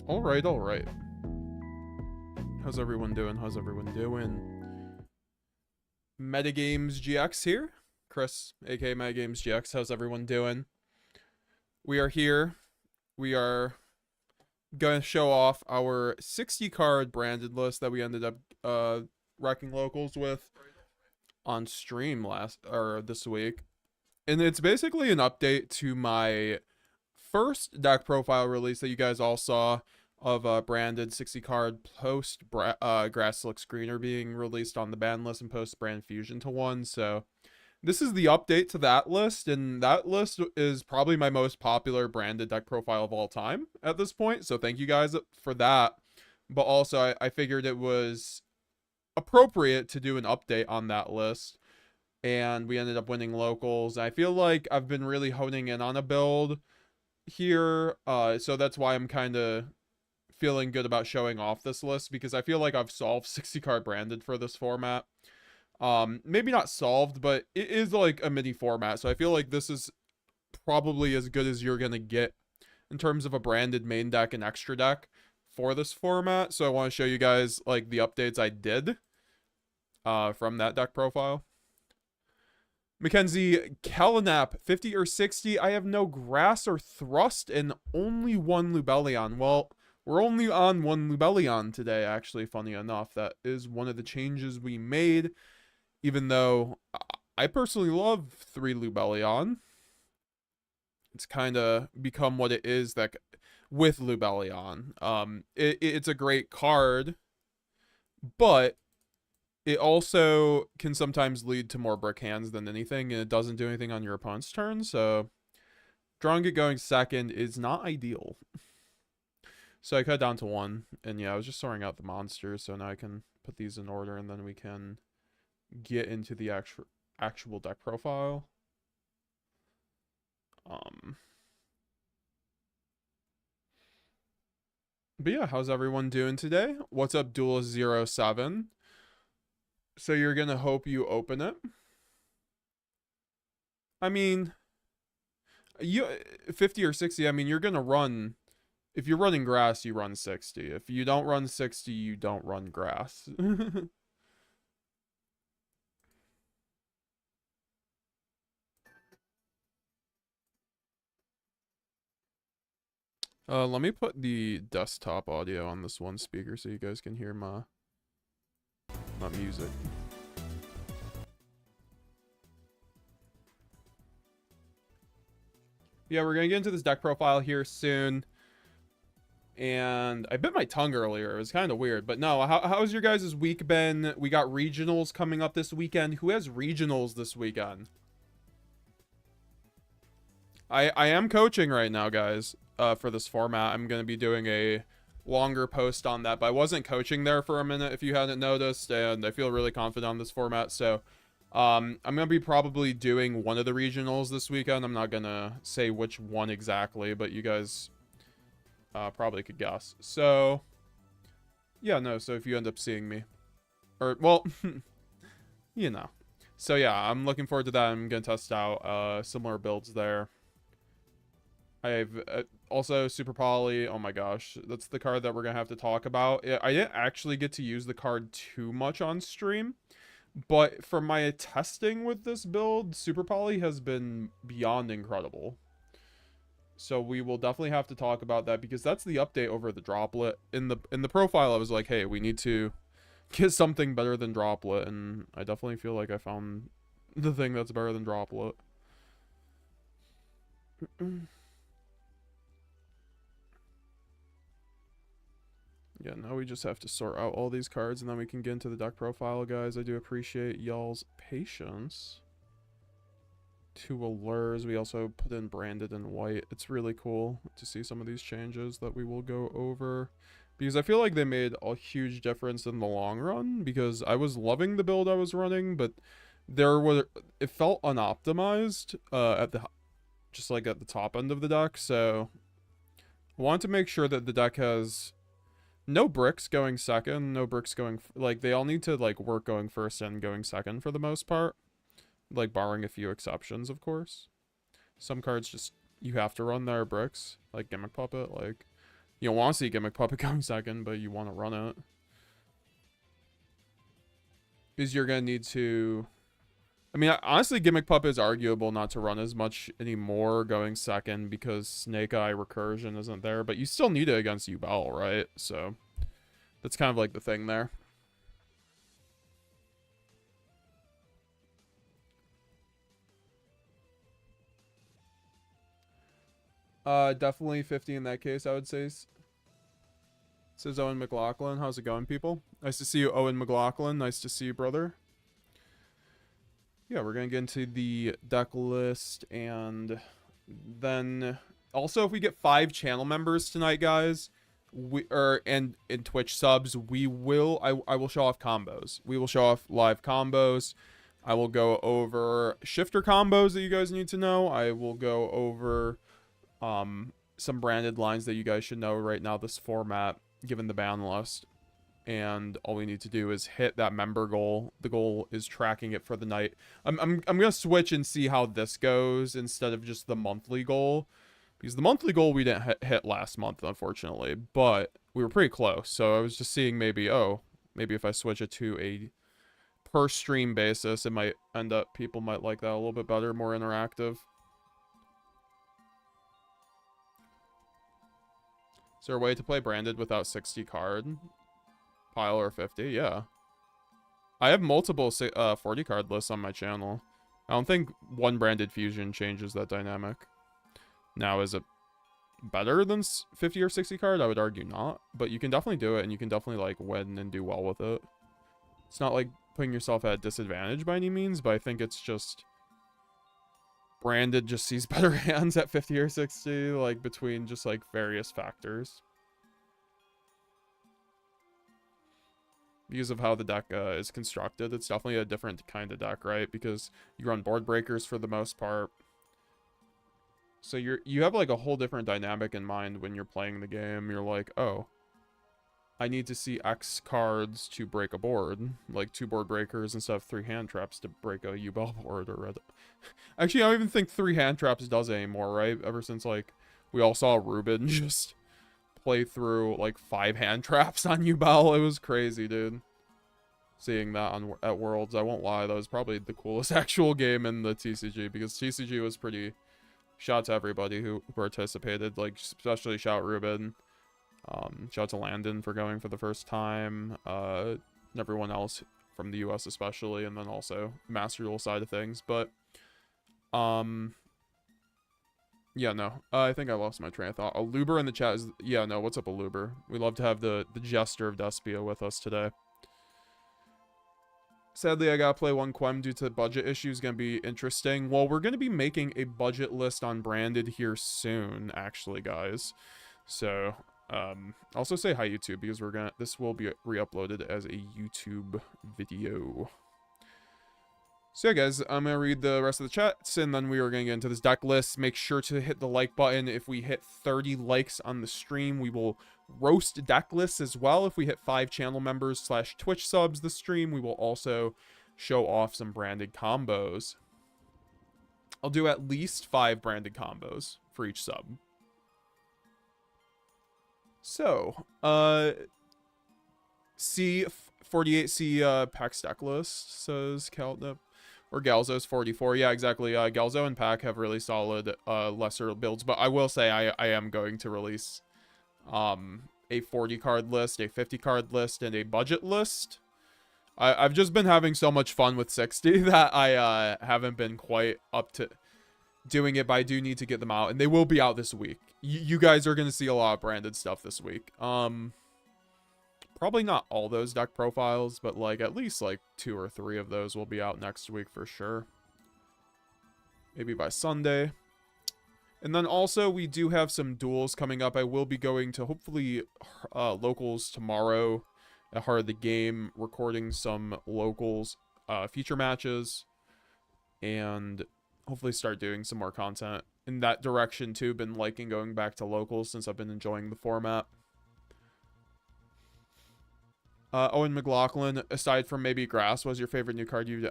All right, all right. How's everyone doing? How's everyone doing? MetaGamesGX here. Chris, aka MetaGamesGX. How's everyone doing? We are here. We are gonna show off our 60 card branded list that we ended up wrecking locals with on stream this week. And it's basically an update to my first deck profile release that you guys all saw of a branded 60 card post Grass Slick Screener being released on the ban list and post brand fusion to 1. So this is the update to that list, and that list is probably my most popular branded deck profile of all time at this point. So thank you guys for that. But also I figured it was appropriate to do an update on that list, and we ended up winning locals. I feel like I've been really honing in on a build here, so that's why I'm kind of feeling good about showing off this list because I feel like I've solved 60 card branded for this format. Maybe not solved, but it is like a mini format. So I feel like this is probably as good as you're going to get in terms of a branded main deck and extra deck for this format. So I want to show you guys like the updates I did from that deck profile. Mackenzie, Kalinap, 50 or 60. I have no grass or thrust and only one Lubellion. Well, we're only on one Lubellion today, actually, funny enough. That is one of the changes we made, even though I personally love 3 Lubellion. It's kind of become what it is that with Lubellion. It's a great card, but it also can sometimes lead to more brick hands than anything, and it doesn't do anything on your opponent's turn, so drawing it going second is not ideal. So I cut down to 1, and yeah, I was just sorting out the monsters, so now I can put these in order, and then we can get into the actual deck profile. But yeah, how's everyone doing today? What's up, Duelist07? So you're gonna hope you open it? I mean, you 50 or 60, I mean, you're gonna run, if you're running grass, you run 60. If you don't run 60, you don't run grass. Let me put the desktop audio on this one speaker so you guys can hear my music. Yeah, we're gonna get into this deck profile here soon. And I bit my tongue earlier. It was kind of weird. But no, how's your guys' week been? We got regionals coming up this weekend. Who has regionals this weekend? I am coaching right now, guys, for this format. I'm going to be doing a longer post on that. But I wasn't coaching there for a minute, if you hadn't noticed. And I feel really confident on this format. So I'm going to be probably doing one of the regionals this weekend. I'm not going to say which one exactly, but you guys probably could guess. So yeah, no, so if you end up seeing me, or well, you know. So yeah, I'm looking forward to that. I'm gonna test out similar builds there. I have also Super Poly. Oh my gosh, that's the card that we're gonna have to talk about. I didn't actually get to use the card too much on stream, but for my testing with this build, Super Poly has been beyond incredible. So we will definitely have to talk about that because that's the update over the droplet. In the profile, I was like, hey, we need to get something better than droplet, and I definitely feel like I found the thing that's better than droplet. Yeah, now we just have to sort out all these cards, and then we can get into the deck profile, guys. I do appreciate y'all's patience. 2 allures. We also put in branded in white. It's really cool to see some of these changes that we will go over, because I feel like they made a huge difference in the long run, because I was loving the build I was running, but it felt unoptimized just like at the top end of the deck. So I want to make sure that the deck has no bricks going second, no bricks going like they all need to like work going first and going second for the most part, like barring a few exceptions, of course. Some cards just you have to run their bricks, like Gimmick Puppet. Like you don't want to see Gimmick Puppet going second, but you want to run it, because you're gonna need to. I mean, honestly, Gimmick Puppet is arguable not to run as much anymore going second because Snake Eye Recursion isn't there, but you still need it against Yubel, right? So that's kind of like the thing there. Definitely 50 in that case, I would say. Says Owen McLaughlin. How's it going, people? Nice to see you, Owen McLaughlin. Nice to see you, brother. Yeah, we're going to get into the deck list, and then also if we get 5 channel members tonight, guys, and in Twitch subs, I will show off combos. We will show off live combos. I will go over shifter combos that you guys need to know. I will go over some branded lines that you guys should know right now this format. given the ban list. And all we need to do is hit that member goal. The goal is tracking it for the night. I'm gonna switch and see how this goes instead of just the monthly goal, because the monthly goal we didn't hit last month, unfortunately, but we were pretty close. So I was just seeing maybe if I switch it to a per stream basis, it might end up people might like that a little bit better, more interactive. Is there a way to play branded without 60 card? Pile or 50, yeah. I have multiple 40 card lists on my channel. I don't think one branded fusion changes that dynamic. Now, is it better than 50 or 60 card? I would argue not, but you can definitely do it, and you can definitely like win and do well with it. It's not like putting yourself at a disadvantage by any means, but I think it's just branded just sees better hands at 50 or 60, like between just like various factors. Because of how the deck is constructed, it's definitely a different kind of deck, right? Because you run board breakers for the most part, so you have like a whole different dynamic in mind when you're playing the game. You're like, oh, I need to see X cards to break a board, like 2 board breakers instead of 3 hand traps to break a yugioh board or red. Actually, I don't even think 3 hand traps does anymore, right? Ever since like we all saw Ruben just play through like 5 hand traps on yugioh. It was crazy, dude. Seeing that at Worlds, I won't lie, that was probably the coolest actual game in the TCG, because TCG was pretty. Shout out to everybody who participated, like especially shout Ruben. Shout out to Landon for going for the first time. And everyone else from the US especially, and then also the Master Duel side of things. But yeah, no. I think I lost my train of thought. Aluber in the chat is... Yeah, no, what's up, Aluber? We love to have the jester of Despia with us today. Sadly, I gotta play one Quem due to budget issues. Gonna be interesting. Well, we're gonna be making a budget list on branded here soon, actually, guys. So, also say hi, YouTube, because this will be re-uploaded as a YouTube video. So yeah, guys, I'm going to read the rest of the chats, and then we are going to get into this deck list. Make sure to hit the like button. If we hit 30 likes on the stream, we will roast deck lists as well. If we hit 5 channel members / Twitch subs the stream, we will also show off some branded combos. I'll do at least 5 branded combos for each sub. So, C48C Pack's deck list, says Caltnip. Or Galzo's 44. Yeah, exactly. Galzo and Pack have really solid lesser builds, but I will say I am going to release a 40 card list, a 50 card list, and a budget list. I've just been having so much fun with 60 that I haven't been quite up to doing it, but I do need to get them out, and they will be out this week. You guys are going to see a lot of branded stuff this week. Probably not all those deck profiles, but like at least like 2 or 3 of those will be out next week for sure. Maybe by Sunday. And then also we do have some duels coming up. I will be going to hopefully locals tomorrow at Heart of the Game, recording some locals feature matches, and hopefully start doing some more content in that direction too. Been liking going back to locals since I've been enjoying the format. Owen McLaughlin, aside from maybe Grass, was your favorite new card you've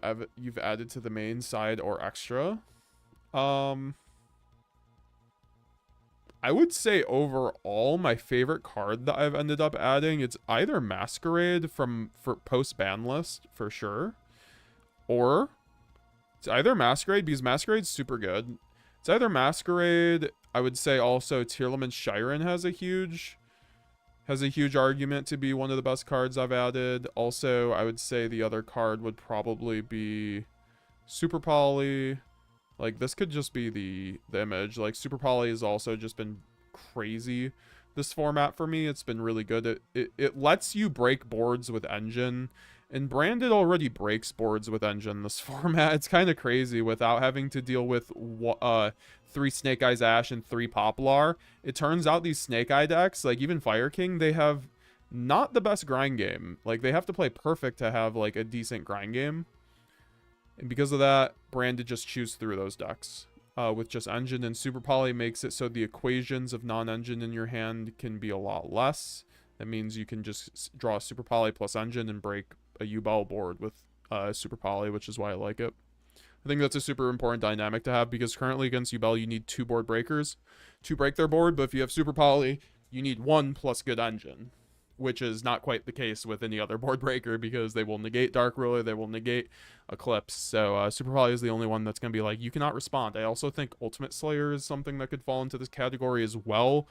added to the main side or extra? I would say overall my favorite card that I've ended up adding, it's either Masquerade for post Banlist for sure, or it's either Masquerade because Masquerade's super good. It's either Masquerade. I would say also TEARLAMENTS Shiren has a huge argument to be one of the best cards I've added. Also, I would say the other card would probably be Super Poly. Like, this could just be the image. Like, Super Poly has also just been crazy this format for me. It's been really good. It lets you break boards with Engine, and Branded already breaks boards with Engine this format. It's kind of crazy without having to deal with 3 Snake Eyes Ash and 3 Poplar. It turns out these Snake Eye decks, like even Fire King, they have not the best grind game. Like, they have to play perfect to have like a decent grind game. And because of that, Branded just chews through those decks with just Engine, and Super Poly makes it so the equations of non-Engine in your hand can be a lot less That means you can just draw a Super Poly plus engine and break a yugioh board with Super Poly, which is why I like it. I think that's a super important dynamic to have because currently against yugioh you need 2 board breakers to break their board, but if you have Super Poly, you need 1 plus good engine, which is not quite the case with any other board breaker because they will negate Dark Ruler, they will negate Eclipse. So Super Poly is the only one that's going to be like, you cannot respond. I also think Ultimate Slayer is something that could fall into this category as well,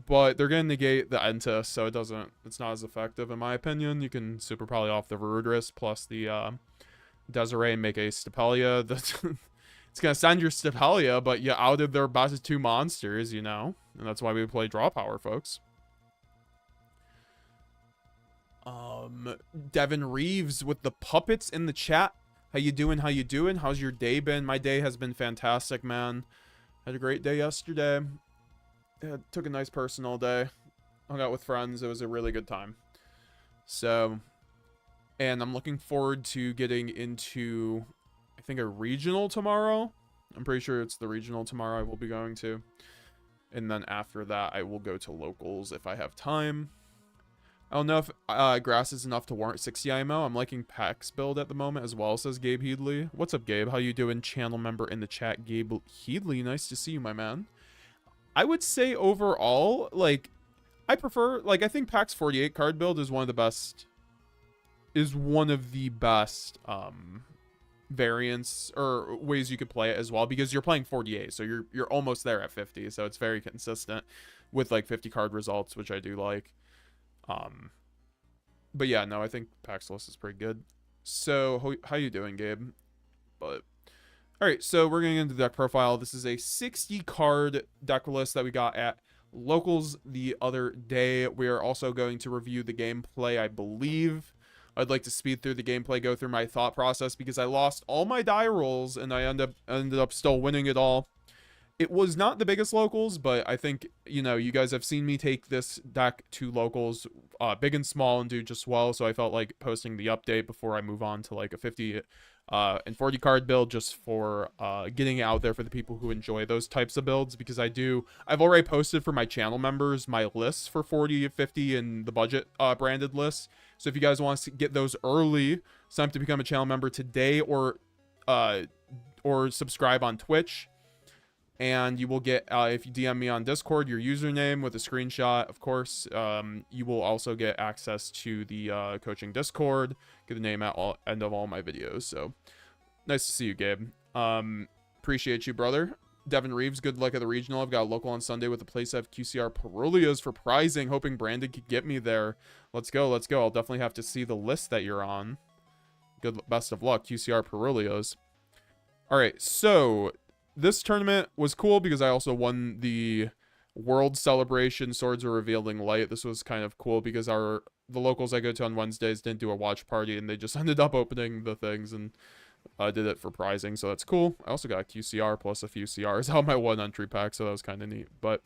but they're going to negate the Entis, so it's not as effective in my opinion. You can Super Poly off the Varudris plus the Desiree and make a Stapelia. It's going to send your Stapelia, but you outed their best 2 monsters, you know? And that's why we play draw power, folks. Devin Reeves with the puppets in the chat. How you doing? How you doing? How's your day been? My day has been fantastic, man. Had a great day yesterday. Yeah, took a nice personal day. Hung out with friends. It was a really good time. So... And I'm looking forward to getting into, I think, a regional tomorrow. I'm pretty sure it's the regional tomorrow I will be going to. And then after that, I will go to locals if I have time. I don't know if grass is enough to warrant 60 IMO. I'm liking Pack's build at the moment as well, says Gabe Heedley. What's up, Gabe? How you doing? Channel member in the chat, Gabe Heedley. Nice to see you, my man. I would say overall, like, I prefer, like, I think Pack's 48 card build is one of the best... variants or ways you could play it as well, because you're playing 48, so you're almost there at 50, so it's very consistent with like 50 card results, which I do like. But yeah, no, I think Pack's list is pretty good. So how you doing, Gabe? But all right, so we're getting into the deck profile. This is a 60 card deck list that we got at locals the other day. We are also going to review the gameplay, I believe. I'd like to speed through the gameplay, go through my thought process, because I lost all my die rolls and I ended up still winning it all. It was not the biggest locals, but I think, you know, you guys have seen me take this deck to locals, big and small, and do just well, so I felt like posting the update before I move on to like a 50 and 40 card build, just for getting it out there for the people who enjoy those types of builds, because I've already posted for my channel members my lists for 40, 50, and the budget branded lists. So if you guys want to get those early, sign up to become a channel member today, or subscribe on Twitch. And you will get, if you DM me on Discord, your username with a screenshot, of course. You will also get access to the coaching Discord. Get the name at end of all my videos. So, nice to see you, Gabe. Appreciate you, brother. Devin Reeves, good luck at the regional. I've got a local on Sunday with a playset of QCR Purrelyas for prizing. Hoping Brandon could get me there. Let's go, let's go. I'll definitely have to see the list that you're on. Best of luck, QCR Purrelyas. All right, so... this tournament was cool because I also won the World Celebration Swords Are Revealing Light. This was kind of cool because the locals I go to on Wednesdays didn't do a watch party, and they just ended up opening the things and did it for prizing, so that's cool. I also got a QCR plus a few CRs out of my 1 entry pack, so that was kind of neat. But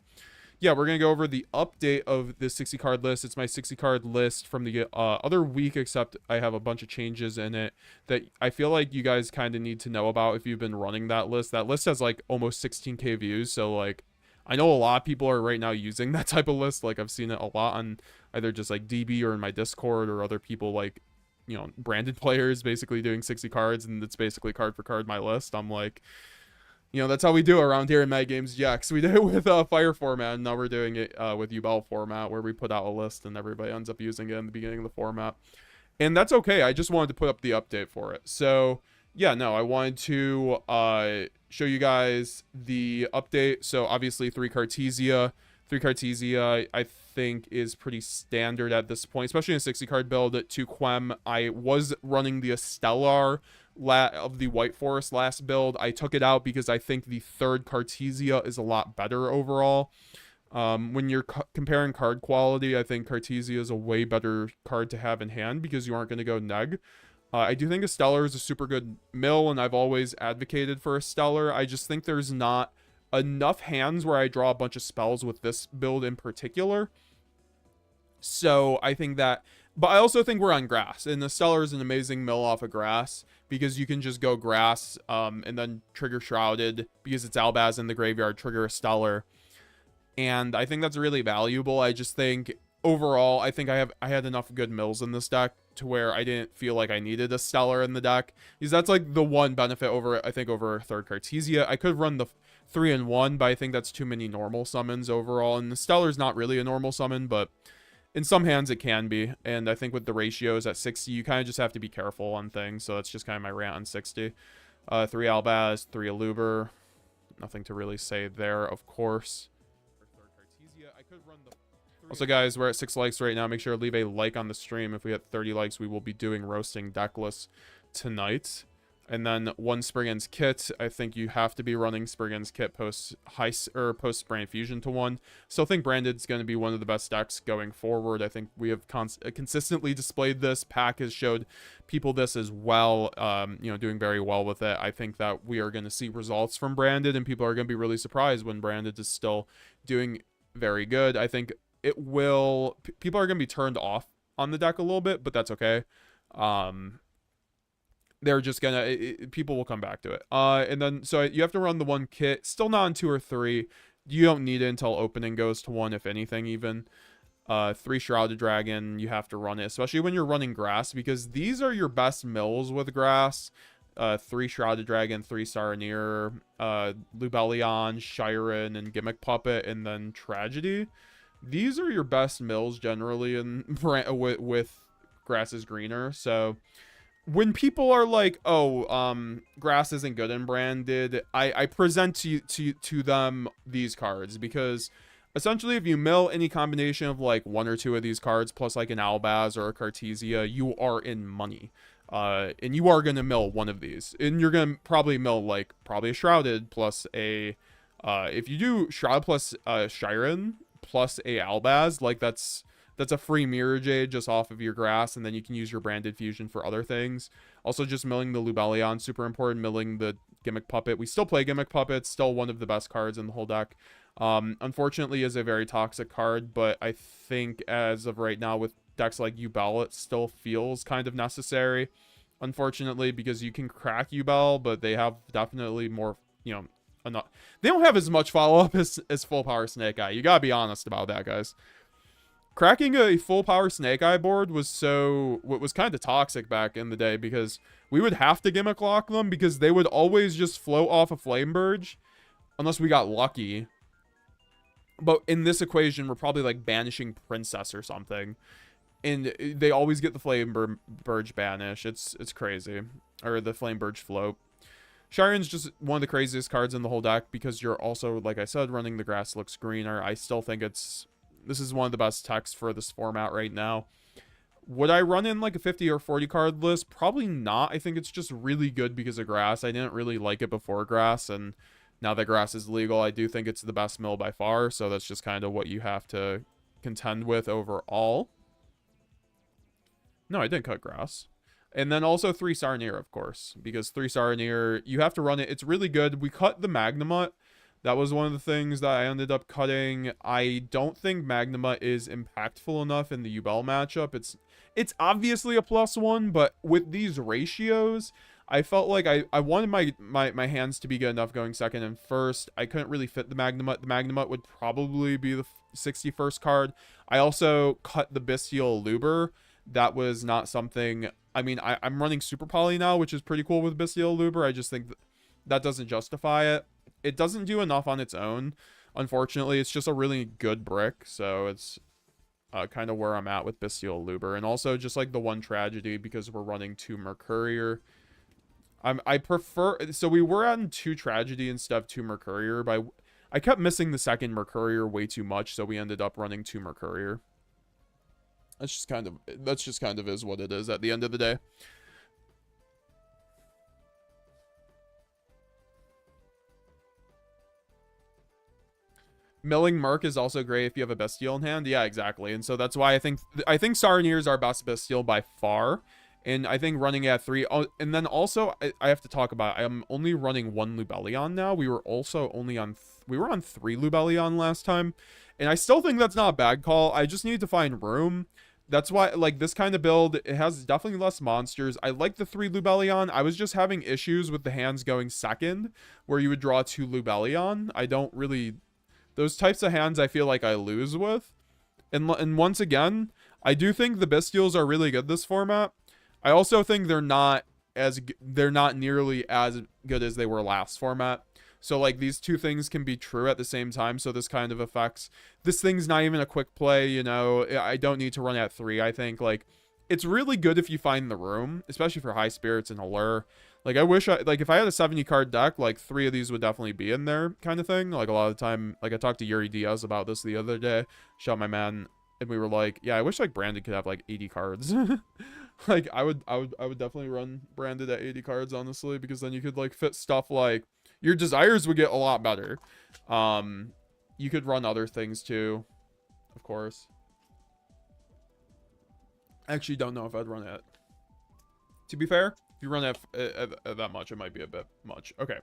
yeah, we're going to go over the update of this 60 card list. It's my 60 card list from the other week, except I have a bunch of changes in it that I feel like you guys kind of need to know about if you've been running that list. That list has like almost 16k views, so like I know a lot of people are right now using that type of list. Like I've seen it a lot on either just like DB or in my Discord, or other people like, you know, branded players basically doing 60 cards, and it's basically card for card my list. I'm like, you know, that's how we do it around here in MetaGamesGX. We did it with Fire format, and now we're doing it with yugioh format, where we put out a list and everybody ends up using it in the beginning of the format. And that's okay. I just wanted to put up the update for it. So, yeah, no, I wanted to show you guys the update. So, obviously, 3 Cartesia. 3 Cartesia, I think, is pretty standard at this point, especially in a 60 card build. 2 Quem. I was running the Stellar of the White Forest last build. I took it out because I think the 3rd Cartesia is a lot better overall. When you're comparing card quality, I think Cartesia is a way better card to have in hand because you aren't going to go neg. I do think a Stellar is a super good mill, and I've always advocated for a Stellar. I just think there's not enough hands where I draw a bunch of spells with this build in particular. So I think that, but I also think we're on grass, and the Stellar is an amazing mill off of grass because you can just go grass and then trigger Shrouded because it's Albaz in the graveyard, trigger a Stellar. And I think that's really valuable. I just think overall, I think I had enough good mills in this deck to where I didn't feel like I needed a stellar in the deck, because that's like the one benefit over, I think, over third Cartesia. I could run the 3-in-1, but I think that's too many normal summons overall, and the stellar's not really a normal summon, but in some hands it can be. And I think with the ratios at 60, you kind of just have to be careful on things. So that's just kind of my rant on 60. 3 Albaz, 3 Aluber. Nothing to really say there, of course. Also, guys, we're at 6 likes right now. Make sure to leave a like on the stream. If we hit 30 likes, we will be doing roasting Decklist tonight. And then 1 Spriggan's Kit. I think you have to be running Spriggan's Kit post Spray Infusion to 1. Still think Branded's going to be one of the best decks going forward. I think we have consistently displayed this. Pack has showed people this as well, you know, doing very well with it. I think that we are going to see results from Branded, and people are going to be really surprised when Branded is still doing very good. I think it will, people are going to be turned off on the deck a little bit, but that's okay. They're just gonna, people will come back to it. And then, so you have to run the 1 kit, still not on 2 or 3. You don't need it until opening goes to 1, if anything, even. 3 Shrouded Dragon, you have to run it, especially when you're running grass, because these are your best mills with grass. 3 Shrouded Dragon, 3 Saronir, Lubellion, Shiren, and Gimmick Puppet, and then Tragedy. These are your best mills generally in with grass is greener. So when people are like, oh, grass isn't good in Branded, I present to them these cards, because essentially if you mill any combination of like 1 or 2 of these cards plus like an Albaz or a Cartesia, you are in money. And you are going to mill one of these, and you're going to probably mill like probably a Shrouded plus a if you do Shroud plus Shiren plus a Albaz, like that's a free Mirror Jade just off of your grass, and then you can use your Branded Fusion for other things. Also, just milling the Lubellion, super important. Milling the Gimmick Puppet. We still play Gimmick Puppet, still one of the best cards in the whole deck. Unfortunately, is a very toxic card, but I think as of right now with decks like Yubel, it still feels kind of necessary. Unfortunately, because you can crack Yubel, but they have definitely more, you know, enough. They don't have as much follow-up as Full Power Snake Eye. You gotta be honest about that, guys. Cracking a Full Power Snake Eye board was kind of toxic back in the day, because we would have to Gimmick Lock them, because they would always just float off a Flame Burge unless we got lucky. But in this equation, we're probably like banishing Princess or something, and they always get the Flame Burge banish. It's crazy. Or the Flame Burge float. Shiren's just one of the craziest cards in the whole deck, because you're also, like I said, running the grass looks greener. I still think this is one of the best techs for this format right now. Would I run in like a 50 or 40 card list? Probably not. I think it's just really good because of grass. I didn't really like it before grass, and now that grass is legal, I do think it's the best mill by far. So that's just kind of what you have to contend with overall. No, I didn't cut grass. And then also 3 Saronir, of course, because 3 Saronir, you have to run it. It's really good. We cut the Magnamut. That was one of the things that I ended up cutting. I don't think Magnamut is impactful enough in the Yubel matchup. It's obviously a +1, but with these ratios, I felt like I wanted my hands to be good enough going second and first. I couldn't really fit the Magnamut. The Magnamut would probably be the 61st card. I also cut the Bestial Luber. That was not something... I mean, I'm running Super Poly now, which is pretty cool with Bestial Luber. I just think that doesn't justify it. It doesn't do enough on its own. Unfortunately, it's just a really good brick. So it's kind of where I'm at with Bestial Luber. And also just like the 1 Tragedy, because we're running 2 Mercurier. I prefer... So we were on 2 Tragedy instead of 2 Mercurier. But I kept missing the second Mercurier way too much. So we ended up running 2 Mercurier. That's just kind of is what it is at the end of the day. Milling Merc is also great if you have a Bestial in hand. Yeah, exactly. And so that's why I think Saronir is our best Bestial by far. And I think running at 3... Oh, and then also, I have to talk about... I'm only running 1 Lubellion now. We were also only on... We were on 3 Lubellion last time. And I still think that's not a bad call. I just need to find room. That's why, like, this kind of build, it has definitely less monsters. I like the 3 Lubellion. I was just having issues with the hands going second, where you would draw 2 Lubellion. I don't really... Those types of hands I feel like I lose with. And once again, I do think the Bestials are really good this format. I also think they're not nearly as good as they were last format. So like these two things can be true at the same time. So this kind of affects, this thing's not even a quick play, you know. I don't need to run at 3. I think like it's really good if you find the room, especially for high spirits and allure. Like I wish like if I had a 70 card deck, like 3 of these would definitely be in there kind of thing. Like a lot of the time, like I talked to Yuri Diaz about this the other day. Shout out my man. And we were like, yeah, I wish like Branded could have like 80 cards. Like I would definitely run Branded at 80 cards, honestly, because then you could like fit stuff like your desires would get a lot better. You could run other things too, of course. I actually don't know if I'd run it. To be fair, if you run it at that much, it might be a bit much. Okay.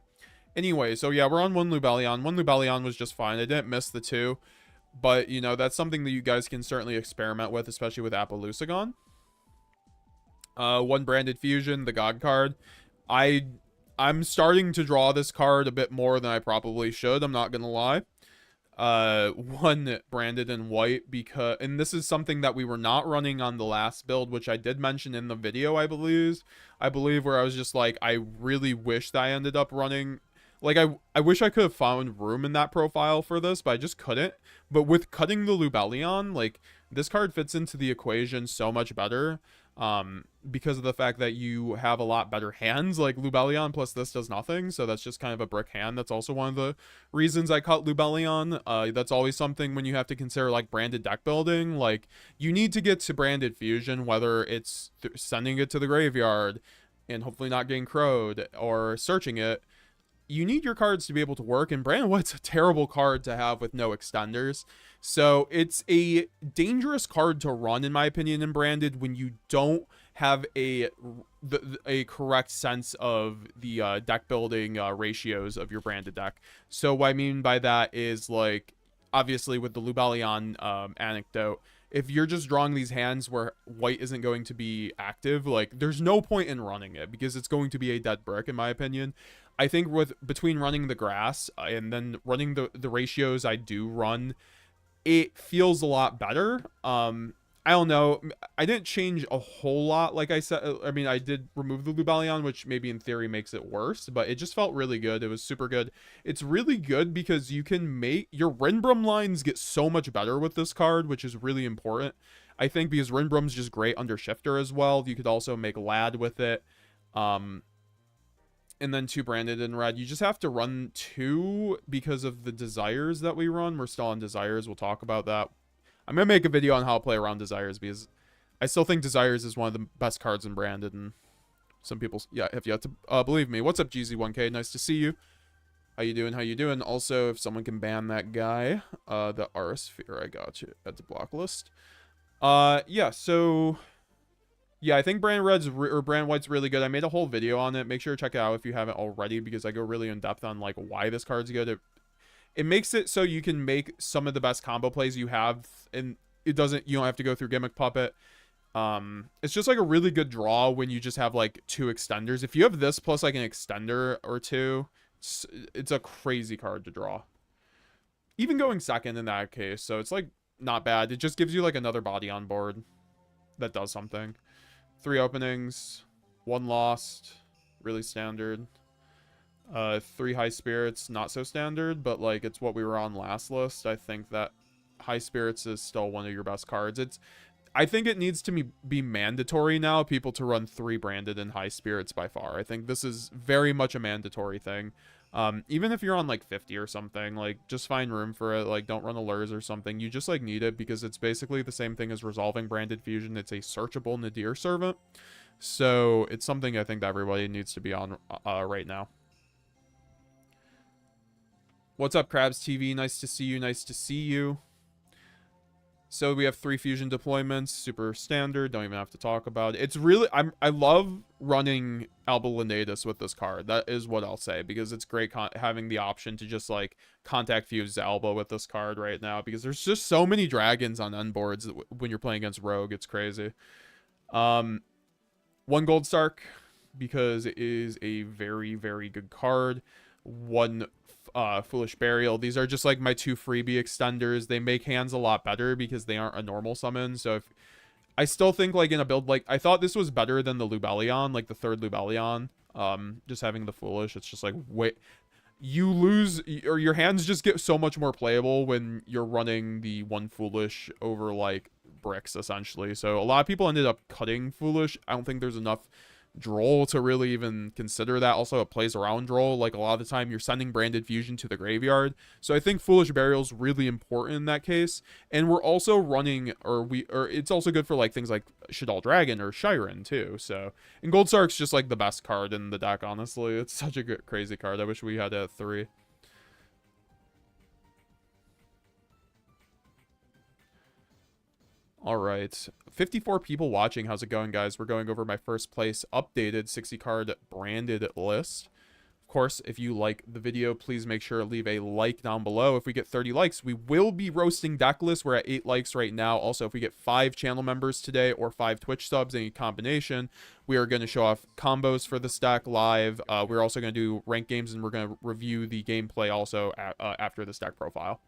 Anyway, so yeah, we're on one Lubellion. One Lubellion was just fine. I didn't miss the 2. But, you know, that's something that you guys can certainly experiment with, especially with Apollousagon. One Branded Fusion, the God card. I'm starting to draw this card a bit more than I probably should. I'm not going to lie. One Branded in white because, and this is something that we were not running on the last build, which I did mention in the video, I believe, where I was just like, I really wish that I ended up running. Like, I wish I could have found room in that profile for this, but I just couldn't. But with cutting the Lubellion, like, this card fits into the equation so much better. Because of the fact that you have a lot better hands. Like, Lubellion plus this does nothing, so that's just kind of a brick hand. That's also one of the reasons I cut Lubellion. That's always something when you have to consider, like, branded deck building. Like, you need to get to Branded Fusion, whether it's sending it to the graveyard and hopefully not getting crowed, or searching it. You need your cards to be able to work, and Branded White's a terrible card to have with no extenders. So it's a dangerous card to run, in my opinion, in Branded when you don't have a correct sense of the deck building ratios of your Branded deck. So what I mean by that is, like, obviously with the Lubellion anecdote, if you're just drawing these hands where white isn't going to be active, like, there's no point in running it because it's going to be a dead brick, in my opinion. I think between running the grass and then running the ratios I do run, it feels a lot better. I don't know. I didn't change a whole lot, like I said. I mean, I did remove the Lubellion, which maybe in theory makes it worse, but it just felt really good. It was super good. It's really good because you can make your Rinbrum lines get so much better with this card, which is really important. I think because Rinbrum's just great under Shifter as well. You could also make Lad with it. And then 2 Branded in red. You just have to run 2 because of the desires that we run. We're still on desires. We'll talk about that. I'm going to make a video on how to play around desires because I still think desires is one of the best cards in Branded. And some people, yeah, have yet to believe me. What's up, GZ1K? Nice to see you. How you doing? How you doing? Also, if someone can ban that guy, the R Sphere, I got you at the block list. Yeah, so... yeah, I think Brand White's really good. I made a whole video on it. Make sure to check it out if you haven't already, because I go really in depth on like why this card's good. It makes it so you can make some of the best combo plays you have, and you don't have to go through Gimmick Puppet. It's just like a really good draw when you just have like 2 extenders. If you have this plus like an extender or 2, it's a crazy card to draw. Even going second in that case, so it's like not bad. It just gives you like another body on board that does something. 3 openings, 1 lost, really standard. 3 high spirits, not so standard, but like it's what we were on last list. I think that high spirits is still one of your best cards. I think it needs to be mandatory now, people to run 3 Branded and high spirits by far. I think this is very much a mandatory thing. Even if you're on like 50 or something, like just find room for it. Like don't run allures or something. You just like need it because it's basically the same thing as resolving Branded Fusion. It's a searchable Nadir servant. So it's something I think that everybody needs to be on right now. What's up, Krabs TV? Nice to see you. Nice to see you. So we have 3 fusion deployments, super standard. Don't even have to talk about it. It's really, I love running Alba Lenatus with this card. That is what I'll say, because it's great having the option to just like contact fuse Alba with this card right now, because there's just so many dragons on end boards when you're playing against Rogue. It's crazy. 1 Gold Stark, because it is a very, very good card. 1 Foolish Burial. These are just like my 2 freebie extenders. They make hands a lot better because they aren't a normal summon. So if I still think like in a build, like I thought this was better than the Lubellion, like the 3rd Lubellion. Just having the Foolish, it's just like, wait, you lose, or your hands just get so much more playable when you're running the 1 Foolish over like bricks, essentially. So a lot of people ended up cutting Foolish. I don't think there's enough droll to really even consider that. Also, it plays around droll. Like a lot of the time you're sending Branded Fusion to the graveyard, so I think Foolish Burial is really important in that case. And we're also running, or it's also good for like things like Shaddoll Dragon or Shiren too. So, and Gold Sark's just like the best card in the deck, honestly. It's such a good crazy card. I wish we had it at 3. All right, 54 people watching. How's it going, guys? We're going over my first place updated 60 card branded list. Of course, if you like the video, please make sure to leave a like down below. If we get 30 likes, we will be roasting Decklist. We're at 8 likes right now. Also, if we get 5 channel members today or 5 Twitch subs, any combination, we are going to show off combos for this deck live. We're also going to do ranked games, and we're going to review the gameplay also after this deck profile.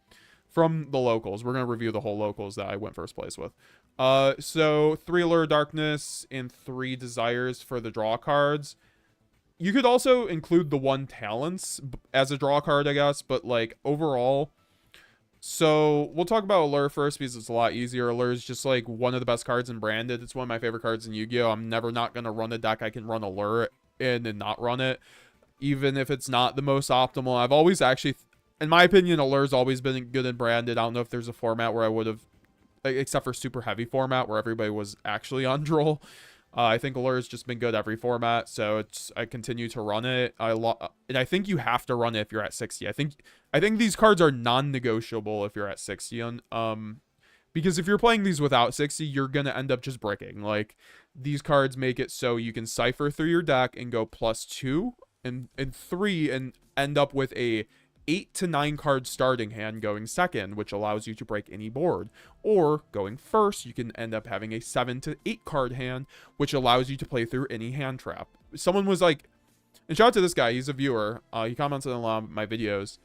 From the locals. We're going to review the whole locals that I went first place with. So 3 Allure Darkness and 3 Desires for the draw cards. You could also include the 1 Talents as a draw card, I guess, but like overall. So we'll talk about Allure first because it's a lot easier. Allure is just like one of the best cards in Branded. It's one of my favorite cards in Yu-Gi-Oh! I'm never not going to run a deck I can run Allure in and not run it, even if it's not the most optimal. I've always actually... In my opinion, Allure's always been good and Branded. I don't know if there's a format where I would have, except for super heavy format where everybody was actually on droll. I think Allure's just been good every format, so I continue to run it. And I think you have to run it if you're at 60. I think these cards are non-negotiable if you're at 60. Because if you're playing these without 60, you're gonna end up just bricking. Like, these cards make it so you can cipher through your deck and go +2 and 3 and end up with a 8 to 9 card starting hand going second, which allows you to break any board. Or going first, you can end up having a 7 to 8 card hand, which allows you to play through any hand trap. Someone was like, and shout out to this guy, he's a viewer. He comments on a lot of my videos.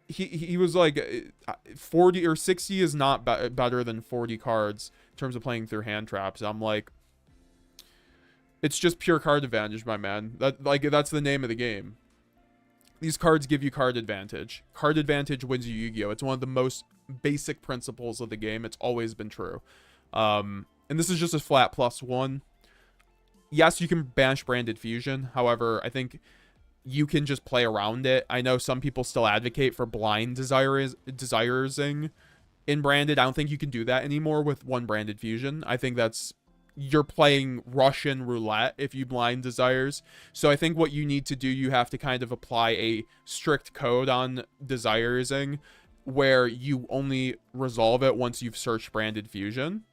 He was like, 40 or 60 is not better than 40 cards in terms of playing through hand traps. I'm like, it's just pure card advantage, my man. That's the name of the game. These cards give you card advantage. Card advantage wins you Yu-Gi-Oh! It's one of the most basic principles of the game. It's always been true. And this is just a flat +1. Yes, you can banish Branded Fusion. However, I think you can just play around it. I know some people still advocate for blind desiresing in Branded. I don't think you can do that anymore with 1 Branded Fusion. I think that's... You're playing Russian roulette if you blind desires. So I think what you need to do, you have to kind of apply a strict code on desiresing where you only resolve it once you've searched Branded Fusion.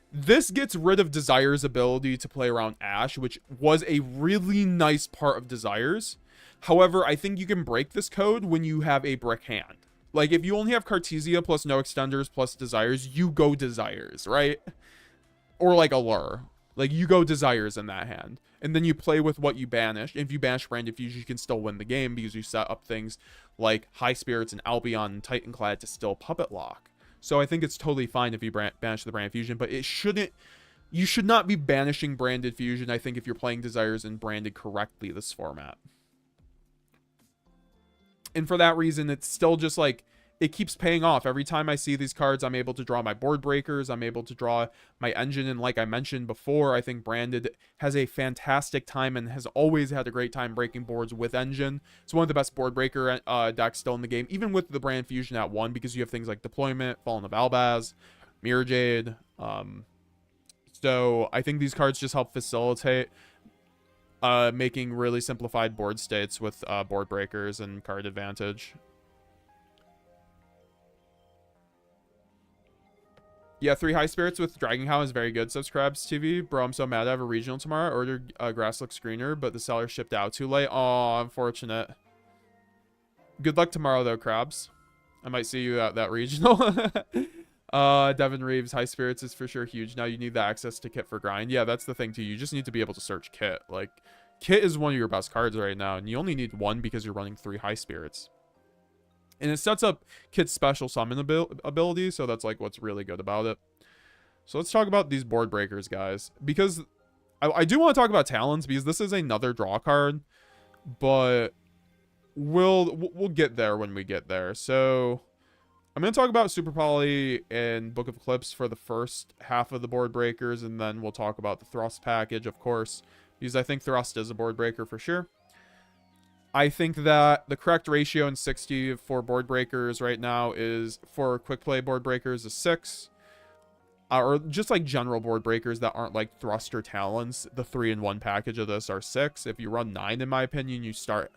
This gets rid of Desire's ability to play around Ash, which was a really nice part of Desires. However, I think you can break this code when you have a brick hand. Like, if you only have Cartesia plus no extenders plus Desires, you go Desires, right? Or like Allure. Like, you go Desires in that hand. And then you play with what you banish. If you banish Branded Fusion, you can still win the game because you set up things like High Spirits and Albion and Titanclad to still puppet lock. So I think it's totally fine if you banish the Branded Fusion, but it shouldn't... You should not be banishing Branded Fusion, I think, if you're playing Desires and Branded correctly this format. And for that reason, it's still just like... It keeps paying off. Every time I see these cards, I'm able to draw my board breakers. I'm able to draw my engine. And like I mentioned before, I think Branded has a fantastic time and has always had a great time breaking boards with engine. It's one of the best board breaker decks still in the game, even with the Brand Fusion at 1, because you have things like Deployment, Fallen of Albaz, Mirror Jade. So I think these cards just help facilitate making really simplified board states with board breakers and card advantage. Yeah, 3 High Spirits with Dragon Cow is very good. Subscribes TV. Bro, I'm so mad I have a regional tomorrow. I ordered a Grass Look screener, but the seller shipped out too late. Oh, unfortunate. Good luck tomorrow, though, Crabs. I might see you at that regional. Devin Reeves, High Spirits is for sure huge. Now you need the access to Kit for grind. Yeah, that's the thing, too. You just need to be able to search Kit. Like, Kit is one of your best cards right now, and you only need 1 because you're running 3 High Spirits. And it sets up Kit's special summon ability, so that's like what's really good about it. So let's talk about these board breakers, guys. Because I do want to talk about talents, because this is another draw card. But we'll get there when we get there. So I'm going to talk about Super Poly and Book of Clips for the first half of the board breakers. And then we'll talk about the Thrust package, of course. Because I think Thrust is a board breaker for sure. I think that the correct ratio in 60 for board breakers right now is, for quick play board breakers, is 6. Or just like general board breakers that aren't like Thrust or Talons, the 3-in-1 package of this are 6. If you run 9, in my opinion, you start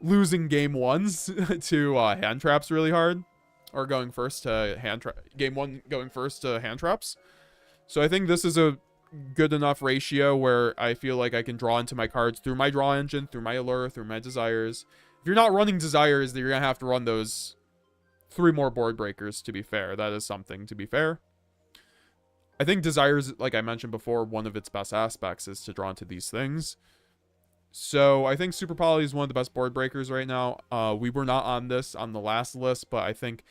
losing game 1s to hand traps really hard. Or going first to hand trap. Game 1 going first to hand traps. So I think this is a good enough ratio where I feel like I can draw into my cards through my draw engine, through my allure, through my desires. If you're not running desires, then you're going to have to run those 3 more board breakers, to be fair. That is something, to be fair. I think desires, like I mentioned before, one of its best aspects is to draw into these things. So I think Super Poly is one of the best board breakers right now. We were not on this on the last list, but I think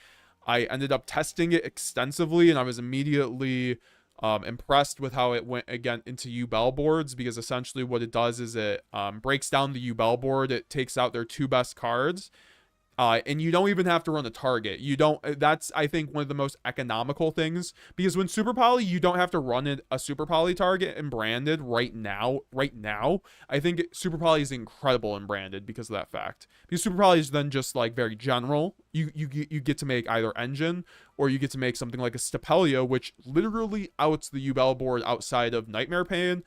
I ended up testing it extensively, and I was immediately impressed with how it went again into U-Bell boards, because essentially what it does is it breaks down the U-Bell board. It takes out their 2 best cards, and you don't even have to run a target. You don't. That's, I think, one of the most economical things, because when Super Poly, you don't have to run a Super Poly target and branded right now. I think Super Poly is incredible in branded because of that fact. Because Super Poly is then just like very general. You get to make either engine, or you get to make something like a Stapelia, which literally outs the U-Bell board outside of Nightmare Pain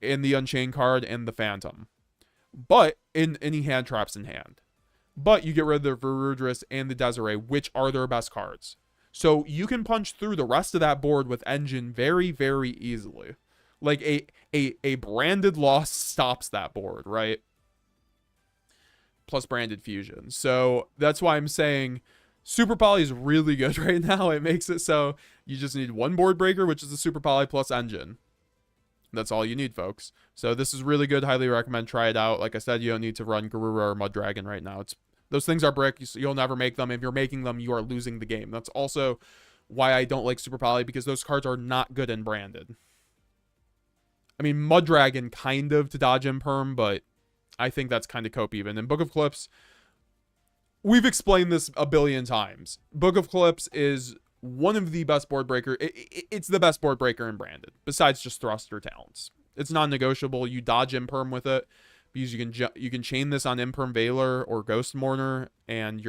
and the Unchained card and the Phantom, but in any hand traps in hand. But you get rid of the Verudris and the Desiree, which are their best cards. So you can punch through the rest of that board with engine very, very easily. Like a branded loss stops that board, right? Plus branded fusion. So that's why I'm saying Super Poly is really good right now. It makes it so you just need 1 board breaker, which is the Super Poly plus engine. That's all you need, folks. So this is really good. Highly recommend. Try it out. Like I said, you don't need to run Garura or Mud Dragon right now. Those things are brick. You'll never make them. If you're making them, you are losing the game. That's also why I don't like Super Poly, because those cards are not good in branded. I mean, Mud Dragon kind of to dodge Imperm, but I think that's kind of cope even. And Book of Clips, we've explained this a billion times. Book of Clips is one of the best board breaker. It's the best board breaker in branded, besides just Thrust or Talents. It's non-negotiable. You dodge Imperm with it, because you can chain this on Imperm Veiler or Ghost Mourner, and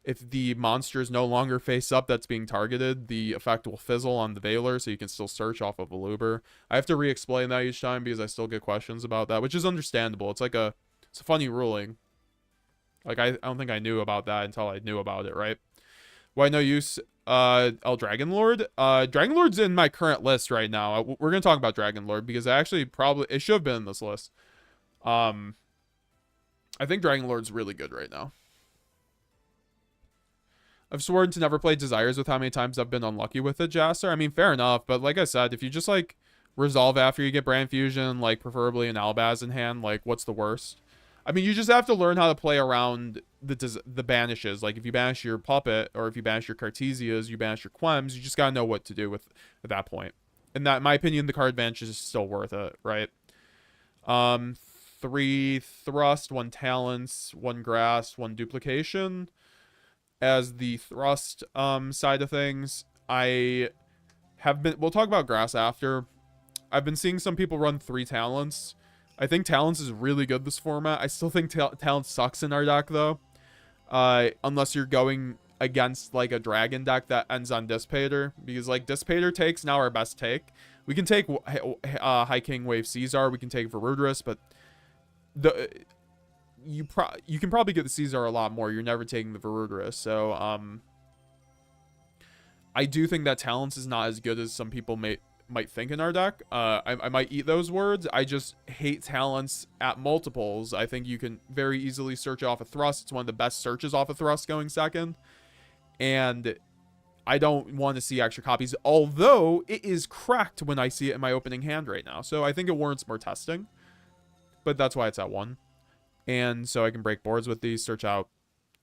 if the monster is no longer face up that's being targeted, the effect will fizzle on the Veiler, so you can still search off of a Luber. I have to re-explain that each time because I still get questions about that, which is understandable. It's a funny ruling. Like I don't think I knew about that until I knew about it, right? Why no use? El Dragon Lord. Dragon Lord's in my current list right now. We're gonna talk about Dragon Lord because it should have been in this list. I think Dragon Lord's really good right now. I've sworn to never play Desires with how many times I've been unlucky with it, Jasser. I mean, fair enough, but like I said, if you just like resolve after you get Brand Fusion, like preferably an Albaz in hand, like what's the worst? I mean, you just have to learn how to play around the banishes. Like if you banish your Puppet, or if you banish your Cartesias, you banish your Quems, you just gotta know what to do with at that point. And that, in my opinion, the card advantage is still worth it, right? 3 Thrust, 1 Talents, 1 Grass, 1 Duplication. As the Thrust side of things, we'll talk about Grass after. I've been seeing some people run 3 Talents. I think Talents is really good this format. I still think Talents sucks in our deck, though. Unless you're going against, like, a Dragon deck that ends on Dissipator. Because, like, Dissipator take's now our best take. We can take High King Wave Caesar. We can take Verudris, but you can probably get the Caesar a lot more. You're never taking the Verudris. So, I do think that Talents is not as good as some people might think in our deck. I might eat those words. I just hate Talents at multiples. I think you can very easily search off a Thrust. It's one of the best searches off a Thrust going second. And I don't want to see extra copies, although it is cracked when I see it in my opening hand right now. So I think it warrants more testing. But that's why it's at 1. And so I can break boards with these, search out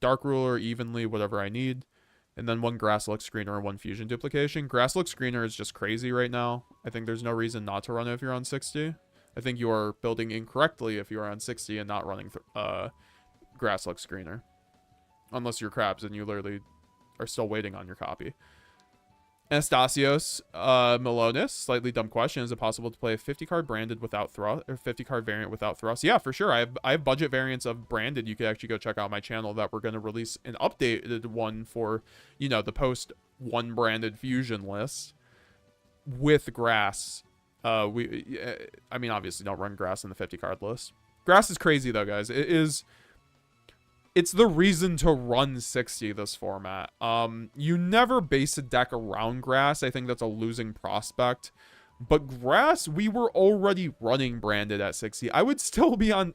Dark Ruler evenly, whatever I need. And then 1 Grass Look Screener and 1 Fusion Duplication. Grass Look Screener is just crazy right now. I think there's no reason not to run it if you're on 60. I think you are building incorrectly if you are on 60 and not running Grass Look Screener. Unless you're Crabs and you literally are still waiting on your copy. Anastasios Melonis, slightly dumb question. Is it possible to play a 50 card branded without thrust, or 50 card variant without thrust? Yeah, for sure. I have budget variants of branded. You could actually go check out my channel that we're going to release an updated one for, you know, the post 1 branded fusion list with grass. I mean, obviously don't run grass in the 50 card list. Grass is crazy though, guys. It's the reason to run 60 this format. You never base a deck around grass. I think that's a losing prospect. But grass, we were already running branded at 60. I would still be on...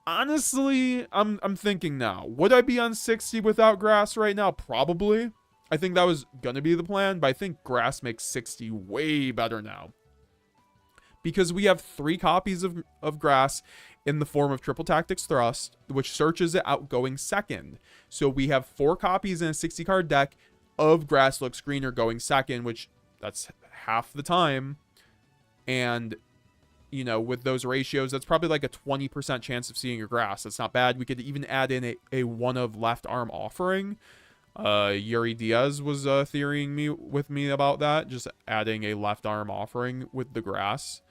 Honestly, I'm thinking now. Would I be on 60 without grass right now? Probably. I think that was going to be the plan. But I think grass makes 60 way better now. Because we have 3 copies of grass in the form of Triple Tactics Thrust, which searches it out going second. So we have 4 copies in a 60 card deck of Grass Look Screener going second, which that's half the time. And, you know, with those ratios, that's probably like a 20% chance of seeing your grass. That's not bad. We could even add in a 1 of Left Arm Offering. Yuri Diaz was theorying with me about that, just adding a Left Arm Offering with the grass.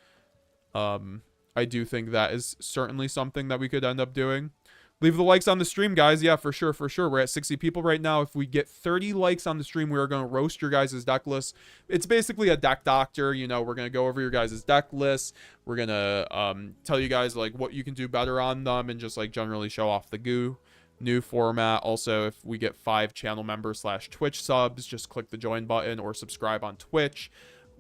I do think that is certainly something that we could end up doing. Leave the likes on the stream, guys. Yeah, for sure, for sure. We're at 60 people right now. If we get 30 likes on the stream, we are going to roast your guys' deck list. It's basically a deck doctor. You know, we're going to go over your guys' deck list. We're going to tell you guys, like, what you can do better on them and just, like, generally show off the goo. New format. Also, if we get 5 channel members / Twitch subs, just click the join button or subscribe on Twitch.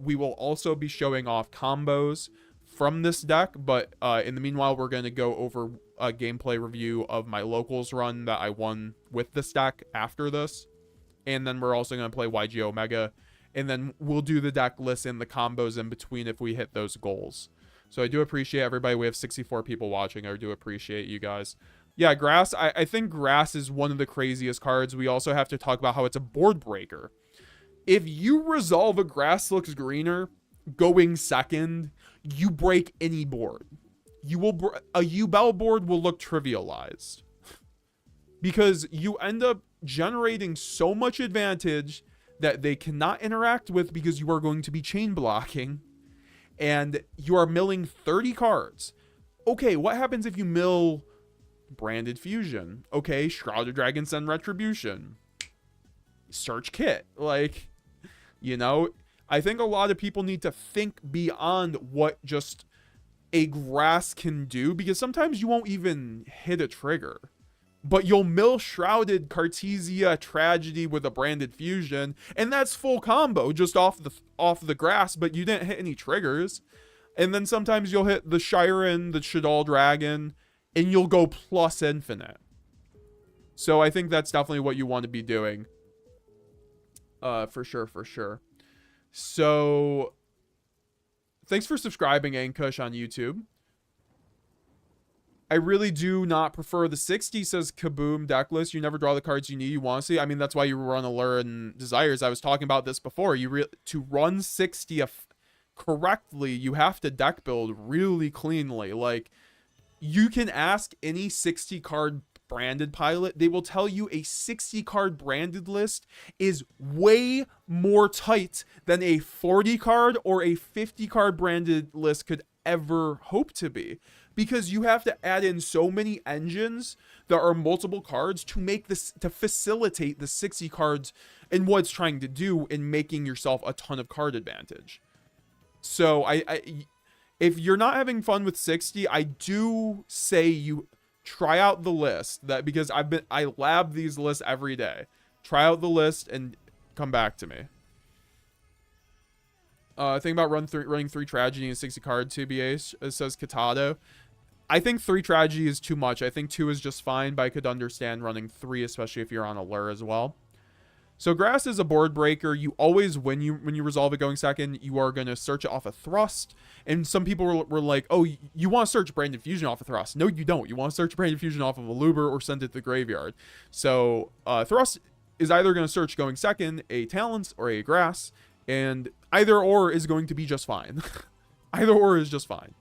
We will also be showing off combos from this deck, but in the meanwhile, we're going to go over a gameplay review of my locals run that I won with this deck after this. And then we're also going to play YG Omega, and then we'll do the deck list and the combos in between if we hit those goals. So I do appreciate everybody. We have 64 people watching. I do appreciate you guys. Yeah, grass. I think grass is one of the craziest cards. We also have to talk about how it's a board breaker. If you resolve a Grass Looks Greener going second, you break any board. A U-Bell board will look trivialized because you end up generating so much advantage that they cannot interact with because you are going to be chain blocking and you are milling 30 cards. Okay, what happens if you mill Branded Fusion? Okay, Shrouded Dragon Send Retribution. Search Kit. Like, you know, I think a lot of people need to think beyond what just a grass can do, because sometimes you won't even hit a trigger, but you'll mill Shrouded Cartesia Tragedy with a Branded Fusion, and that's full combo just off the grass, but you didn't hit any triggers. And then sometimes you'll hit the Shiren, the Shadal Dragon, and you'll go plus infinite. So I think that's definitely what you want to be doing. For sure, for sure. So, thanks for subscribing, Ankush, on YouTube. I really do not prefer the 60, says Kaboom Decklist. You never draw the cards you need, you want to see. I mean, that's why you run Allure and Desires. I was talking about this before. To run 60 correctly, you have to deck build really cleanly. Like, you can ask any 60 card branded pilot, they will tell you a 60 card branded list is way more tight than a 40 card or a 50 card branded list could ever hope to be, because you have to add in so many engines that are multiple cards to make this, to facilitate the 60 cards and what it's trying to do in making yourself a ton of card advantage. So if you're not having fun with 60, I do say you try out the list, that because I lab these lists every day. Try out the list and come back to me. Think about running 3 Tragedy and 60 card 2BA, it says Katado. I think 3 Tragedy is too much. I think 2 is just fine, but I could understand running 3, especially if you're on Allure as well. So grass is a board breaker. You always, when you resolve it going second, you are going to search it off a thrust. And some people were like, oh, you want to search Branded Fusion off a thrust. No, you don't. You want to search Branded Fusion off of a Luber or send it to the graveyard. So thrust is either going to search going second a talents or a grass. And either or is going to be just fine. Either or is just fine.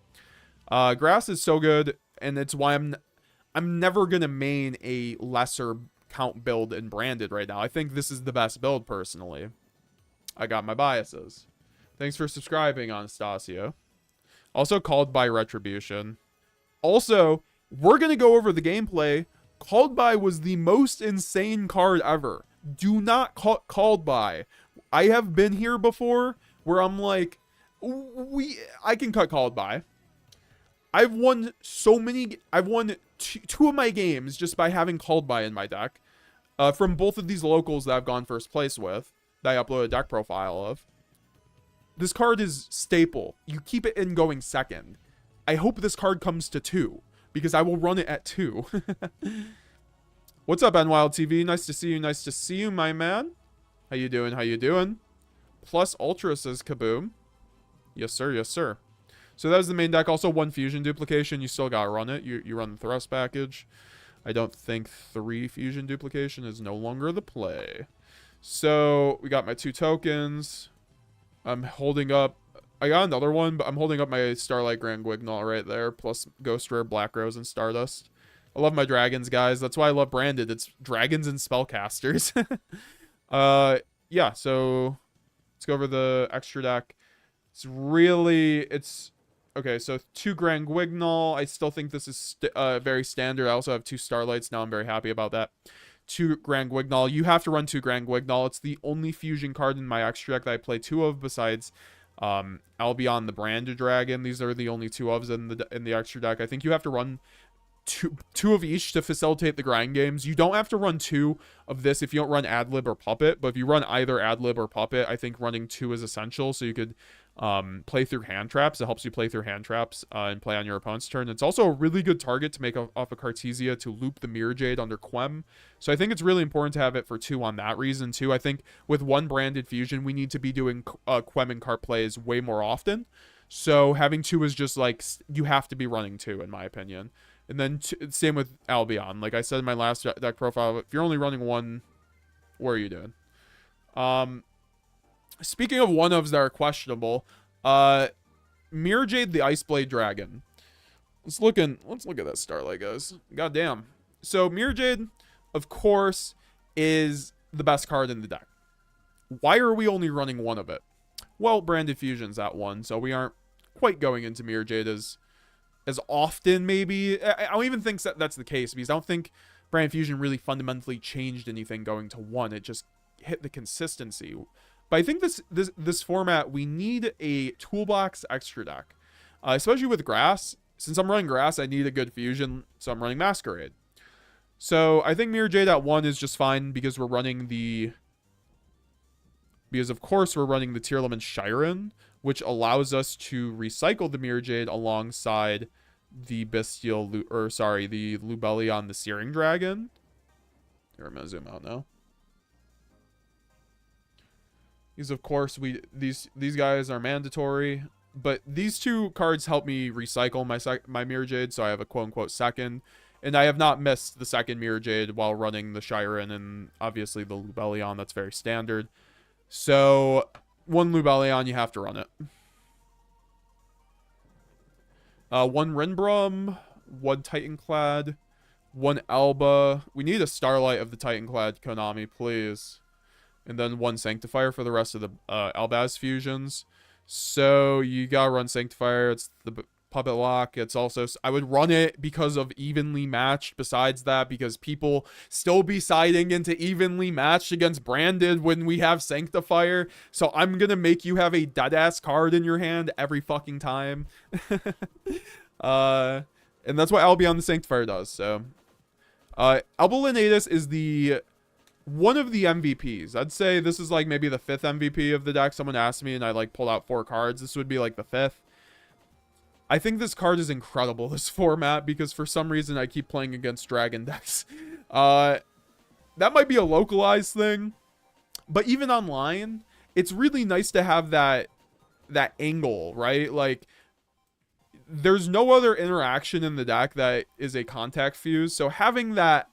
Grass is so good. And it's why I'm never going to main a lesser count build in Branded right now. I think this is the best build personally. I got my biases. Thanks for subscribing, Anastasio. Also called by Retribution. Also, we're gonna go over the gameplay. Called by was the most insane card ever. Do not call called by. I have been here before where I'm like, I can cut called by. I've won so many. I've won two of my games just by having called by in my deck. From both of these locals that I've gone first place with, that I uploaded a deck profile of. This card is staple. You keep it in going second. I hope this card comes to 2, because I will run it at 2. What's up, NWildTV? Nice to see you. Nice to see you, my man. How you doing? How you doing? Plus Ultra says kaboom. Yes, sir. Yes, sir. So that was the main deck. Also, 1 fusion duplication. You still gotta run it. You run the thrust package. I don't think 3 fusion duplication is no longer the play. So we got my 2 tokens. I'm holding up. I got another one, but I'm holding up my Starlight Grand Guignol right there. Plus Ghost Rare, Black Rose, and Stardust. I love my dragons, guys. That's why I love Branded. It's dragons and spellcasters. Yeah, so let's go over the extra deck. It's okay, so 2 Grand Guignol. I still think this is very standard. I also have 2 Starlights. Now I'm very happy about that. 2 Grand Guignol. You have to run 2 Grand Guignol. It's the only fusion card in my extra deck that I play 2 of besides Albion the Branded Dragon. These are the only 2 ofs in the extra deck. I think you have to run two of each to facilitate the grind games. You don't have to run 2 of this if you don't run Adlib or Puppet, but if you run either Adlib or Puppet, I think running 2 is essential, so you could play through hand traps. It helps you play through hand traps and play on your opponent's turn. It's also a really good target to make off a Cartesia to loop the Mirror Jade under Quem. So I think it's really important to have it for 2 on that reason too. I think with 1 Branded Fusion, we need to be doing Quem and cart plays way more often. So having 2 is just like, you have to be running 2 in my opinion. And then same with Albion. Like I said in my last deck profile, if you're only running 1, what are you doing? Speaking of one-ofs that are questionable, Mirror Jade the Iceblade Dragon. Let's look at that Starlight, guys. Goddamn. So Mirror Jade, of course, is the best card in the deck. Why are we only running 1 of it? Well, Branded Fusion's at 1, so we aren't quite going into Mirror Jade as often, maybe. I don't even think that's the case, because I don't think Branded Fusion really fundamentally changed anything going to 1. It just hit the consistency. But I think this format, we need a toolbox extra deck. Especially with Grass. Since I'm running Grass, I need a good fusion, so I'm running Masquerade. So I think Mirror Jade at 1 is just fine because we're running because of course we're running the TEARLAMENTS Shiren, which allows us to recycle the Mirror Jade alongside the the Lubellion the Searing Dragon. Here, I'm gonna zoom out now. Because of course these guys are mandatory, but these 2 cards help me recycle my Mirror Jade, so I have a quote-unquote second. And I have not missed the second Mirror Jade while running the Shiren and obviously the Lubellion. That's very standard. So 1 Lubellion, you have to run it. 1 Rinbrum, 1 Titanclad, 1 Alba. We need a Starlight of the Titanclad, Konami, please. And then 1 Sanctifier for the rest of the Albaz fusions. So you gotta run Sanctifier. It's the Puppet Lock. It's also, I would run it because of evenly matched. Besides that, because people still be siding into evenly matched against Branded when we have Sanctifier. So I'm gonna make you have a dead-ass card in your hand every fucking time. And that's what Albion the Sanctifier does. So Albulinatus is one of the MVPs. I'd say this is like maybe the 5th MVP of the deck. Someone asked me and I like pulled out 4 cards. This would be like the 5th. I think this card is incredible, this format, because for some reason I keep playing against dragon decks. That might be a localized thing. But even online, it's really nice to have that angle, right? Like, there's no other interaction in the deck that is a contact fuse, so having that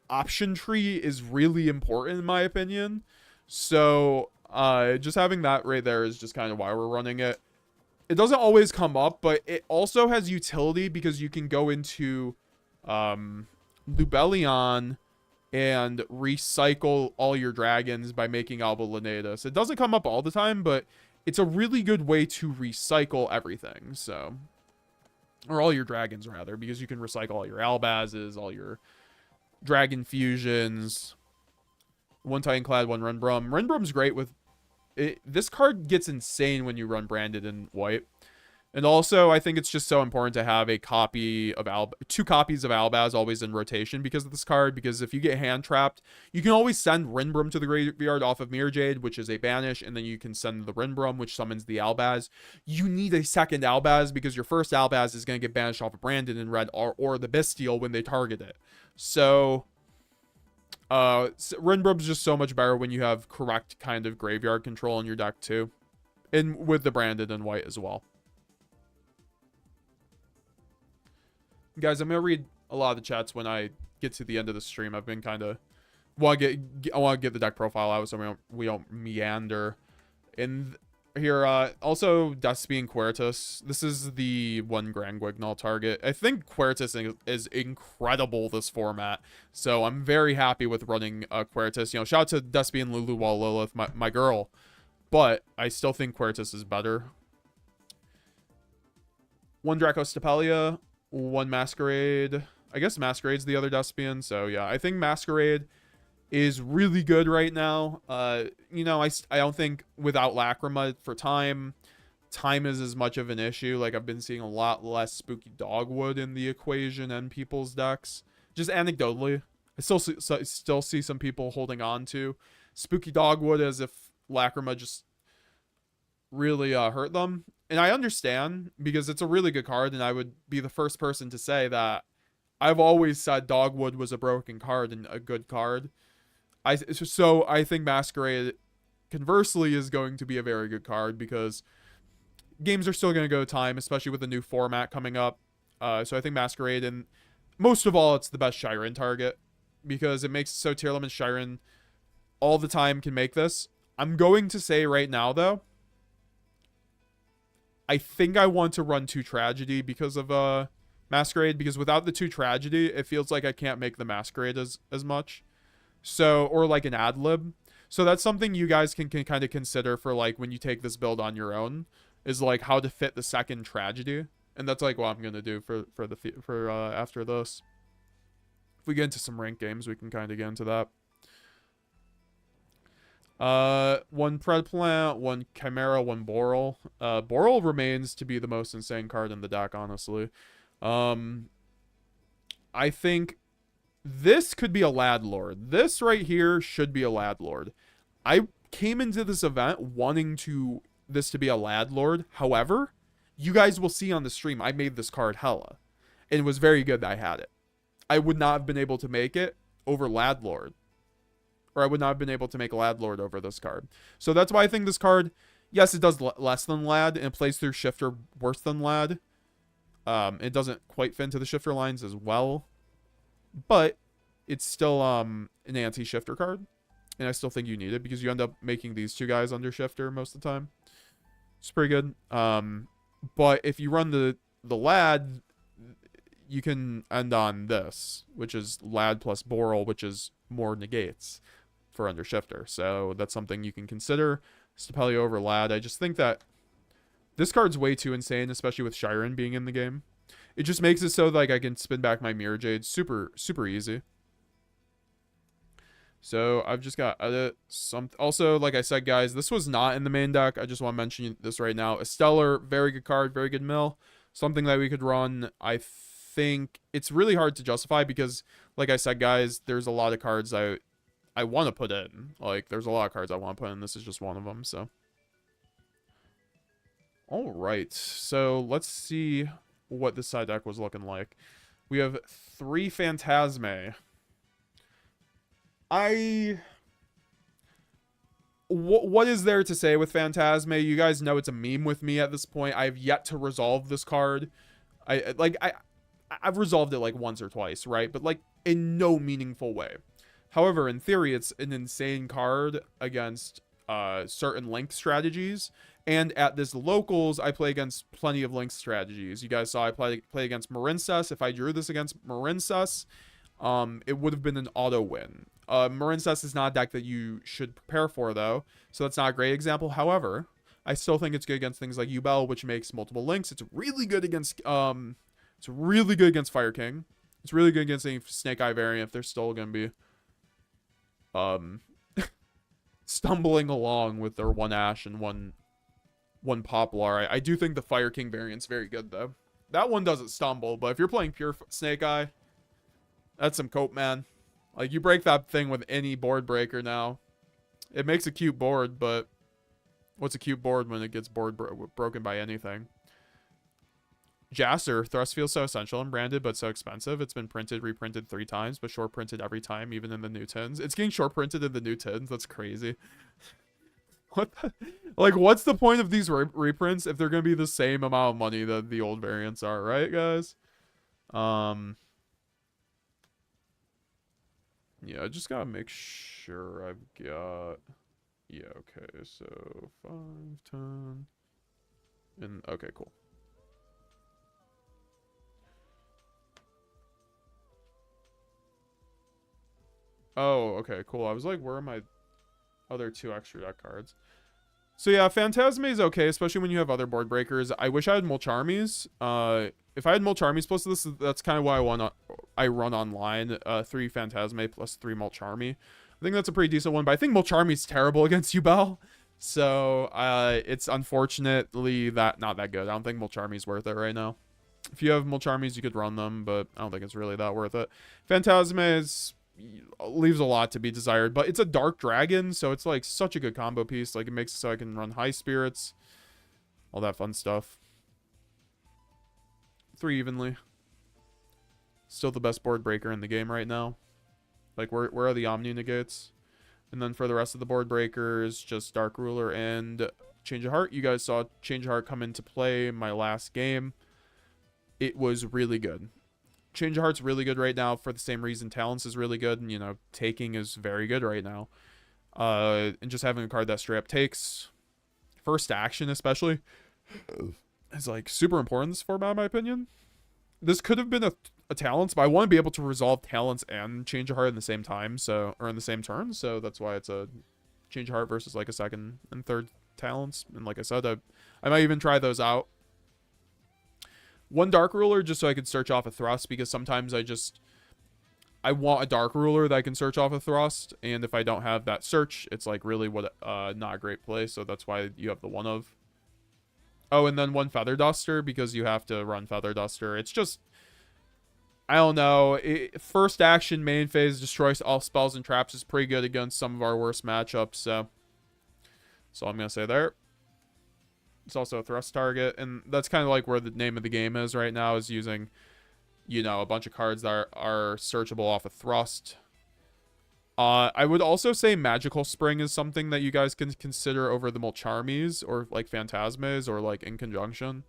option tree is really important in my opinion. So just having that right there is just kind of why we're running it. It doesn't always come up, but it also has utility because you can go into Lubellion and recycle all your dragons by making Alba Lenatus. It doesn't come up all the time, but it's a really good way to recycle everything. So, or all your dragons rather, because you can recycle all your Albazes, all your dragon fusions. One Titan Clad, one Renbrum. Renbrum's great with it. This card gets insane when you run Branded in white. And also, I think it's just so important to have a copy of two copies of Albaz always in rotation because of this card. Because if you get hand trapped, you can always send Renbrum to the graveyard off of Mirror Jade, which is a banish, and then you can send the Renbrum, which summons the Albaz. You need a second Albaz because your first Albaz is going to get banished off of Brandon in red or the Bestial when they target it. So, Renbrum's just so much better when you have correct kind of graveyard control in your deck too, and with the Branded in white as well. Guys, I'm gonna read a lot of the chats when I get to the end of the stream. I've been kind of I want to get the deck profile out so we don't meander. And here, also Despia and Quertus. This is the one Grand Guignol target. I think Quertus is incredible this format, so I'm very happy with running Quertus. You know, shout out to Despia and Lulu Wall Lilith, my girl, but I still think Quertus is better. One Draco Stapelia. One Masquerade. I guess Masquerade's the other Despian. So yeah, I think Masquerade is really good right now. You know, I don't think without Lacrima for time is as much of an issue. Like, I've been seeing a lot less Spooky Dogwood in the equation and people's decks. Just anecdotally, I still see some people holding on to Spooky Dogwood as if Lacrima just really hurt them. And I understand because it's a really good card, and I would be the first person to say that I've always said Dogwood was a broken card and a good card. So I think Masquerade, conversely, is going to be a very good card because games are still going to go time, especially with the new format coming up. So I think Masquerade, and most of all, it's the best Shiren target because it makes it so Tearlaments Shiren all the time can make this. I'm going to say right now, though, I think I want to run 2 Tragedy because of Masquerade, because without the 2 Tragedy, it feels like I can't make the Masquerade as much. So, or like an ad lib. So that's something you guys can kind of consider for like when you take this build on your own, is like how to fit the second Tragedy. And that's like what I'm going to do for after this. If we get into some ranked games, we can kind of get into that. One Pred Plant, one Chimera, one Boral. Boral remains to be the most insane card in the deck, honestly. I think this could be a Lad Lord. This right here should be a Lad Lord. I came into this event wanting this to be a Lad Lord. However, you guys will see on the stream, I made this card hella. And it was very good that I had it. I would not have been able to make it over Lad Lord. Or I would not have been able to make Lad Lord over this card. So that's why I think this card, yes, it does less than Lad, and it plays through Shifter worse than Lad. It doesn't quite fit into the Shifter lines as well. But it's still an anti-Shifter card. And I still think you need it, because you end up making these 2 guys under Shifter most of the time. It's pretty good. But if you run the Lad, you can end on this, which is Lad plus Boral, which is more negates for under Shifter. So that's something you can consider. Stapelia over Lad. I just think that this card's way too insane, especially with Shiren being in the game. It just makes it so like I can spin back my Mirror Jade super easy. So I've just got also, like I said, guys, this was not in the main deck. I just want to mention this right now. A Stellar, very good card, very good mill. Something that we could run. I think it's really hard to justify because, like I said, guys, there's a lot of cards I want to put in. Like, there's a lot of cards I want to put in. This is just one of them, so. All right, so let's see what this side deck was looking like. We have 3 Phantasme. what is there to say with Phantasme? You guys know it's a meme with me at this point. I have yet to resolve this card. I've resolved it like once or twice, right? But like in no meaningful way. However, in theory, it's an insane card against certain link strategies. And at this locals, I play against plenty of link strategies. You guys saw I play against Marincess. If I drew this against Marincess, it would have been an auto win. Marincess is not a deck that you should prepare for, though, so that's not a great example. However, I still think it's good against things like Yubel, which makes multiple links. It's really good against Fire King. It's really good against any Snake Eye variant if they're still gonna be stumbling along with their one Ash and one Poplar. I do think the Fire King variant's very good, though. That one doesn't stumble, but if you're playing pure Snake Eye, that's some cope, man. Like, you break that thing with any board breaker now. It makes a cute board, but what's a cute board when it gets broken by anything? Jasser, Thrust feels so essential and branded, but so expensive. It's been printed, reprinted 3 times, but short printed every time, even in the new tins. It's getting short printed in the new tins. That's crazy. What the? Like, what's the point of these reprints if they're going to be the same amount of money that the old variants are, right, guys? Yeah, I just gotta make sure I've got... Yeah, okay, so 5, 10... And, okay, cool. Oh, okay, cool. I was like, where are my other 2 extra deck cards? So yeah, Phantasme is okay, especially when you have other board breakers. I wish I had Mulcharmies. If I had Mulcharmies plus this, that's kind of why I run online. 3 Phantasme plus 3 Mulcharmy. I think that's a pretty decent one, but I think Mulcharmy's terrible against Yubel. So it's unfortunately not that good. I don't think Mulcharmy's worth it right now. If you have Mulcharmies, you could run them, but I don't think it's really that worth it. Phantasme leaves a lot to be desired, but it's a dark dragon, so it's like such a good combo piece. Like, it makes it so I can run high spirits, all that fun stuff. 3 evenly. Still the best board breaker in the game right now. Like, where are the Omni negates? And then for the rest of the board breakers, just Dark Ruler and Change of Heart. You guys saw Change of Heart come into play in my last game. It was really good. Change of Heart's really good right now for the same reason Talents is really good, and, you know, Taking is very good right now. And just having a card that straight up takes first action, especially, is like super important in this format, in my opinion. This could have been a Talents, but I want to be able to resolve Talents and Change of Heart in the same time, or in the same turn, so that's why it's a Change of Heart versus like a second and third Talents. And like I said, I might even try those out. 1 Dark Ruler just so I could search off a Thrust, because sometimes I want a Dark Ruler that I can search off a Thrust, and if I don't have that search, it's like really not a great play, so that's why you have the 1 of. Oh, and then 1 Feather Duster, because you have to run Feather Duster. It's just, I don't know. First action, main phase, destroys all spells and traps is pretty good against some of our worst matchups, so that's all I'm going to say there. It's also a Thrust target, and that's kind of like where the name of the game is right now, is using, you know, a bunch of cards that are searchable off a Thrust. I would also say Magical Spring is something that you guys can consider over the Mulcharmies, or like Phantasmes, or like in conjunction.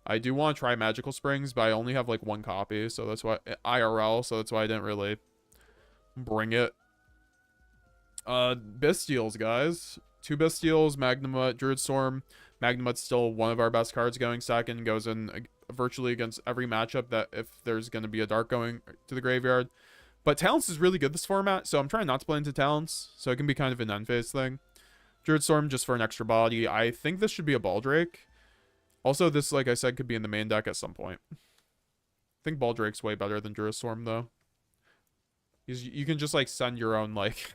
I do want to try Magical Springs, but I only have like 1 copy, so that's why IRL, so that's why I didn't really bring it. Bestials, guys. 2 Bestials, Magnamut, Druid Storm. Magnamut's still one of our best cards going second. Goes in virtually against every matchup that if there's going to be a Dark going to the graveyard. But Talents is really good this format, so I'm trying not to play into Talents, so it can be kind of an end phase thing. Druid Storm just for an extra body. I think this should be a Baldrake. Also, this, like I said, could be in the main deck at some point. I think Baldrake's way better than Druid Storm, though. You can just, like, send your own, like,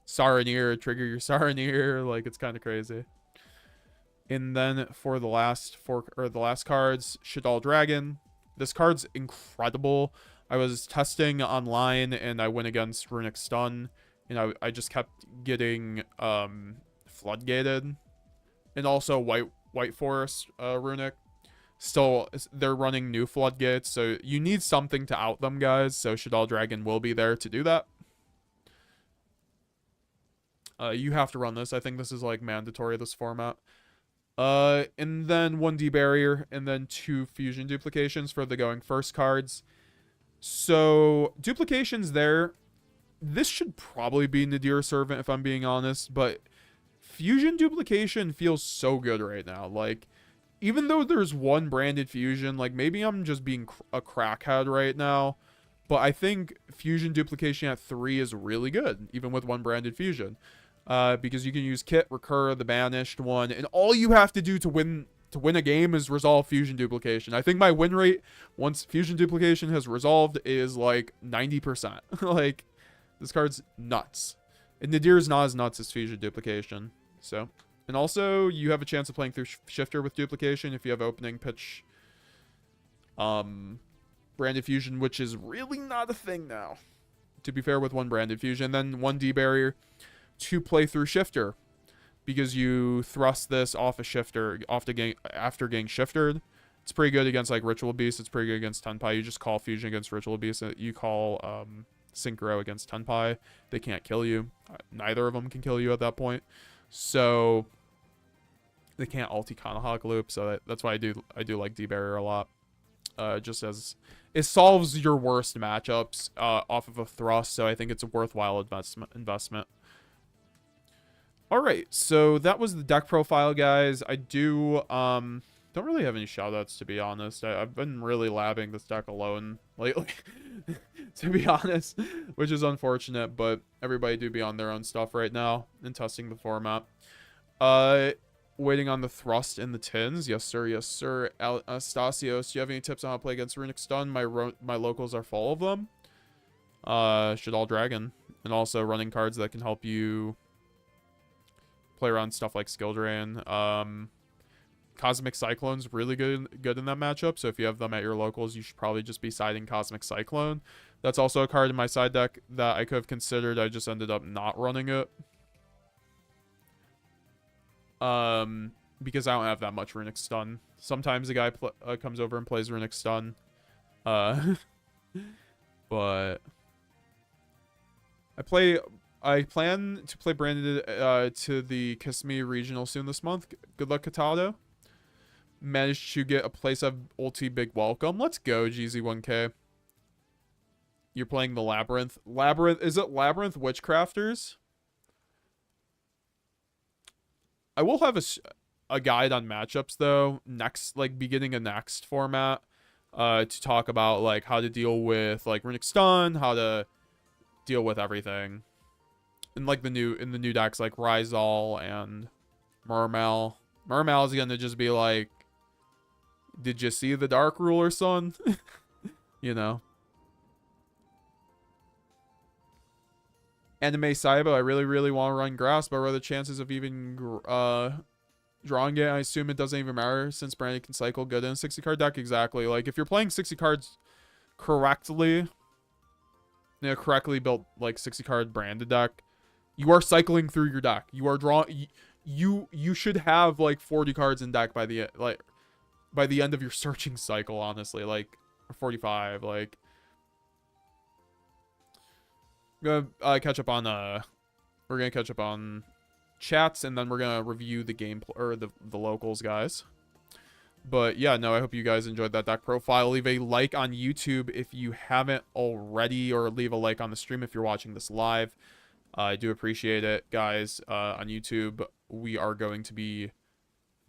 Saronir, trigger your Saronir. Like, it's kind of crazy. And then for the last cards, Shaddoll Dragon. This card's incredible. I was testing online, and I went against Runic Stun, and I just kept getting floodgated. And also White Forest Runic. Still, they're running new floodgates, so you need something to out them, guys. So Shaddoll Dragon will be there to do that. You have to run this. I think this is like mandatory, this format. And then 1D barrier, and then 2 fusion duplications for the going first cards. So duplications there. This should probably be Nadir Servant if I'm being honest, but fusion duplication feels so good right now. Like, even though there's 1 branded fusion, like maybe I'm just being a crackhead right now, but I think fusion duplication at 3 is really good, even with 1 branded fusion. Because you can use Kit, Recur, the banished one, and all you have to do to win a game is resolve fusion duplication. I think my win rate once fusion duplication has resolved is like 90%. Like, this card's nuts. And Nadir is not as nuts as fusion duplication. So, and also you have a chance of playing through Shifter with duplication if you have opening pitch branded fusion, which is really not a thing now, to be fair, with 1 branded fusion. Then 1D barrier to play through Shifter, because you thrust this off a Shifter after getting shifted. It's pretty good against like Ritual Beast. It's pretty good against Tenpai. You just call fusion against Ritual Beast. You call Synchro against Tenpai. They can't kill you. Neither of them can kill you at that point. So they can't ulti Kanahawk loop. So that's why I do like D barrier a lot. Just as it solves your worst matchups off of a thrust. So I think it's a worthwhile investment. All right, so that was the deck profile, guys. I don't really have any shoutouts, to be honest. I've been really labbing this deck alone lately, to be honest, which is unfortunate, but everybody do be on their own stuff right now and testing the format. Waiting on the thrust in the tins. Yes, sir. Yes, sir. Anastasios, do you have any tips on how to play against Runic Stun? My locals are full of them. Shadal Dragon. And also running cards that can help you play around stuff like Skill Drain. Cosmic Cyclone's really good in that matchup. So if you have them at your locals, you should probably just be siding Cosmic Cyclone. That's also a card in my side deck that I could have considered. I just ended up not running it. Because I don't have that much Runic Stun. Sometimes a guy comes over and plays Runic Stun. But I plan to play branded to the Kiss Me regional soon this month. Good luck, Katado. Managed to get a place of ulti big welcome. Let's go, GZ1K. You're playing the Labyrinth. Is it Labyrinth Witchcrafters? I will have a guide on matchups though, next, like beginning a next format, to talk about like how to deal with like Runic Stun, how to deal with everything. In like the new decks like Rizal and Mermail. Mermail is gonna just be like, did you see the Dark Ruler, son? You know. Anime Saibo, I really want to run Grass, but what are the chances of even drawing it? I assume it doesn't even matter since Brandon can cycle good in a 60 card deck. Exactly. Like if you're playing 60 cards correctly, in a correctly built like 60 card branded deck, you are cycling through your deck. You are drawing. You should have like 40 cards in deck by the end of your searching cycle. Honestly, like 45. Like. We're gonna catch up on chats, and then we're gonna review the gameplay or the locals, guys. But yeah, no, I hope you guys enjoyed that deck profile. Leave a like on YouTube if you haven't already, or leave a like on the stream if you're watching this live. I do appreciate it, guys. On YouTube, we are going to be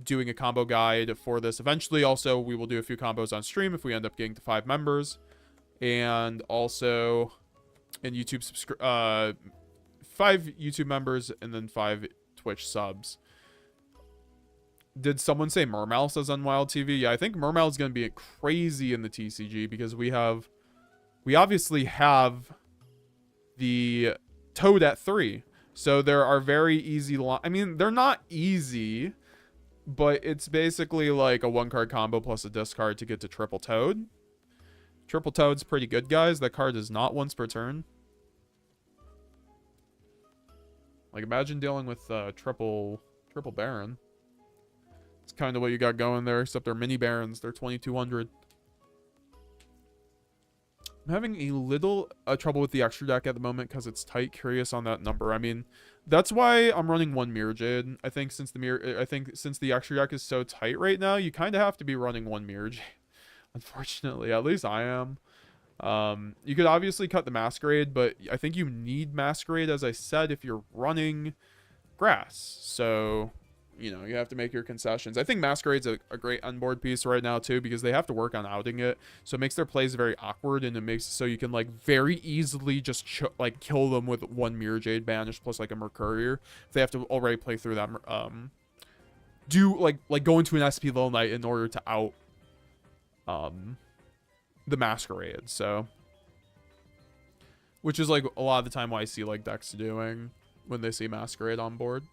doing a combo guide for this eventually. Also, we will do a few combos on stream if we end up getting to 5 members, and also. And YouTube 5 YouTube members, and then 5 Twitch subs. Did someone say Mermail, says Unwild TV? Yeah, I think Mermail is going to be crazy in the TCG because we obviously have the Toad at 3. So there are very easy I mean, they're not easy, but it's basically like a 1-card combo plus a discard to get to Triple Toad. Triple Toad's pretty good, guys. That card is not once per turn. Like, imagine dealing with triple Baron. It's kind of what you got going there, except they're mini Barons. They're 2200. I'm having a little trouble with the extra deck at the moment because it's tight. Curious on that number. I mean, That's why I'm running one Mirror Jade. I think since the extra deck is so tight right now, you kind of have to be running one Mirror Jade. Unfortunately, at least I am. You could obviously cut the Masquerade, but I think you need Masquerade, as I said, if you're running grass. So, you have to make your concessions. I think Masquerade's a great onboard piece right now, too, because they have to work on outing it. So it makes their plays very awkward, and it makes it so you can, like, very easily just, kill them with one Mirror Jade banish plus, like, a Mercourier. If they have to already play through that, go into an SP Little Knight in order to out, the Masquerade. So, which is, like, a lot of the time what I see, like, decks doing when they see Masquerade on board.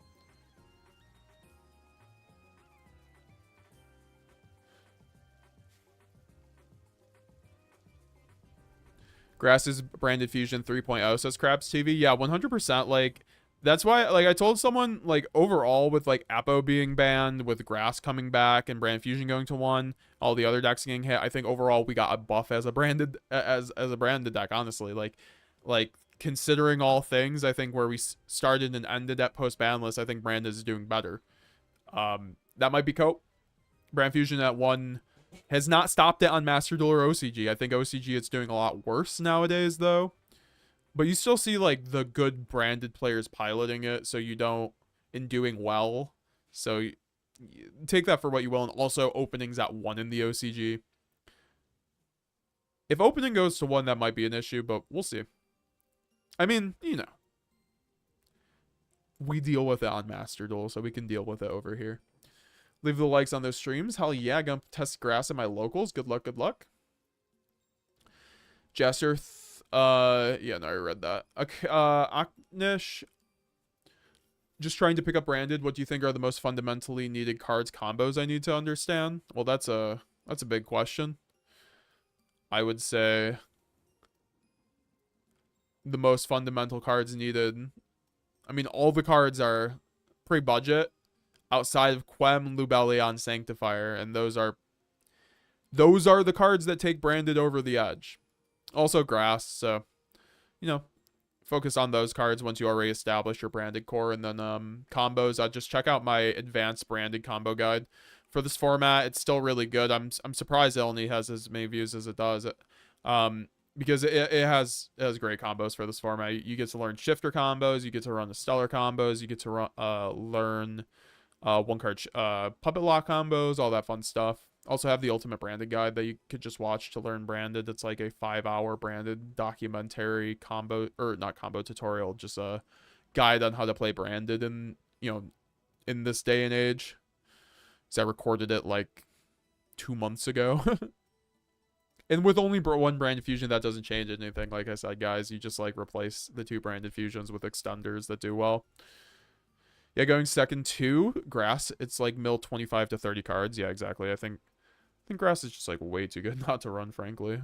Grass's branded fusion 3.0, says Krabs TV. Yeah, 100%. Like, that's why, like, I told someone, like, overall with, like, Apo being banned, with Grass coming back and brand fusion going to 1, all the other decks getting hit, I think overall we got a buff as a branded deck, honestly. Like considering all things, I think where we started and ended at post Banlist, I think brand is doing better. That might be cope. Brand fusion at 1 has not stopped it on Master Duel or OCG. I think OCG it's doing a lot worse nowadays, though. But you still see, like, the good branded players piloting it, so you don't, in doing well. So take that for what you will. And also openings at 1 in the OCG. If opening goes to 1, that might be an issue, but we'll see. I mean, we deal with it on Master Duel, so we can deal with it over here. Leave the likes on those streams. Hell yeah, gonna test grass at my locals. Good luck, good luck. Jesser, yeah, no, I read that. Okay, Aknish, just trying to pick up branded. What do you think are the most fundamentally needed cards combos I need to understand? Well, that's a big question. I would say the most fundamental cards needed. I mean, all the cards are pretty budget outside of Quem, Lubellion, Sanctifier, and those are the cards that take branded over the edge. Also grass, so focus on those cards once you already establish your branded core. And then combos, just check out my advanced branded combo guide for this format. It's still really good. I'm surprised it only has as many views as it does. Because it has great combos for this format. You get to learn shifter combos, you get to run the stellar combos, you get to learn one card puppet lock combos, all that fun stuff. Also have the ultimate branded guide that you could just watch to learn branded. It's like a 5-hour branded documentary combo, or not combo tutorial, just a guide on how to play branded in this day and age. So I recorded it like 2 months ago. And with only one branded fusion, that doesn't change anything. Like I said, guys, you just like replace the 2 branded fusions with extenders that do well. Yeah, going second to grass, it's like mill 25 to 30 cards. Yeah, exactly. I think grass is just like way too good not to run, frankly.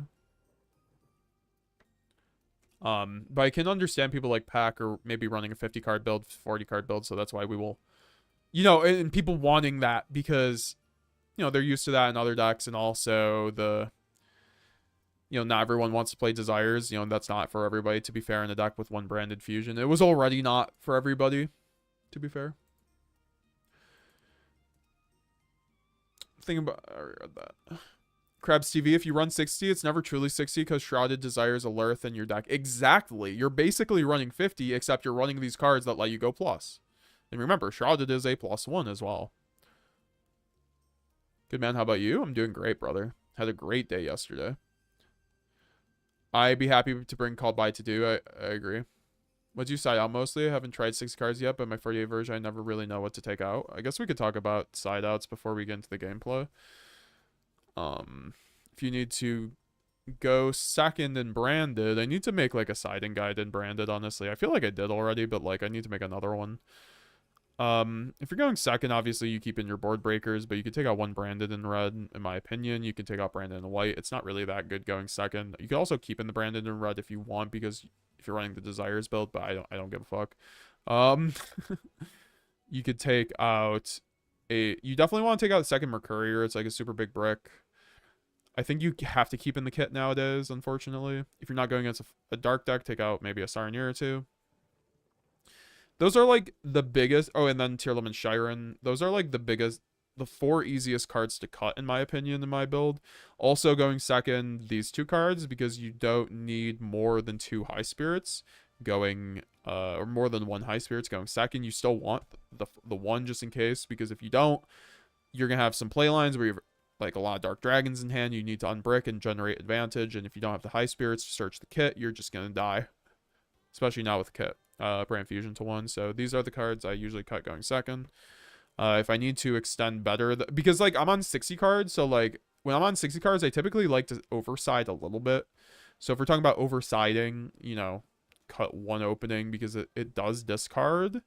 But I can understand people like Pack or maybe running a 50 card build, 40 card build, so that's why we will, and people wanting that because, they're used to that in other decks, and also the, not everyone wants to play Desires, that's not for everybody, to be fair, in a deck with 1 branded fusion. It was already not for everybody, to be fair. Think about, I read that. Krabs TV, if you run 60, it's never truly 60 because Shrouded Desires a Lurth in your deck. Exactly. You're basically running 50, except you're running these cards that let you go plus. And remember, Shrouded is a +1 as well. Good man, how about you? I'm doing great, brother. Had a great day yesterday. I'd be happy to bring Called By to do. I agree. What do you side out mostly? I haven't tried 60 cards yet, but my 48 version, I never really know what to take out. I guess we could talk about side outs before we get into the gameplay. If you need to go second in branded, I need to make like a siding guide in branded, honestly. I feel like I did already, but like I need to make another one. If you're going second, obviously you keep in your board breakers, but you could take out 1 branded in red, in my opinion. You can take out branded in white. It's not really that good going second. You can also keep in the branded in red if you want, because if you're running the Desires build, but I don't give a fuck. You could take out you definitely want to take out the second Mercourier. It's like a super big brick. I think you have to keep in the kit nowadays, unfortunately. If you're not going against a dark deck, take out maybe a Sarnier or 2. Those are like the biggest. Oh, and then Tearlaments Shiren. Those are like the biggest, the 4 easiest cards to cut in my opinion in my build. Also going second, these 2 cards, because you don't need more than 2 high spirits going or more than 1 high spirits going second. You still want the one just in case, because if you don't, you're gonna have some play lines where you've like a lot of dark dragons in hand. You need to unbrick and generate advantage, and if you don't have the high spirits to search the kit, you're just gonna die, especially now with the kit. Brand fusion to 1. So these are the cards I usually cut going second. If I need to extend better, because like I'm on 60 cards, so like when I'm on 60 cards, I typically like to overside a little bit. So if we're talking about oversiding, you know, cut 1 opening because it does discard.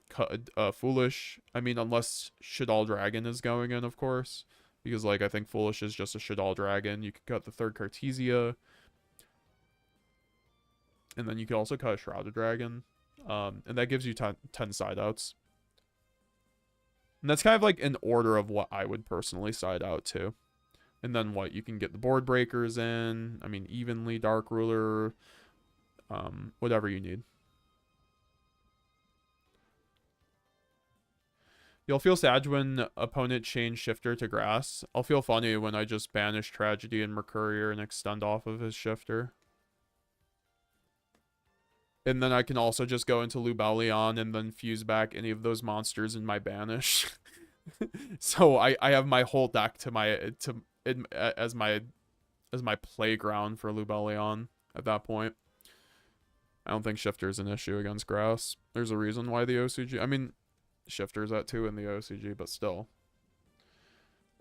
Cut Foolish. I mean, unless Shadal Dragon is going in, of course, because like I think Foolish is just a Shadal Dragon. You could cut the 3rd Cartesia, and then you could also cut a Shrouded Dragon, and that gives you 10 side outs. And that's kind of like an order of what I would personally side out to. And then what? You can get the board breakers in. I mean, evenly, Dark Ruler, whatever you need. You'll feel sad when opponent change Shifter to Grass. I'll feel funny when I just banish Tragedy and Mercurier and extend off of his Shifter. And then I can also just go into Lubellion and then fuse back any of those monsters in my banish. So I have my whole deck as my playground for Lubellion at that point. I don't think Shifter is an issue against Grass. There's a reason why the OCG. I mean, Shifter's at 2 in the OCG, but still.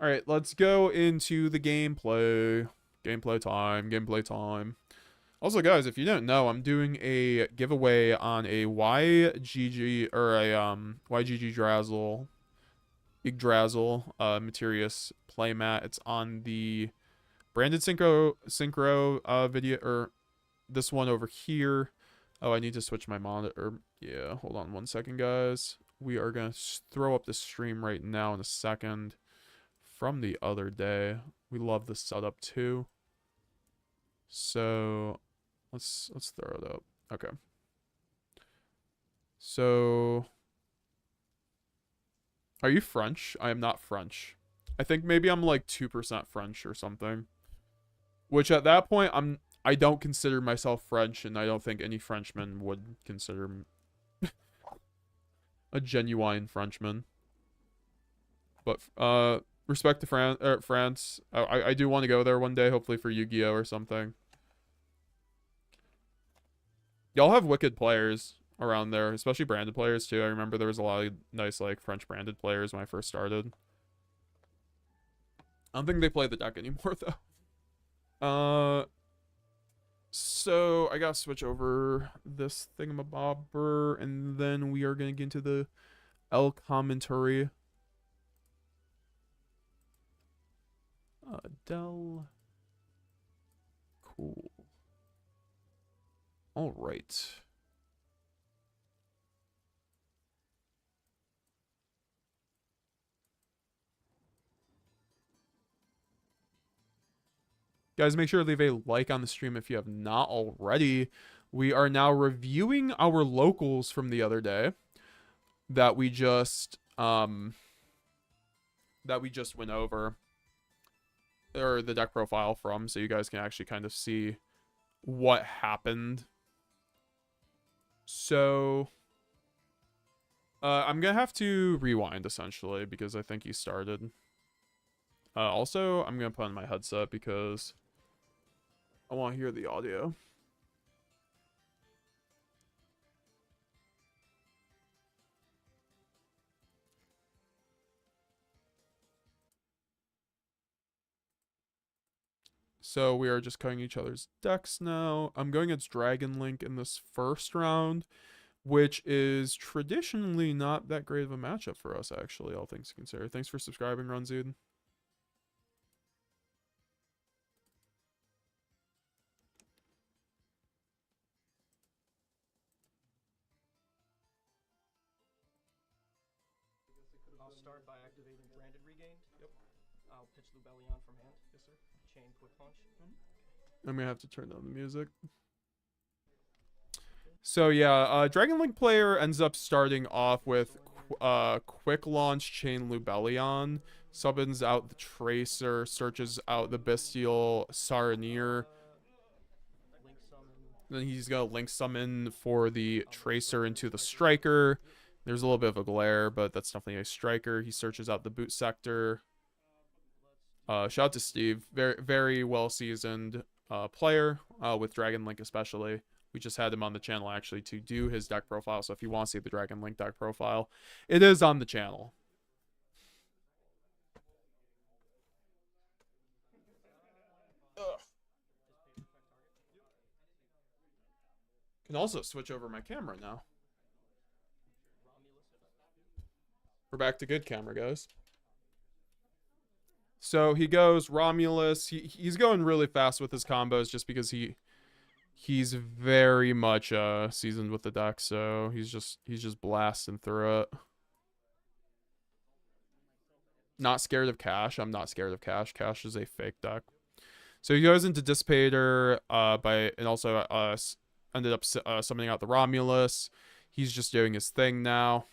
All right, let's go into the gameplay. Gameplay time. Also, guys, if you don't know, I'm doing a giveaway on a YGG or a YGG Drazzle, Yggdrasil, Materius playmat. It's on the branded synchro video, or this one over here. Oh, I need to switch my monitor. Yeah, hold on 1 second, guys. We are gonna throw up the stream right now in a second from the other day. We love the setup too. So let's throw it up. Okay. So are you French? I am not French. I think maybe I'm like 2% French or something. Which at that point I don't consider myself French, and I don't think any Frenchman would consider a genuine Frenchman. But respect to France. I do want to go there one day, hopefully for Yu-Gi-Oh or something. Y'all have wicked players around there, especially branded players too. I remember there was a lot of nice like French branded players when I first started. I don't think they play the deck anymore though. So I gotta switch over this thingamabobber, and then we are gonna get into the L commentary. Dell. Cool. All right. Guys, make sure to leave a like on the stream if you have not already. We are now reviewing our locals from the other day that we just went over, or the deck profile from, so you guys can actually kind of see what happened. So I'm gonna have to rewind essentially because I think he started. Also, I'm gonna put on my headset because I want to hear the audio. So we are just cutting each other's decks now. I'm going against Dragon Link in this first round, which is traditionally not that great of a matchup for us, actually, all things considered. Thanks for subscribing, Runzud. I'll start by activating Branded Regain. Yep. I'll pitch Lubellion from hand. Yes, sir. Chain Quick Punch. I'm gonna have to turn down the music. So yeah, Dragon Link player ends up starting off with quick launch chain Lubellion, summons out the Tracer, searches out the Bestial Saranir. Link summon. Then he's gonna link summon for the Tracer into the Striker. There's a little bit of a glare, but that's definitely a Striker. He searches out the Boot Sector. Shout out to Steve, very well seasoned player with Dragon Link especially. We just had him on the channel actually to do his deck profile. So if you want to see the Dragon Link deck profile, it is on the channel. Can also switch over my camera now. We're back to good camera, guys. So he goes Romulus. He's going really fast with his combos just because he's very much seasoned with the deck, so he's just blasting through it. Not scared of Cash. I'm not scared of Cash. Cash is a fake deck. So he goes into Dissipator and also ended up summoning out the Romulus. He's just doing his thing now.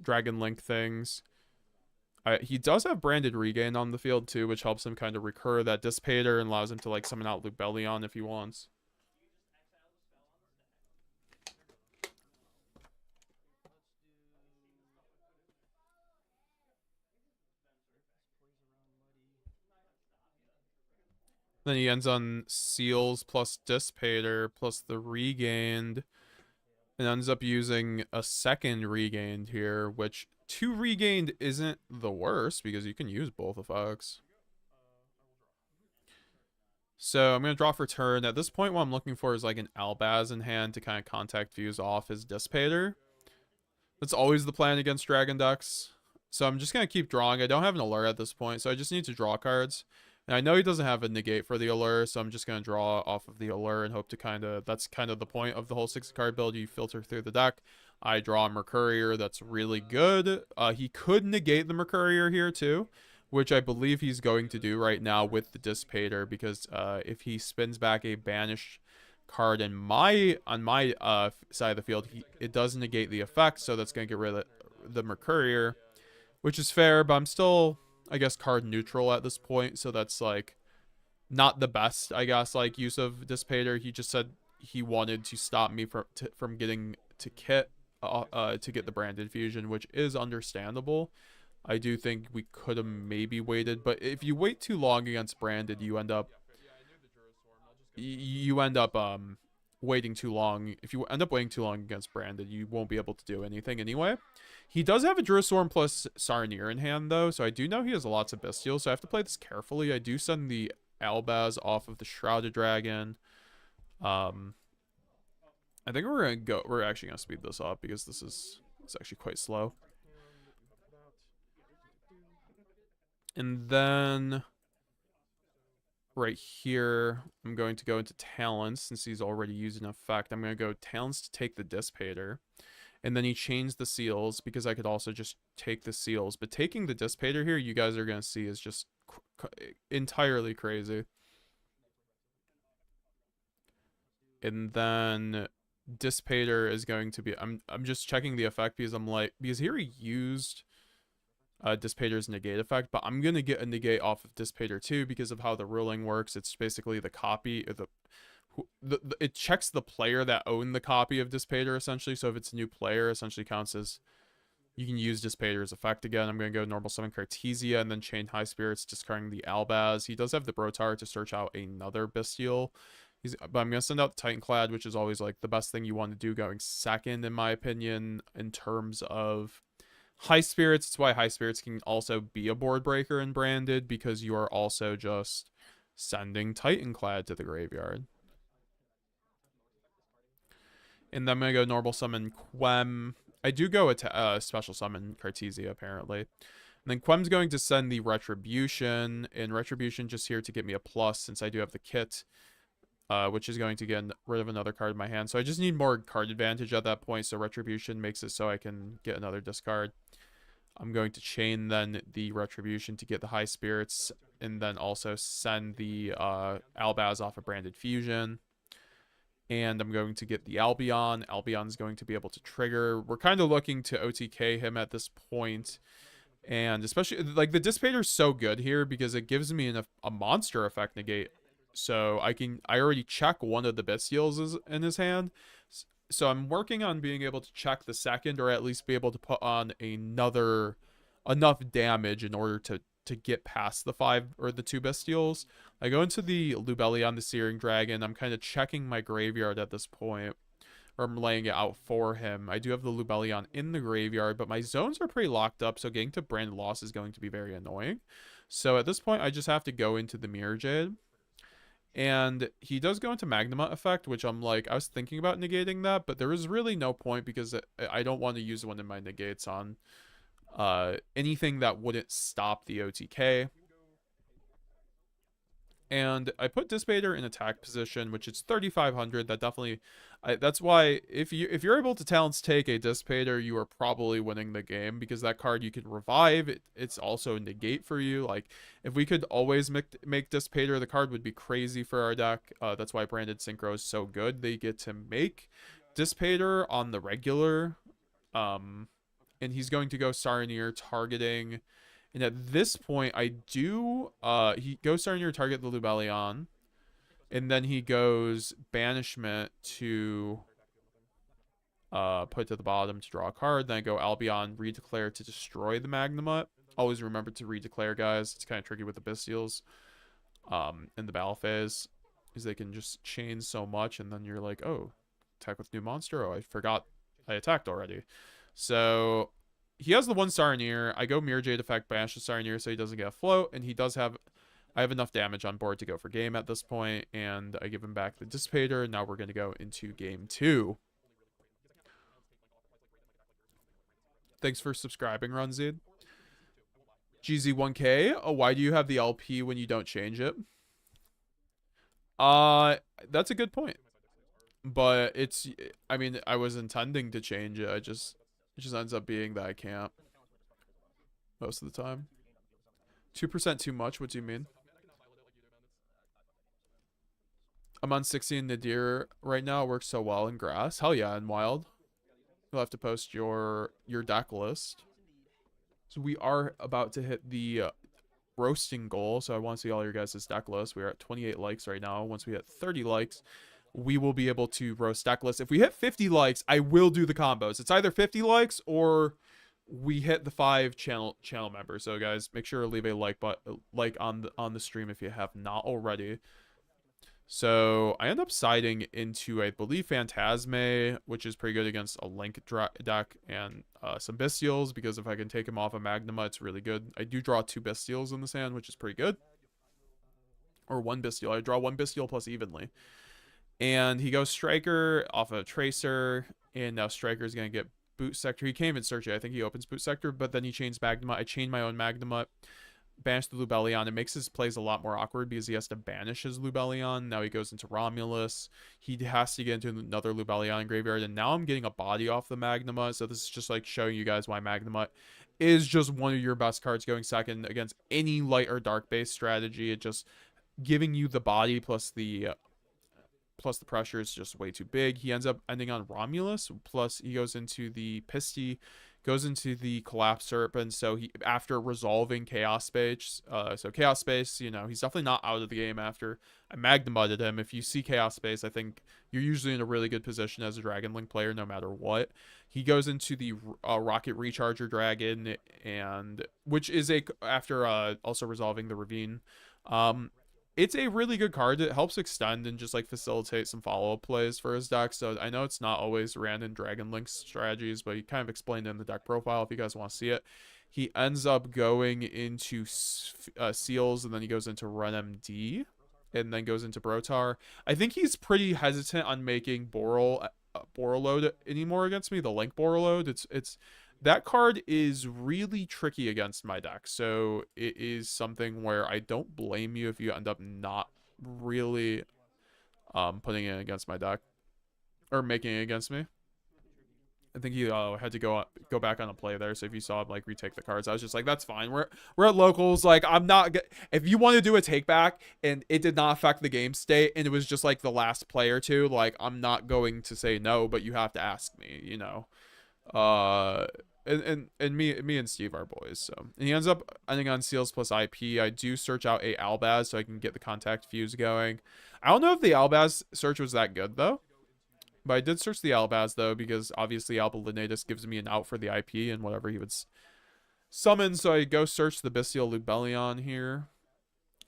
Dragon Link things. He does have Branded Regain on the field too, which helps him kind of recur that Dissipator and allows him to like summon out Lubellion if he wants. Then he ends on Seals plus Dissipator plus the Regained. And ends up using a second Regained here, which 2 Regained isn't the worst because you can use both effects. So I'm going to draw for turn. At this point, what I'm looking for is like an Albaz in hand to kind of contact fuse off his Dissipator. That's always the plan against Dragon decks. So I'm just going to keep drawing. I don't have an Allure at this point, so I just need to draw cards. And I know he doesn't have a negate for the Allure, so I'm just going to draw off of the Allure and hope to kind of... That's kind of the point of the whole 6-card build. You filter through the deck. I draw a Mercurier that's really good. He could negate the Mercurier here too, which I believe he's going to do right now with the Dissipator, because if he spins back a banished card on my side of the field, it does negate the effect, so that's going to get rid of the Mercurier, which is fair, but I'm still, I guess, card neutral at this point, so that's like not the best, I guess, like use of Dissipator. He just said he wanted to stop me from getting to kit to get the Branded Fusion, which is understandable. I do think we could have maybe waited, but if you wait too long against Branded, you end up waiting too long. If you end up waiting too long against Branded, you won't be able to do anything anyway. He does have a Druiswarm plus Saranir in hand, though, so I do know he has lots of Bestials, so I have to play this carefully. I do send the Albaz off of the Shrouded Dragon. I think we're actually gonna speed this up because it's actually quite slow. And then right here, I'm going to go into Talents since he's already used an effect. I'm going to go Talents to take the Dissipator. And then he changed the Seals because I could also just take the Seals. But taking the Dissipator here, you guys are going to see, is just entirely crazy. And then Dissipator is going to be... I'm just checking the effect because I'm like... Because here he used... Dissipator's negate effect, but I'm gonna get a negate off of Dissipator too because of how the ruling works. It's basically the copy, it checks the player that owned the copy of Dissipator essentially. So if it's a new player, essentially counts as you can use Dissipator's effect again. I'm gonna go normal summon Cartesia and then chain High Spirits, discarding the Albaz. He does have the Brotar to search out another Bestial. But I'm gonna send out the Titanclad, which is always like the best thing you want to do going second, in my opinion, in terms of High Spirits. It's why High Spirits can also be a board breaker in Branded, because you are also just sending Titanclad to the graveyard. And then I'm going to go normal summon Quem. I do go a special summon Cartesia, apparently. And then Quem's going to send the Retribution. And Retribution just here to get me a plus, since I do have the kit, which is going to get rid of another card in my hand. So I just need more card advantage at that point. So Retribution makes it so I can get another discard. I'm going to chain then the Retribution to get the High Spirits, and then also send the Albaz off of Branded Fusion. And I'm going to get the Albion. Albion's going to be able to trigger. We're kind of looking to OTK him at this point. And especially, like, the Dissipator's so good here because it gives me a monster effect negate. So I already check one of the Bestials in his hand. So I'm working on being able to check the second, or at least be able to put on enough damage in order to get past the 5 or the 2 Bestials. I go into the Lubellion, the Searing Dragon. I'm kind of checking my graveyard at this point, or I'm laying it out for him. I do have the Lubellion in the graveyard, but my zones are pretty locked up, so getting to Branded Loss is going to be very annoying. So at this point, I just have to go into the Mirror Jade. And he does go into Magnamut effect, which I'm like, I was thinking about negating that, but there is really no point because I don't want to use one of my negates on anything that wouldn't stop the OTK. And I put Dissipator in attack position, which is 3,500. That definitely, that's why if you're able to talents take a Dissipator, you are probably winning the game, because that card you can revive. It's also a negate for you. Like, if we could always make Dissipator, the card would be crazy for our deck. That's why Branded Synchro is so good. They get to make Dissipator on the regular, and he's going to go Saronir targeting. And at this point, he goes starting to target the Lubellion. And then he goes Banishment to put to the bottom to draw a card. Then I go Albion, Redeclare to destroy the Magnamut. Always remember to Redeclare, guys. It's kind of tricky with the Bestials in the battle phase, because they can just chain so much, and then you're like, oh, attack with new monster. Oh, I forgot I attacked already. So he has the 1 Saronir. I go Mirror Jade effect, banish the Saronir so he doesn't get a float, and he does have... I have enough damage on board to go for game at this point, and I give him back the Dissipator. Now we're going to go into game 2. Thanks for subscribing, Runzid. GZ1K, oh, why do you have the LP when you don't change it? That's a good point. But it's... I mean, I was intending to change it. It just ends up being that I can't most of the time. 2% too much? What do you mean? I'm on 60 in Nadir right now. It works so well in grass. Hell yeah, in wild. You'll have to post your deck list. So we are about to hit the roasting goal. So I want to see all your guys' deck list. We're at 28 likes right now. Once we hit 30 likes, we will be able to roast deck list. If we hit 50 likes, I will do the combos. It's either 50 likes or we hit the 5 channel members. So guys, make sure to leave a like on the stream if you have not already. So I end up siding into, I believe, Phantasme, which is pretty good against a Link deck, and some Bestials, because if I can take him off a Magnamut, it's really good. I do draw 2 Bestials in this hand, which is pretty good. Or 1 Bestial. I draw 1 Bestial plus evenly. And he goes Striker off a Tracer, and now Striker's going to get Boot Sector. He can't even search it. I think he opens Boot Sector, but then he chains Magnamut. I chain my own Magnamut. Banish the Lubellion. It makes his plays a lot more awkward because he has to banish his Lubellion. Now he goes into Romulus. He has to get into another Lubellion graveyard. And now I'm getting a body off the Magnamut. So this is just like showing you guys why Magnamut is just one of your best cards going second against any light or dark based strategy. It just giving you the body plus the pressure is just way too big. He ends up ending on Romulus. Plus he goes into the Pisty, goes into the Collapse Serpent. So he, after resolving Chaos Space, so Chaos Space, you know, he's definitely not out of the game after I Magnamutted him. If you see Chaos Space, I think you're usually in a really good position as a Dragon Link player, no matter what. He goes into the Rocket Recharger Dragon, and which is after also resolving the Ravine. It's a really good card. It helps extend and just like facilitate some follow-up plays for his deck. So I know it's not always random Dragon Link strategies, but he kind of explained it in the deck profile if you guys want to see it. He ends up going into Seals, and then he goes into Run MD, and then goes into Brotar. I think he's pretty hesitant on making Borreload anymore against me, the Link Borreload. It's that card is really tricky against my deck, so it is something where I don't blame you if you end up not really putting it against my deck or making it against me. I think he had to go back on a play there. So if you saw him like retake the cards, I was just like, that's fine. We're at locals. Like I'm not. If you want to do a take back and it did not affect the game state and it was just like the last play or two, like I'm not going to say no, but you have to ask me. You know. Uh, and me and Steve are boys. So and he ends up ending on seals plus IP. I do search out a Albaz so I can get the contact fuse going. I don't know if the Albaz search was that good though. But I did search the Albaz, though, because obviously Alba Lineatus gives me an out for the IP and whatever he would summon. So I go search the Bestial Lubellion here,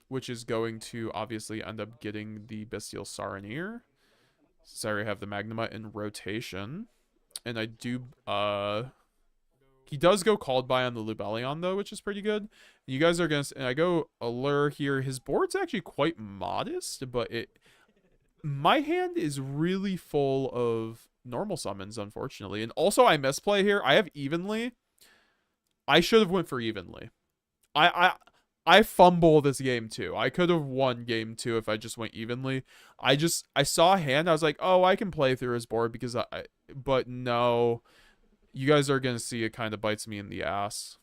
which is going to obviously end up getting the Bestial Saronir. Since I already have the Magnemite in rotation. And I do, he does go called by on the Lubellion, though, which is pretty good. You guys are going to, and I go Allure here. His board's actually quite modest, but my hand is really full of normal summons, unfortunately. And also I misplay here. I have Evenly. I should have went for Evenly. I fumble this game too. I could have won game 2 if I just went Evenly. I saw a hand. I was like, oh, I can play through his board because but no. You guys are going to see it kind of bites me in the ass.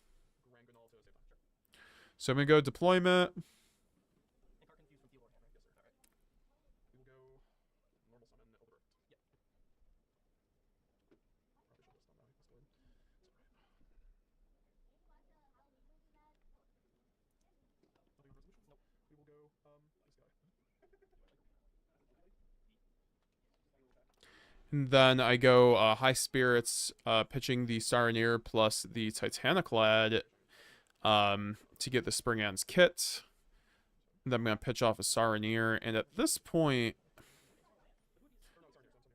So I'm going to go deployment. And then I go High Spirits, pitching the Saronir plus the Titaniclad to get the Spring Ants kit. And then I'm going to pitch off a Saronir. And at this point,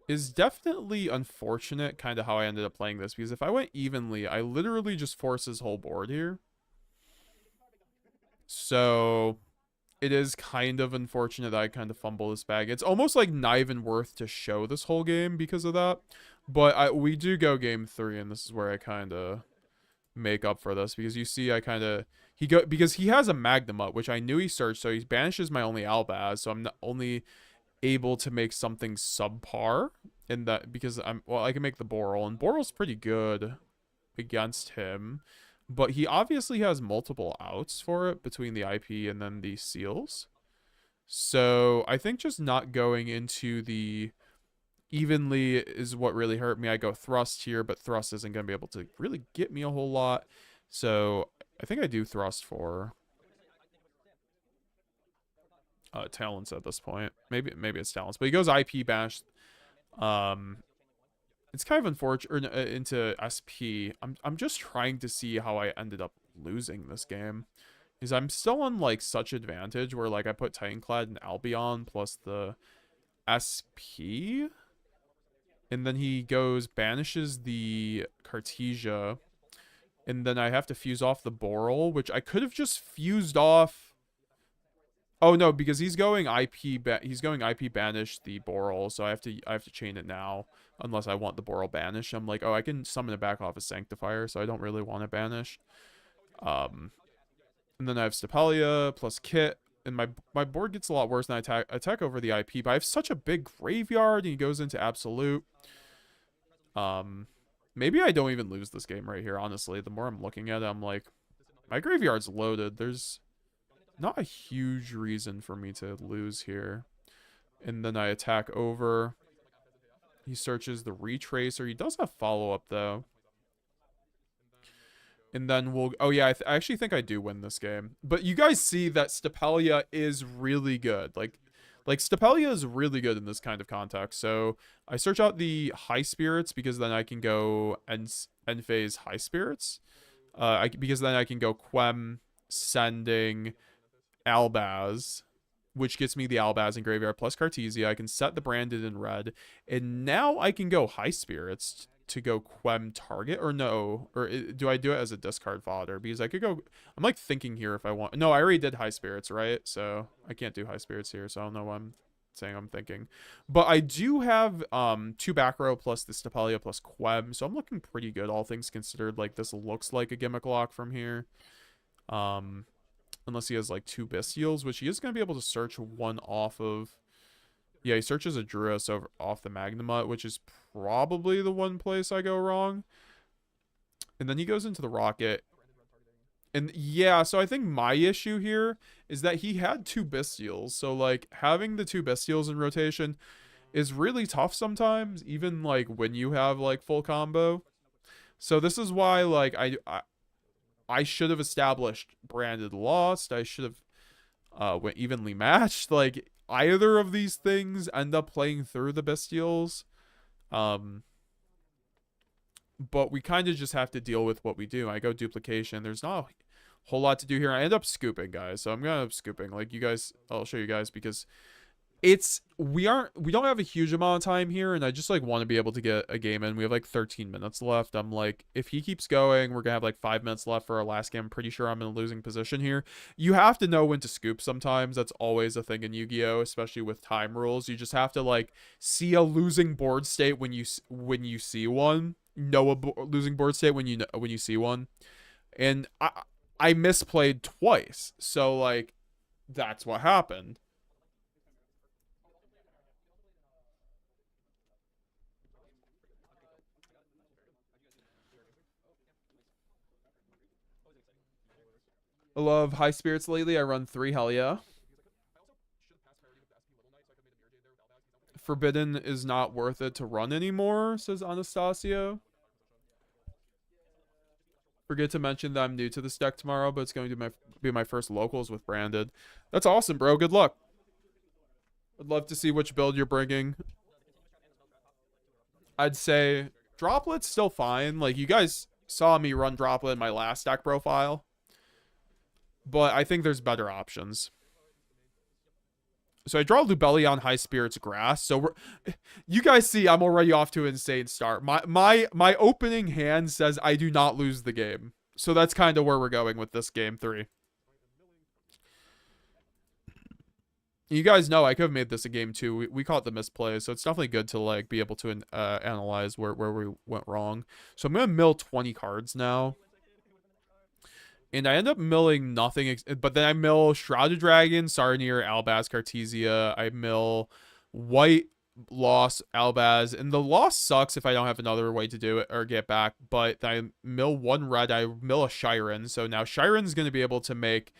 is definitely unfortunate kind of how I ended up playing this. Because if I went Evenly, I literally just force his whole board here. So it is kind of unfortunate that I kind of fumble this bag. It's almost like not even worth to show this whole game because of that. But we do go game 3, and this is where I kind of make up for this. Because you see I kind of... Because he has a Magnemite, which I knew he searched, so he banishes my only Albaz, so I'm not only able to make something subpar in that, because I can make the Boral, and Boral's pretty good against him. But he obviously has multiple outs for it between the IP and then the seals. So I think just not going into the Evenly is what really hurt me. I go Thrust here, but Thrust isn't going to be able to really get me a whole lot. So I think I do Thrust for Talents at this point. Maybe it's Talents. But he goes IP Bash. It's kind of unfortunate into SP. I'm just trying to see how I ended up losing this game. Because I'm still on like such advantage where like I put Titanclad and Albion plus the SP. And then he goes banishes the Cartesia. And then I have to fuse off the Boral, which I could have just fused off. Oh no, because he's going IP banish the Boral, so I have to chain it now unless I want the Boral banish. I'm like, oh, I can summon it back off a Sanctifier, so I don't really want it banished. And then I have Stepelia plus Kit, and my board gets a lot worse than I attack over the IP, but I have such a big graveyard, and he goes into Absolute. Maybe I don't even lose this game right here, honestly. The more I'm looking at it, I'm like, my graveyard's loaded. There's not a huge reason for me to lose here. And then I attack over. He searches the Retracer. He does have follow-up, though. And then we'll... Oh, yeah, I actually think I do win this game. But you guys see that Stepelia is really good. Like Stepelia is really good in this kind of context. So I search out the High Spirits because then I can go end phase High Spirits. Because then I can go Quem, Sending... Albaz, which gets me the Albaz and Graveyard plus Cartesia. I can set the Branded in red. And now I can go High Spirits to go Quem target. Or no. Or do I do it as a discard fodder? Because I could go... I'm like thinking here if I want... No, I already did High Spirits, right? So I can't do High Spirits here. So I don't know what I'm saying I'm thinking. But I do have 2 back row plus the Stepelia plus Quem. So I'm looking pretty good, all things considered. Like, this looks like a gimmick lock from here. Unless he has like 2 Bestials, which he is going to be able to search one off of. Yeah, he searches a Druis off the Magnemite, which is probably the one place I go wrong. And then he goes into the rocket. And yeah, so I think my issue here is that he had 2 bestials. So like having the 2 bestials in rotation is really tough sometimes, even like when you have like full combo. So this is why like I should have established branded lost. I should have went evenly matched. Like either of these things end up playing through the bestials. But we kind of just have to deal with what we do. I go duplication. There's not a whole lot to do here. I end up scooping, guys. So I'm gonna end up scooping. Like you guys, I'll show you guys because we don't have a huge amount of time here, and I just like want to be able to get a game in. We have like 13 minutes left. I'm like, if he keeps going, we're gonna have like 5 minutes left for our last game. I'm pretty sure I'm in a losing position here. You have to know when to scoop sometimes. That's always a thing in Yu-Gi-Oh, especially with time rules. You just have to like see a losing board state when you see one. Know a losing board state when you see one. And I misplayed twice. So like that's what happened. I love high spirits lately. I run 3, hell yeah. Forbidden is not worth it to run anymore, says Anastasio. Forget to mention that I'm new to this deck tomorrow, but it's going to be my first locals with branded. That's awesome, bro. Good luck. I'd love to see which build you're bringing. I'd say Droplet's still fine. Like, you guys saw me run Droplet in my last deck profile. But I think there's better options. So I draw Lubellion High Spirits Grass. So you guys see I'm already off to an insane start. My opening hand says I do not lose the game. So that's kind of where we're going with this game 3. You guys know I could have made this a game 2. We call it the misplay, so it's definitely good to like be able to analyze where we went wrong. So I'm gonna mill 20 cards now. And I end up milling nothing, but then I mill Shrouded Dragon, Sarnier, Albaz, Cartesia. I mill White, Lost, Albaz. And the Lost sucks if I don't have another way to do it or get back. But I mill 1 red. I mill a Shiren. So now Shiren's going to be able to make...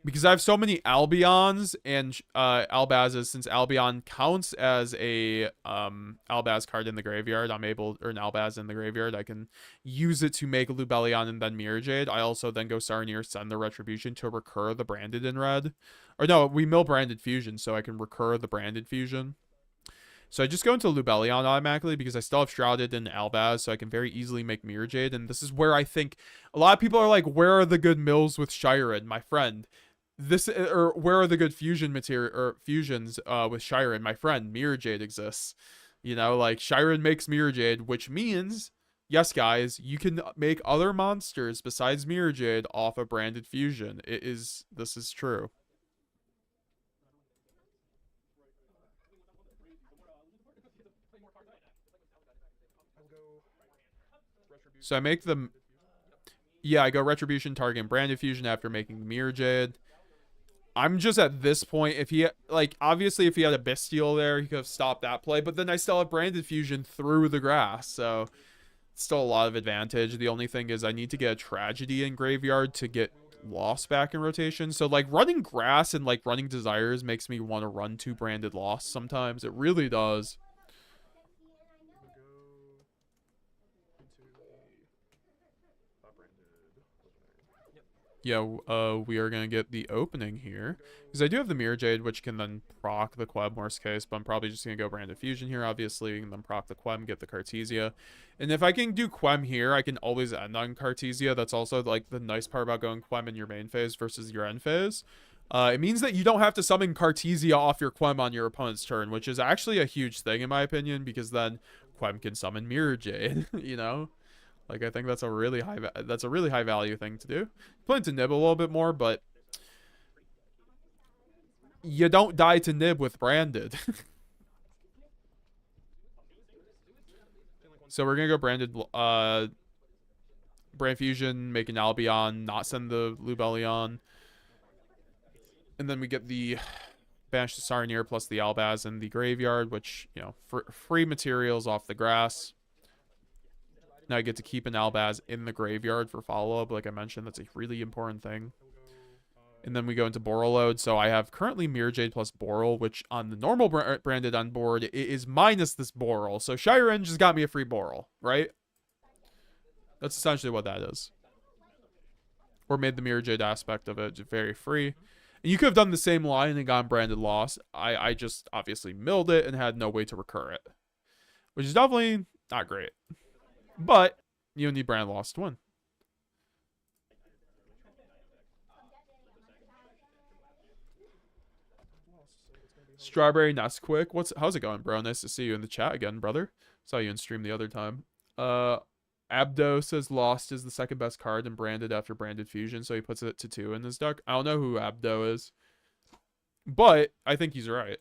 Because I have so many Albions and Albazes, since Albion counts as a Albaz card in the graveyard, I'm able, or an Albaz in the graveyard, I can use it to make Lubellion and then Mirror Jade. I also then go Sarnier, send the Retribution to recur the branded in red. Or no, we mill branded fusion, so I can recur the branded fusion. So I just go into Lubellion automatically because I still have Shrouded and Albaz, so I can very easily make Mirror Jade. And this is where I think a lot of people are like, where are the good mills with Shiren, my friend? Or where are the good fusion material or fusions with Shiren? My friend, Mirror Jade exists. You know, like Shiren makes Mirror Jade, which means, yes, guys, you can make other monsters besides Mirror Jade off a branded fusion. This is true. So I make them. Yeah, I go Retribution, target, branded fusion after making Mirror Jade. I'm just at this point, if he, like, obviously if he had a Bestial there, he could have stopped that play, but then I still have Branded Fusion through the grass, so it's still a lot of advantage. The only thing is I need to get a Tragedy in graveyard to get Lost back in rotation. So, like, running grass and, like, running Desires makes me want to run 2 Branded Lost sometimes. It really does. Yeah, we are going to get the opening here. Because I do have the Mirror Jade, which can then proc the Queb, worst case. But I'm probably just going to go Branded Fusion here, obviously. And then proc the Queb, get the Cartesia. And if I can do Quem here, I can always end on Cartesia. That's also, like, the nice part about going Quem in your main phase versus your end phase. It means that you don't have to summon Cartesia off your Quem on your opponent's turn, which is actually a huge thing, in my opinion. Because then Quem can summon Mirror Jade, you know? Like, I think that's a really high value thing to do. Plan to nib a little bit more, but you don't die to nib with branded. So we're gonna go branded, brand fusion, make an Albion, not send the Lubellion, and then we get the banish the Sarnier plus the Albaz in the graveyard, which, you know, free materials off the grass. Now I get to keep an Albaz in the graveyard for follow-up. Like I mentioned, that's a really important thing. And then we go into Boral Load. So I have currently Mirror Jade plus Boral, which on the normal branded on board it is minus this Boral. So Shiren just got me a free Boral, right? That's essentially what that is. Or made the Mirror Jade aspect of it very free. And you could have done the same line and gotten branded loss. I just obviously milled it and had no way to recur it. Which is definitely not great. But you need brand loss to win. Strawberry Nesquik, how's it going, bro? Nice to see you in the chat again, brother. Saw you in stream the other time. Abdo says Lost is the second best card and branded after branded fusion, so he puts it to 2 in his deck. I don't know who Abdo is, but I think he's right.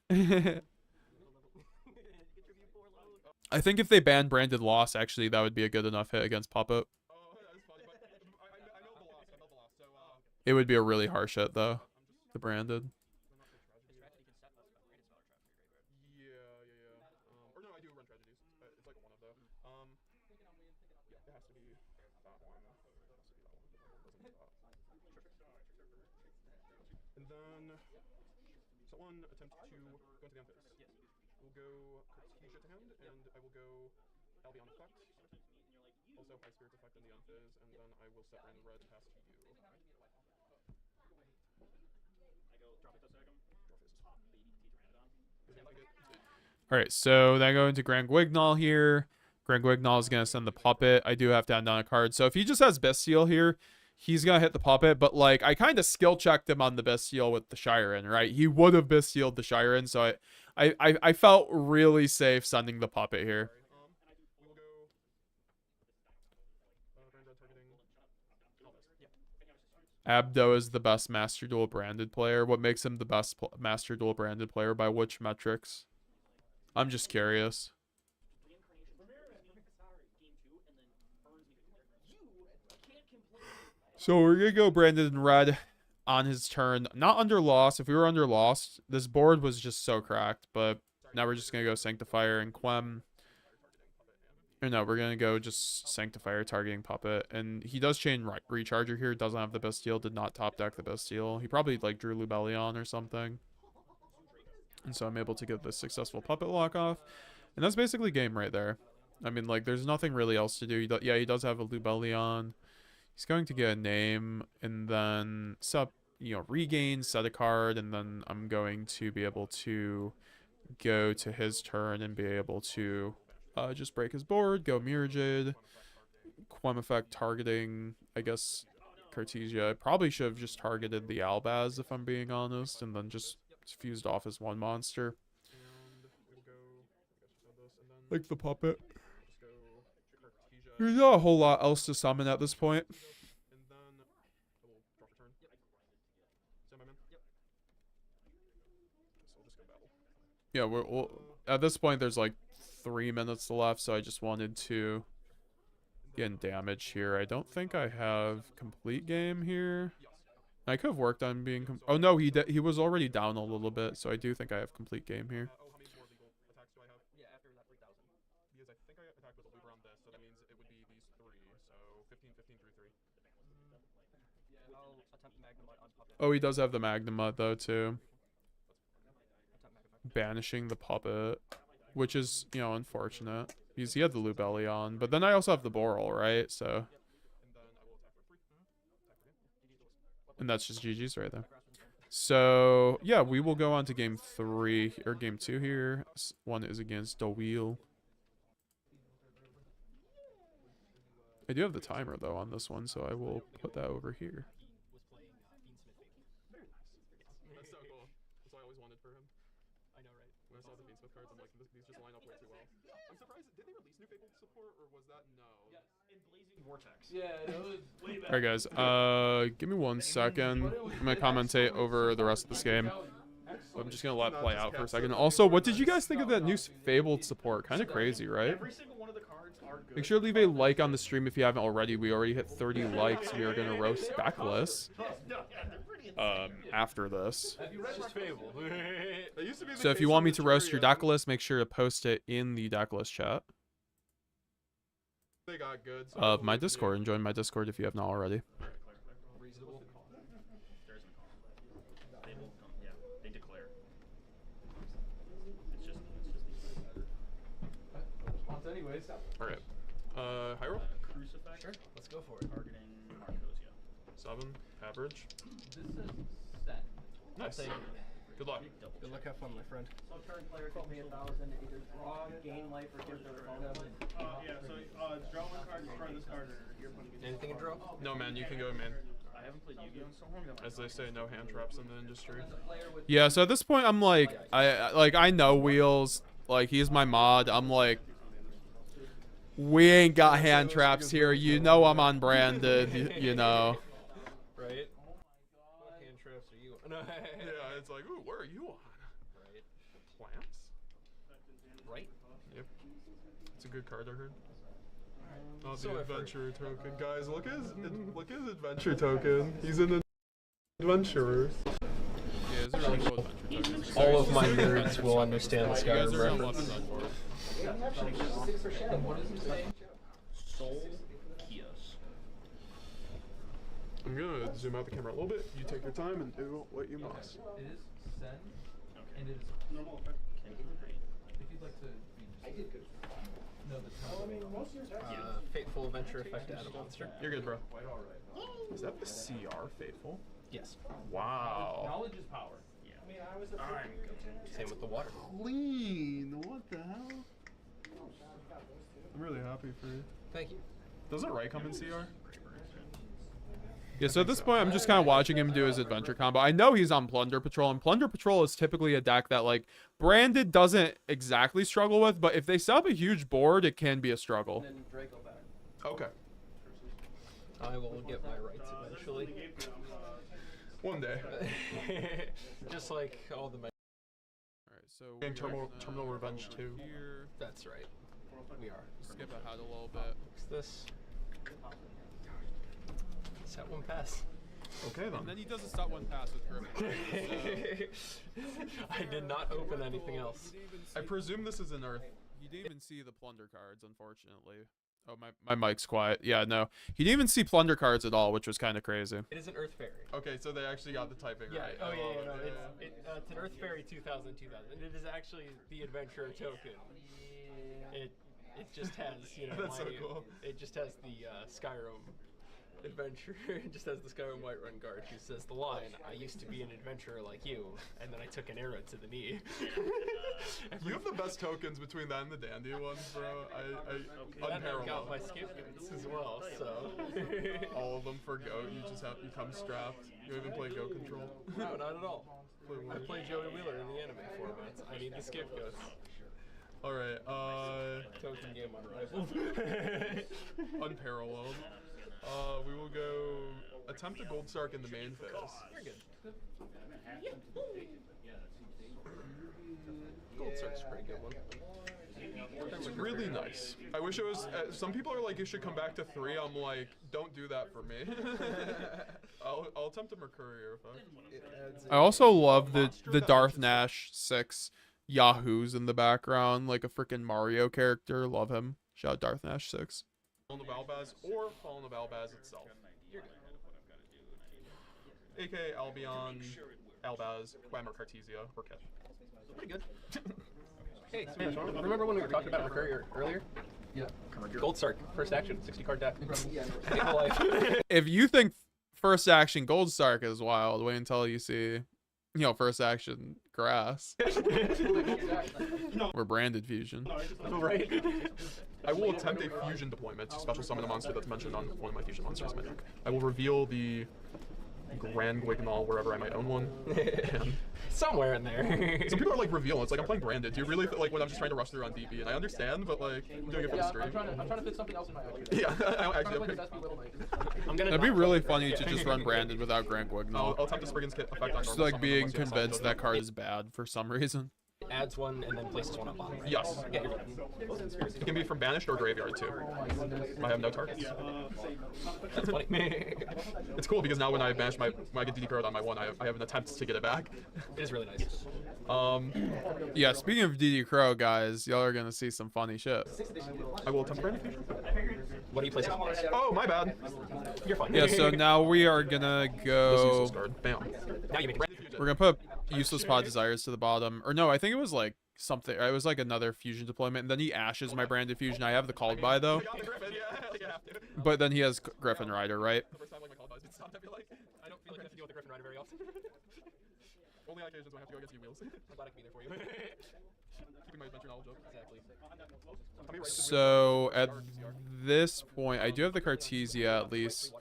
I think if they ban branded Lost, actually, that would be a good enough hit against Pop-Up. It would be a really harsh hit, though, the branded. Alright, so then I go into Grand Guignol here. Grand Guignol is going to send the Puppet. I do have to hand down a card. So if he just has Bestial here, he's going to hit the Puppet. But, like, I kind of skill checked him on the Bestial with the Shiren, right? He would have Bestialed the Shiren, so I felt really safe sending the Puppet here. Abdo is the best Master Duel branded player. What makes him the best Master Duel branded player? By which metrics? I'm just curious. So we're going to go branded in red on his turn. Not under Lost. If we were under Lost, this board was just so cracked. But now we're just going to go Sanctifier and Quem. Or no, we're going to go just Sanctifier targeting Puppet. And he does chain Recharger here. Doesn't have the Bestial. Did not top deck the Bestial. He probably like drew Lubellion or something. And so I'm able to get this successful Puppet lock off. And that's basically game right there. I mean, like, there's nothing really else to do. Yeah, he does have a Lubellion. He's going to get a name. And then, regain, set a card. And then I'm going to be able to go to his turn and be able to just break his board. Go Mirror Jade. Quem effect targeting, I guess, Cartesia. I probably should have just targeted the Albaz, if I'm being honest. And then just fused off as one monster. Like the Puppet. There's not a whole lot else to summon at this point. Yeah, we'll at this point there's like 3 minutes left, so I just wanted to get damage here. I don't think I have complete game here. I could have worked on being... oh, no, he was already down a little bit, so I do think I have complete game here. Oh, he does have the Magnemite, though, too. Banishing the Puppet, which is, unfortunate. He had the Lubellion, but then I also have the Boral, right? So... and that's just GG's right there. So, yeah, we will go on to game 3, or game 2 here. One is against Dawil. I do have the timer, though, on this one, so I will put that over here. That's so cool. That's what I always wanted for him. I know, right? When I saw the Beansmith cards, I'm like, these just line up way too well. I'm surprised, did they release new Fable support, or was that no? Yes, in Blazing Vortex. Yeah, that was way back. Alright, guys, give me 1 second. I'm gonna commentate over the rest of this game. I'm just gonna let it play out for a second. Also, what did you guys think of that new Fabled support? Kind of crazy, right? Every single one of the cards are good. Make sure to leave a like on the stream if you haven't already. We already hit 30 likes. We are gonna roast Decklist. after this. It's just Fable. That used to be the So if case you on want me the to roast your Cheerio. Decklist, make sure to post it in the Decklist chat They got good. So of my hopefully- Discord, and join my Discord if you have not already. Reasonable. There isn't a call. They will come. Yeah, they declare. It's just. Response anyways. Alright. Hyrule? Crucifix. Sure. Let's go for it. Targeting Marcosia. 7. Average. This is set. Nice. Take it. Good luck. Good luck, have fun, my friend. So current player can pay 1,000 to either draw, gain life, or give their opponent. Yeah, so draw one card, destroy this card, or you're putting it. Anything in draw? No, man, you can go, man. I haven't played Yu-Gi-Oh in so long that As they say, no hand traps in the industry. Yeah, so at this point, I'm like, I know Wheels, like, he's my mod. I'm like, we ain't got hand traps here. You know I'm unbranded, you know. Right? What hand traps are you on? No. Yeah, it's like, ooh, where are you on? Right. Plants? Right? Yep. It's a good card, I heard. Oh, the So I've heard. adventurer token. Guys, look at his adventure token. He's an adventurer. Yeah, it's a really cool adventure token. All of my nerds will understand the You guys Skyrim are gonna love reference. it. Soul Kios. I'm gonna zoom out the camera a little bit. You take your time and do what you must. It is send, Okay. and it is Normal effect. Can you read? if you'd like to be know the time. Fateful Adventure Effect add a monster. You're good, bro. Is that the CR Faithful? Yes. Wow. Knowledge is power. Yeah. I'm going. Same with the water. Clean. What the hell? I'm really happy for you. Thank you. Doesn't Ray come in CR? Yeah, so at this point, I'm just kind of watching him do his adventure combo. I know he's on Plunder Patrol, and Plunder Patrol is typically a deck that, like, Branded doesn't exactly struggle with, but if they set up a huge board, it can be a struggle. And then Draco back. Okay. I will get my rights eventually. One day. Just like all the. Alright, so Getting we are Terminal gonna Revenge go 2. Here, That's right. We are. skip ahead a little bit. What's this? Set one pass. Okay And then then. he does a stop one pass with Griffin. I did not open anything else. I presume this is an Earth. He didn't even see the Plunder cards, unfortunately. Oh, my mic's quiet. Yeah, no. He didn't even see Plunder cards at all, which was kind of crazy. It is an Earth Fairy. Okay, so they actually got the typing Yeah. right. Oh I yeah. love No, it, it's an Earth Fairy 2000. And it is actually the Adventurer token. It just has That's so cool. It just has the Skyrim adventure. It just has the Skyrim Whiterun guard who says the line, "I used to be an adventurer like you, and then I took an arrow to the knee." You have the best tokens between that and the Dandy ones, bro. And I've got my Unparalleled. scapegoats as well, so. All of them for Go. You just have you come strapped. You even play Go Control. No, not at all. I play Joey Wheeler in the anime formats. I need the scapegoats. All right. Token game unrivaled. Unparalleled. We will go attempt a Gold Sark in the main phase. You're good. Gold Sark's a pretty good one. It's really nice. I wish it was. Some people are like, you should come back to 3. I'm like, don't do that for me. I'll attempt a Mercurier effect. I also love the Darth Nash 6 Yahoos in the background, like a freaking Mario character. Love him. Shout out Darth Nash 6. Fallen of Albaz or Fallen of Albaz itself. AKA Albion, Albaz, Glamour Cartesia, or Kit. Pretty good. Hey, Smash, remember when we were talking about Mercurier earlier? Yeah. Gold Sark, first action, 60 card deck. Hateful Life. If you think first action Gold Sark is wild, wait until you see, first action Grass. Or Branded Fusion. Right? I will attempt a fusion deployment to special summon a monster that's mentioned on one of my fusion monsters in my deck. I will reveal the Grand Guignol wherever I might own one. And Somewhere in there. some people are like, reveal. It's like, I'm playing Branded. Do you really like when I'm just trying to rush through on DB? And I understand, but like, I'm doing it for the stream. I'm trying to fit something else in my outfit. Yeah, I'm actually, trying to play okay. the Despia Little Knight. I'm gonna That'd be not really play funny that. to just run Branded without Grand I'll Guignol. attempt a Spriggan's Kit effect on Just normal like summon being unless you have convinced something that card is bad for some reason. adds one and then places one on bottom. Right? Yes. Yeah, you're good. It can be from banished or graveyard too. I have no targets. That's funny. It's cool because now when I banish when I get DD Crowed on my one, I have an attempt to get it back. It is really nice. Yeah, speaking of DD Crow, guys, y'all are gonna see some funny shit. I will attempt Brand Fusion. What do you place on place? Oh, my bad. You're fine. Yeah, so now we are gonna This go. useless card. Bam. Now you make it. We're gonna put useless pod desires to the bottom, or no, I think it was like something. It was like another fusion deployment, and then he ashes my branded fusion. I have the called by though, I got the Griffin, yeah, you have to. but then he has Griffin Rider, right? The first time like my call buys get stopped, I feel like. I don't feel like I have to deal with the Griffin Rider very often. Only on occasions when I have to go against U-Wheels. I'm glad I can be there for you. Keeping my adventure knowledge up. Exactly. So at this point, I do have the Cartesia at least,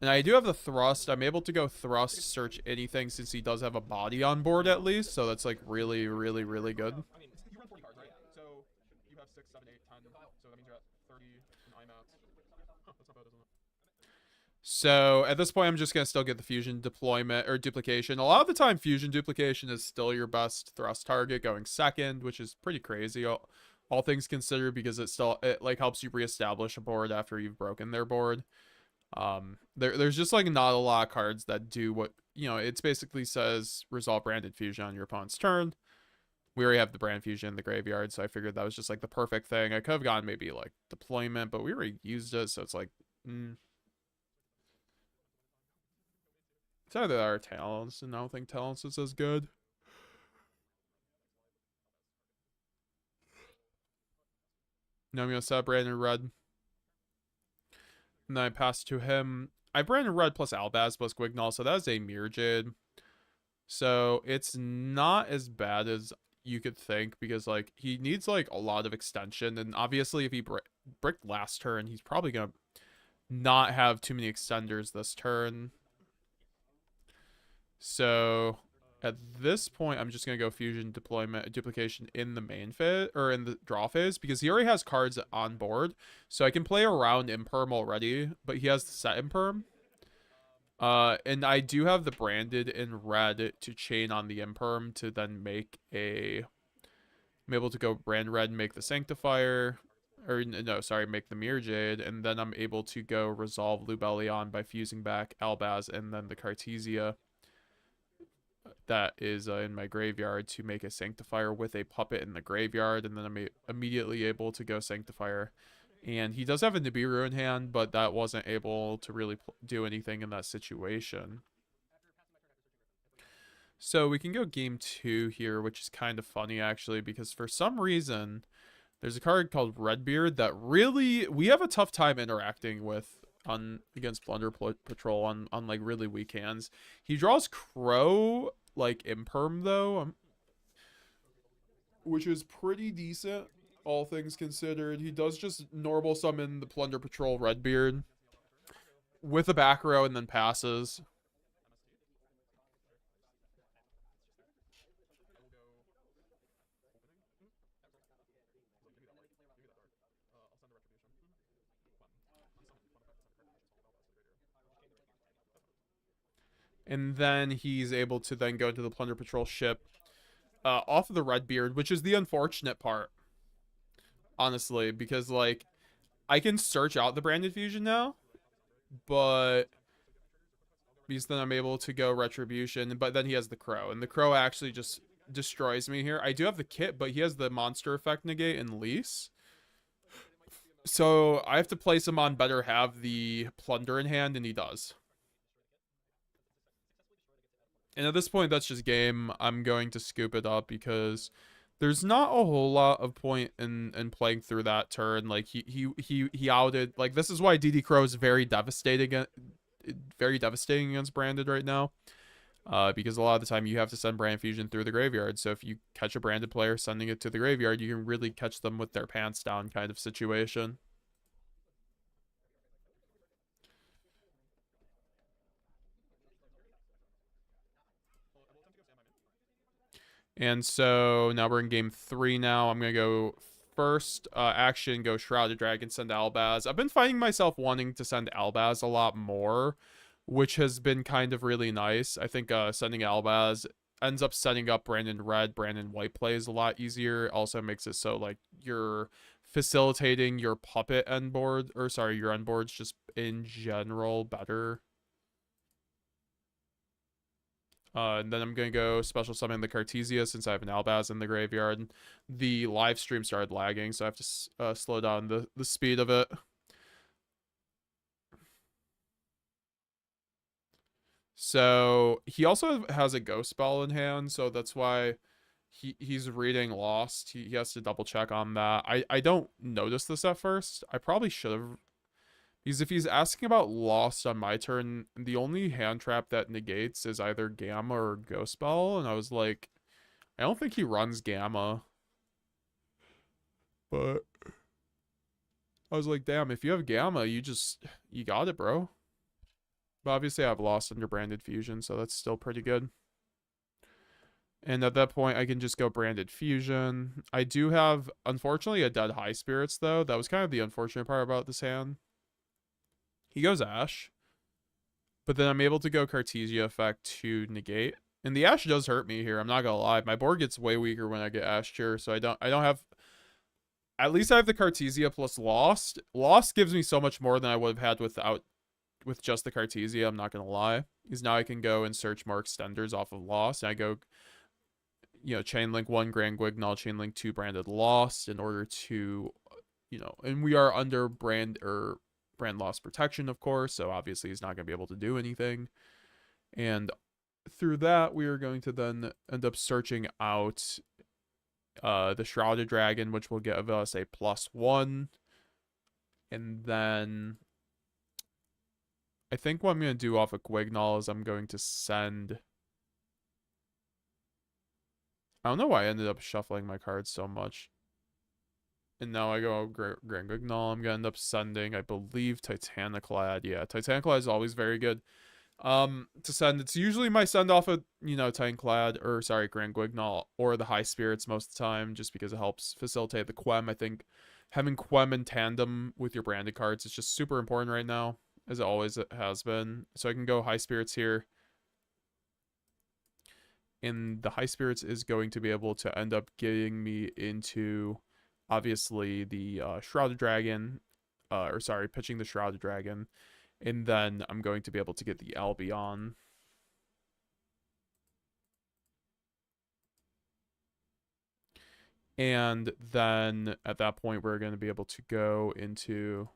and I do have the thrust. I'm able to go thrust search anything since he does have a body on board at least, so that's like really, really, really good. I mean, you run 40 cards, right? So you have 6, 7, 8, 10. So that means you're at 30 and I'm at. Huh, that's not bad, isn't it? So at this point, I'm just gonna still get the fusion deployment or duplication. A lot of the time, fusion duplication is still your best thrust target, going second, which is pretty crazy, all things considered, because it like helps you reestablish a board after you've broken their board. There's just like not a lot of cards that do what, you know, it's basically says resolve branded fusion on your opponent's turn. We already have the brand fusion in the graveyard, so I figured that was just like the perfect thing. I could have gotten maybe like deployment, but we already used it, so it's like it's either that or talents, and I don't think talents is as good. Now I'm gonna set up Brandon Red. And then I pass to him. I Brandon Red plus Albaz plus Guignol, so that is a Mirror Jade. So it's not as bad as you could think, because like he needs like a lot of extension, and obviously if he bricked last turn, he's probably gonna not have too many extenders this turn. So at this point, I'm just gonna go fusion duplication in the main phase or in the draw phase, because he already has cards on board, so I can play around Imperm already. But he has the set Imperm, and I do have the branded in red to chain on the Imperm to then make a. I'm able to go brand red and make the Sanctifier, or no, sorry, make the Mirror Jade, and then I'm able to go resolve Lubellion by fusing back Albaz and then the Cartesia that is in my graveyard to make a Sanctifier with a puppet in the graveyard, and then I'm immediately able to go Sanctifier. And he does have a Nibiru in hand, but that wasn't able to really do anything in that situation. So we can go game 2 here, which is kind of funny actually, because for some reason there's a card called Redbeard that really we have a tough time interacting with against Plunder Patrol on like really weak hands. He draws Crow like Imperm though, which is pretty decent all things considered. He does just normal summon the Plunder Patrol Redbeard with a back row and then passes. And then he's able to then go to the Plunder Patrol ship off of the Redbeard, which is the unfortunate part, honestly, because like I can search out the branded fusion now, but because then I'm able to go Retribution, but then he has the Crow, and the Crow actually just destroys me here. I do have the kit, but he has the monster effect negate and lease. So I have to place him on better have the Plunder in hand, and he does. And at this point, that's just game. I'm going to scoop it up because there's not a whole lot of point in playing through that turn. Like he outed. Like this is why DD Crow is very devastating against Branded right now. Because a lot of the time you have to send Brand Fusion through the graveyard. So if you catch a Branded player sending it to the graveyard, you can really catch them with their pants down kind of situation. And so now we're in game 3 now. I'm going to go first action, go Shrouded Dragon, send Albaz. I've been finding myself wanting to send Albaz a lot more, which has been kind of really nice. I think sending Albaz, ends up setting up Brandon red, Brandon white plays a lot easier. Also makes it so like you're facilitating your puppet end board, or sorry, your end boards just in general better. And then I'm going to go special summon the Cartesia since I have an Albaz in the graveyard. The live stream started lagging, so I have to slow down the speed of it. So he also has a ghost spell in hand, so that's why he's reading Lost. He has to double check on that. I don't notice this at first. I probably should have. Because if he's asking about Lost on my turn, the only hand trap that negates is either Gamma or Ghost Spell. And I was like, I don't think he runs Gamma. But I was like, damn, if you have Gamma, you got it, bro. But obviously I have Lost under Branded Fusion, so that's still pretty good. And at that point, I can just go Branded Fusion. I do have, unfortunately, a dead High Spirits, though. That was kind of the unfortunate part about this hand. He goes Ash. But then I'm able to go Cartesia effect to negate. And the Ash does hurt me here, I'm not gonna lie. My board gets way weaker when I get Ash here, so I don't have... At least I have the Cartesia plus Lost. Lost gives me so much more than I would have had with just the Cartesia, I'm not gonna lie. Because now I can go and search more extenders off of Lost. And I go, you know, chain link 1 Grand Guignol, chain link 2 Branded Lost in order to, you know, and we are under brand loss protection, of course, so obviously he's not going to be able to do anything. And through that, we are going to then end up searching out the Shrouded Dragon, which will give us a +1. And then I think what I'm going to do off of Guignol is I'm going to send... I don't know why I ended up shuffling my cards so much. And now I go Grand Guignol. I'm going to end up sending, I believe, Titaniclad. Yeah, Titaniclad is always very good to send. It's usually my send-off of, you know, Titaniclad, or sorry, Grand Guignol, or the High Spirits most of the time, just because it helps facilitate the Quem. I think having Quem in tandem with your branded cards is just super important right now, as it always has been. So I can go High Spirits here. And the High Spirits is going to be able to end up getting me into... obviously the Shrouded Dragon, or sorry, pitching the Shrouded Dragon, and then I'm going to be able to get the Albion. And then at that point, we're going to be able to go into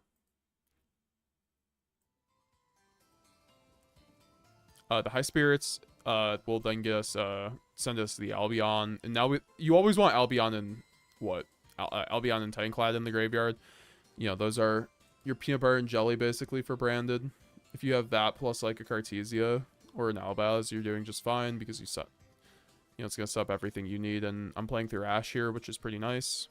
the High Spirits. Will then get us, send us the Albion, and now you always want Albion and what? Albion and Titaniclad in the graveyard. You know, those are your peanut butter and jelly basically for branded. If you have that plus like a Cartesia or an Albaz, you're doing just fine because you set, you know, it's gonna set up everything you need. And I'm playing through Ash here, which is pretty nice.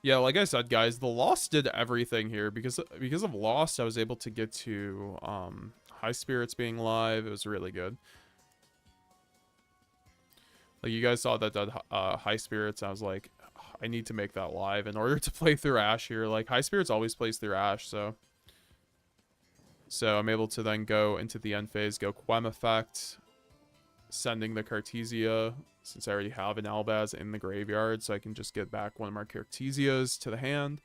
Yeah, like I said, guys, the Lost did everything here because of Lost. I was able to get to High Spirits being live. It was really good. Like, you guys saw that High Spirits, I was like, I need to make that live in order to play through Ash here. Like, High Spirits always plays through Ash, so I'm able to then go into the end phase, go Quem effect, sending the Cartesia, since I already have an Albaz in the graveyard, so I can just get back one of my Cartesias to the hand.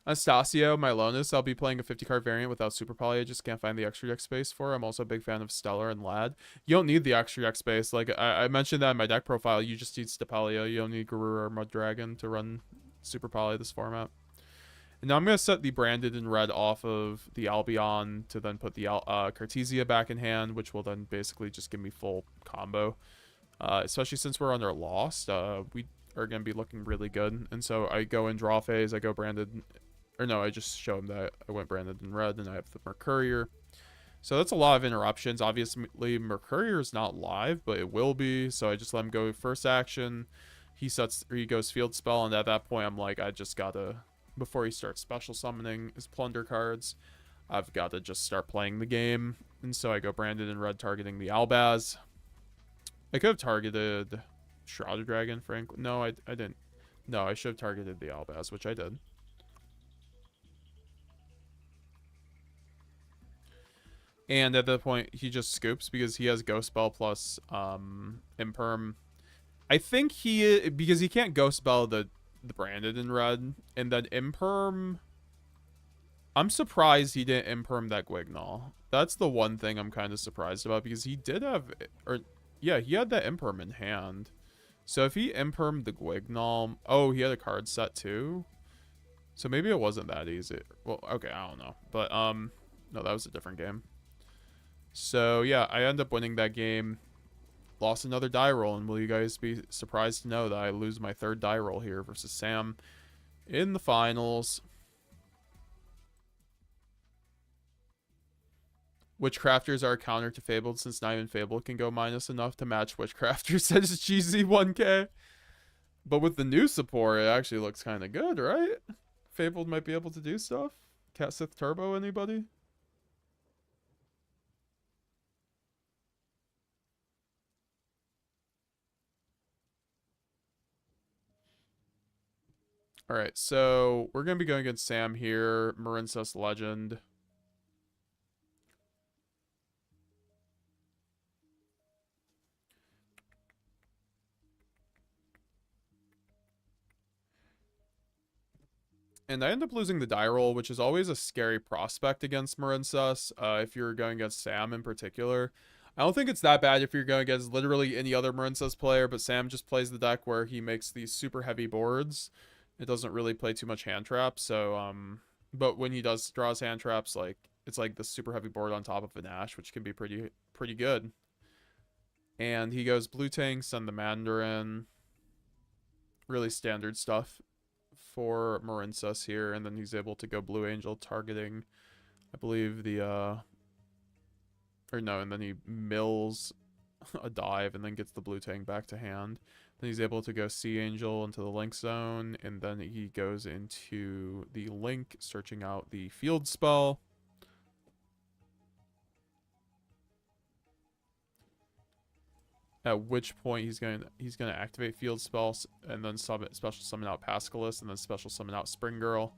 Anastasio, Milonis, I'll be playing a 50-card variant without Super Poly. I just can't find the extra deck space for. I'm also a big fan of Stellar and Lad. You don't need the extra deck space. Like, I mentioned that in my deck profile. You just need Stepalia. You don't need Garura or Mud Dragon to run Super Poly this format. And now I'm going to set the Branded in red off of the Albion to then put the Cartesia back in hand, which will then basically just give me full combo. Especially since we're under Lost. We are going to be looking really good. And so I go in draw phase. I go Branded... Or no, I just show him that I went Branded in red, and I have the Mercurier. So that's a lot of interruptions. Obviously, Mercurier is not live, but it will be. So I just let him go first action. He goes Field Spell, and at that point, I'm like, I just gotta... Before he starts special summoning his Plunder cards, I've got to just start playing the game. And so I go Branded in red, targeting the Albaz. I could have targeted Shrouded Dragon, frankly. No, I didn't. No, I should have targeted the Albaz, which I did. And at that point, he just scoops because he has Ghost Spell plus Imperm. I think because he can't Ghost Spell the branded in red, and then Imperm. I'm surprised he didn't Imperm that Gwignall. That's the one thing I'm kind of surprised about, because he did have, or yeah, he had that Imperm in hand. So if he Impermed the Gwignall, oh, he had a card set too. So maybe it wasn't that easy. Well, okay, I don't know, but no, that was a different game. So yeah, I end up winning that game. Lost another die roll, and will you guys be surprised to know that I lose my third die roll here versus Sam in the finals? Witchcrafters are a counter to Fabled, since not even Fabled can go minus enough to match Witchcrafters, says GZ1K. But with the new support, it actually looks kind of good, right? Fabled might be able to do stuff. Cat Sith Turbo, anybody? Alright, so we're going to be going against Sam here. Marincess Legend. And I end up losing the die roll, which is always a scary prospect against Marincess, if you're going against Sam in particular. I don't think it's that bad if you're going against literally any other Marincess player, but Sam just plays the deck where he makes these super heavy boards. It doesn't really play too much hand traps, so, but when he does draws hand traps, like, it's like the super heavy board on top of an Ash, which can be pretty good. And he goes Blue Tank, send the Mandarin. Really standard stuff for Marincess here, and then he's able to go Blue Angel, targeting, I believe, the, or no, and then he mills a dive and then gets the Blue Tank back to hand. Then he's able to go Sea Angel into the Link Zone, and then he goes into the Link, searching out the field spell. At which point he's going to activate field spells and then special summon out Pascalis and then special summon out Spring Girl.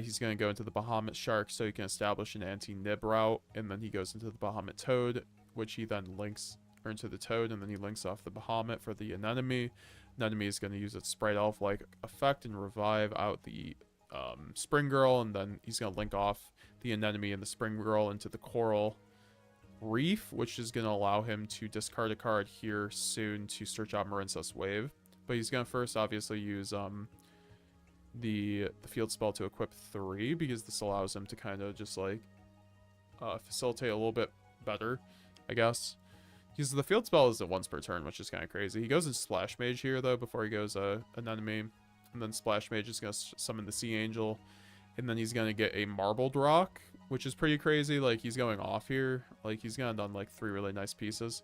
He's going to go into the Bahamut Shark so he can establish an anti-nib route, and then he goes into the Bahamut Toad, which he then links, or into the Toad, and then he links off the Bahamut for the Anemone. Anemone is going to use its Sprite Elf-like effect and revive out the Spring Girl, and then he's going to link off the Anemone and the Spring Girl into the Coral Reef, which is going to allow him to discard a card here soon to search out Marincess Wave. But he's going to first obviously use the field spell to equip 3, because this allows him to kind of just like facilitate a little bit better, I guess. Because the field spell is at once per turn, which is kind of crazy. He goes in Splash Mage here though before he goes Anemone, and then Splash Mage is going to summon the Sea Angel, and then he's going to get a Marbled Rock, which is pretty crazy. Like, he's going off here. Like, he's going to done like 3 really nice pieces.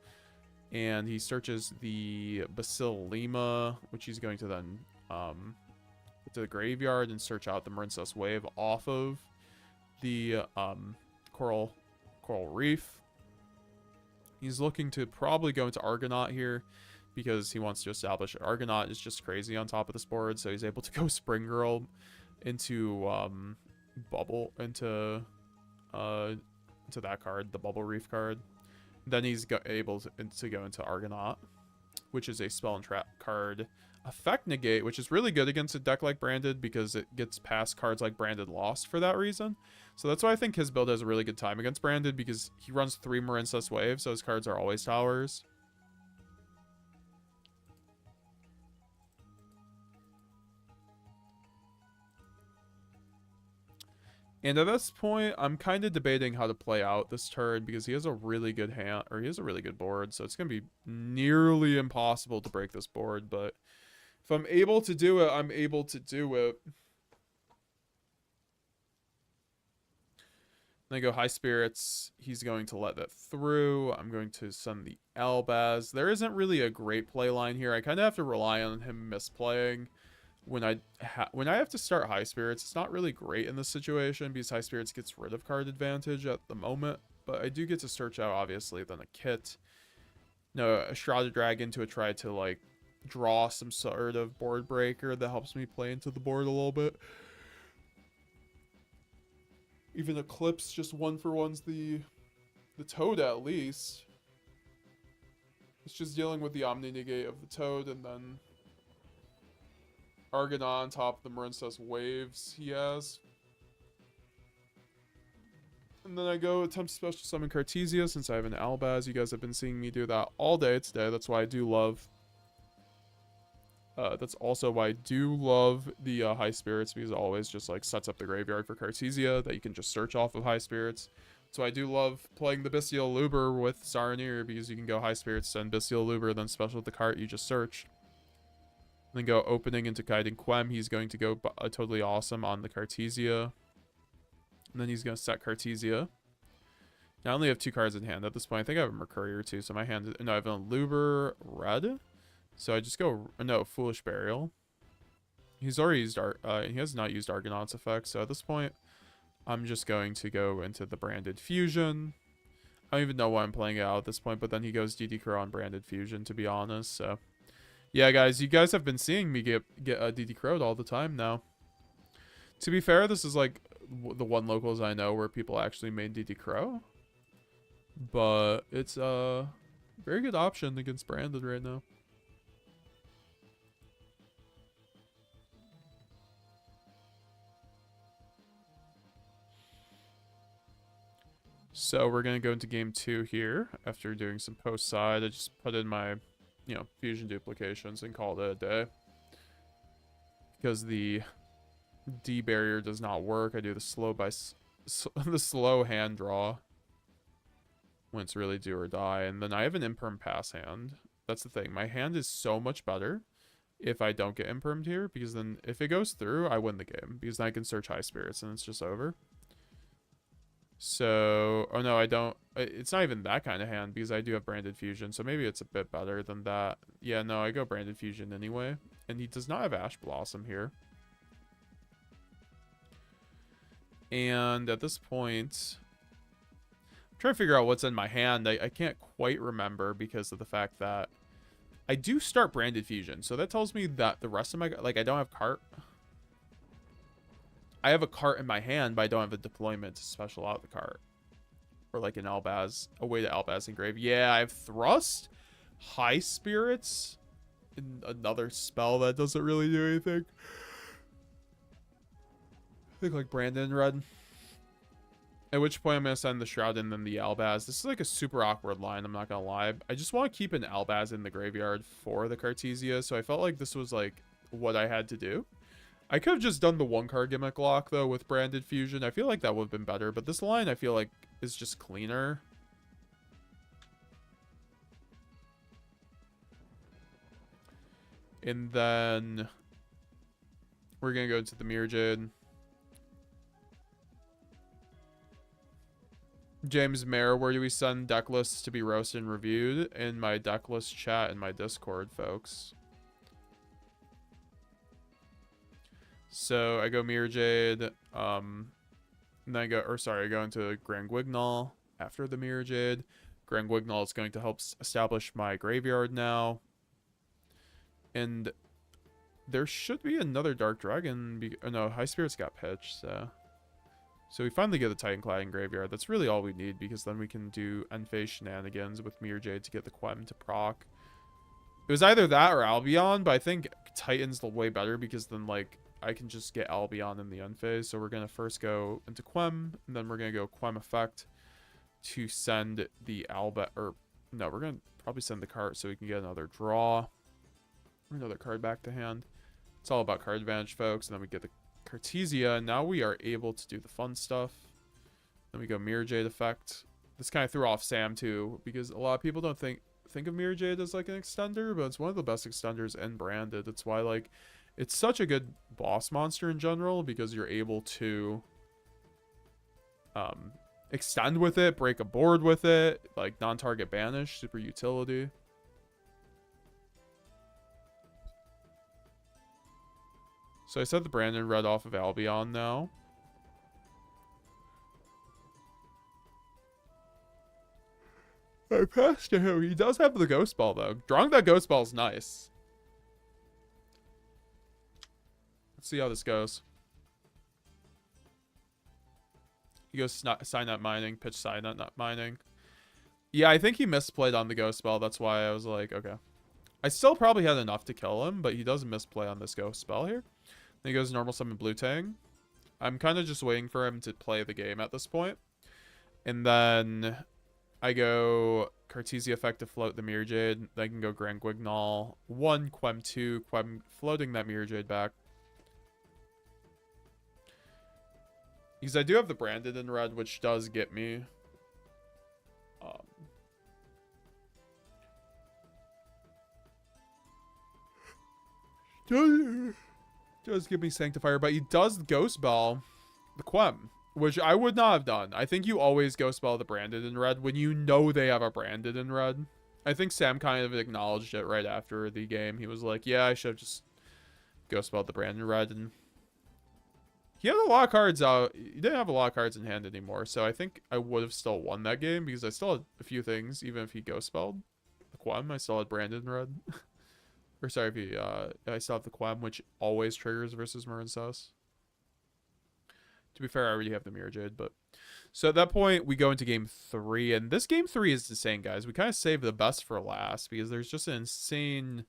And he searches the Basilima, which he's going to then to the graveyard and search out the Marincess Wave off of the Coral Reef. He's looking to probably go into Argonaut here, because he wants to establish Argonaut is just crazy on top of this board. So he's able to go Spring Girl into into that card, the Bubble Reef card. Then he's able to go into Argonaut, which is a spell and trap card. Effect Negate, which is really good against a deck like Branded, because it gets past cards like Branded Lost for that reason. So that's why I think his build has a really good time against Branded, because he runs 3 Marincess Waves, so his cards are always towers. And at this point, I'm kind of debating how to play out this turn, because he has a really good hand, or he has a really good board, so it's going to be nearly impossible to break this board, but if I'm able to do it, I'm able to do it. Then I go High Spirits. He's going to let that through. I'm going to send the Albaz. There isn't really a great play line here. I kind of have to rely on him misplaying. When I have to start High Spirits, it's not really great in this situation, because High Spirits gets rid of card advantage at the moment. But I do get to search out, obviously, then a Kit. No, a Shrouded Dragon to try to, like, draw some sort of board breaker that helps me play into the board a little bit. Even Eclipse just 1-for-1's the the Toad at least. It's just dealing with the Omni Negate of the Toad, and then Argonaut on top of the Marinstas waves he has. And then I go attempt to special summon Cartesia since I have an Albaz. You guys have been seeing me do that all day today. That's why I do love... that's also why I do love the High Spirits, because it always just like sets up the graveyard for Cartesia that you can just search off of High Spirits. So I do love playing the Bestial Luber with Saronir, because you can go High Spirits, send Bestial Luber, then special the cart you just search. Then go opening into Guiding Quem. He's going to go totally awesome on the Cartesia. And then he's going to set Cartesia. Now I only have 2 cards in hand at this point. I think I have a Mercurier too, so my hand is... No, I have a Luber red. So I just go... No, Foolish Burial. He's already used... he has not used Argonaut's effect, so at this point, I'm just going to go into the Branded Fusion. I don't even know why I'm playing it out at this point, but then he goes DD Crow on Branded Fusion, to be honest, so... Yeah, guys, you guys have been seeing me get DD Crow'd all the time now. To be fair, this is like the one locals I know where people actually made DD Crow. But it's a very good option against Branded right now. So we're going to go into game 2 here after doing some post side. I just put in my, you know, fusion duplications and called it a day. Because the D barrier does not work. I do the slow the slow hand draw when it's really do or die. And then I have an imperm pass hand. That's the thing. My hand is so much better if I don't get impermed here, because then if it goes through, I win the game, because then I can search High Spirits and it's just over. So, oh no, I don't. It's not even that kind of hand, because I do have Branded Fusion, so maybe it's a bit better than that. Yeah, no, I go Branded Fusion anyway. And he does not have Ash Blossom here. And at this point, I'm trying to figure out what's in my hand. I can't quite remember because of the fact that I do start Branded Fusion. So that tells me that the rest of my... Like, I don't have cart. I have a cart in my hand, but I don't have a deployment to special out the cart. Or like an Albaz, a way to Albaz engrave. Yeah, I have Thrust, High Spirits, and another spell that doesn't really do anything. I think like Brandon Red. At which point I'm going to send the Shroud and then the Albaz. This is like a super awkward line, I'm not going to lie. I just want to keep an Albaz in the graveyard for the Cartesia, so I felt like this was like what I had to do. I could have just done the 1-card gimmick lock, though, with Branded Fusion. I feel like that would have been better, but this line, I feel like, is just cleaner. And then we're going to go into the Mirror Jade. James Mayer, where do we send deck lists to be roasted and reviewed? In my deck list chat in my Discord, folks. So I go Mirror Jade, and then I go, I go into Grand Guignol after the Mirror Jade. Grand Guignol is going to help establish my graveyard now. And there should be another Dark Dragon. Oh no, High Spirits got pitched, so we finally get the Titan Cladding graveyard. That's really all we need, because then we can do end phase shenanigans with Mirror Jade to get the Quem to proc. It was either that or Albion, but I think Titan's the way better, because then like I can just get Albion in the end phase. So we're going to first go into Quem, and then we're going to go Quem effect to send the Alba, or no, we're going to probably send the card so we can get another draw. Another card back to hand. It's all about card advantage, folks. And then we get the Cartesia, and now we are able to do the fun stuff. Then we go Mirror Jade effect. This kind of threw off Sam too, because a lot of people don't think of Mirror Jade as like an extender, but it's one of the best extenders in Branded. It's why like it's such a good boss monster in general, because you're able to extend with it, break a board with it, like non-target banish, super utility. So I set the Brandon Red off of Albion now. I passed to him. He does have the Ghost Ball, though. Drawing that Ghost Ball is nice. Let's see how this goes. He goes Sign Up Mining, pitch Sign Up Mining. Yeah, I think he misplayed on the ghost spell. That's why I was like, okay. I still probably had enough to kill him, but he does misplay on this ghost spell here. Then he goes normal summon Blue Tang. I'm kind of just waiting for him to play the game at this point. And then I go Cartesia effect to float the Mirror Jade. Then I can go Grand Guignol. 1, Quem 2, Quem floating that Mirror Jade back. Because I do have the Branded in red, which does get me. Does give me Sanctifier, but he does Ghost Bell the Quem, which I would not have done. I think you always Ghost Bell the Branded in red when you know they have a Branded in red. I think Sam kind of acknowledged it right after the game. He was like, yeah, I should have just Ghost Belled the Branded in red. And he had a lot of cards out. He didn't have a lot of cards in hand anymore, so I think I would have still won that game because I still had a few things, even if he Ghost Spelled the Quem. I still had Branded in red. Or sorry, if he, I still have the Quem, which always triggers versus Marincess. To be fair, I already have the Mirror Jade, but... So at that point, we go into game 3, and this game 3 is insane, guys. We kind of save the best for last, because there's just an insane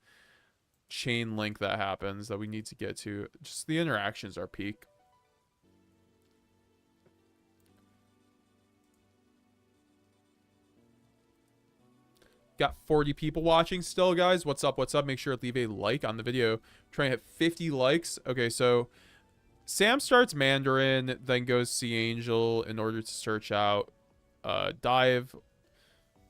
chain link that happens that we need to get to. Just the interactions are peak. Got 40 people watching still, guys. What's up? What's up? Make sure to leave a like on the video. Trying to hit 50 likes. Okay, so Sam starts Mandarin, then goes Sea Angel in order to search out Dive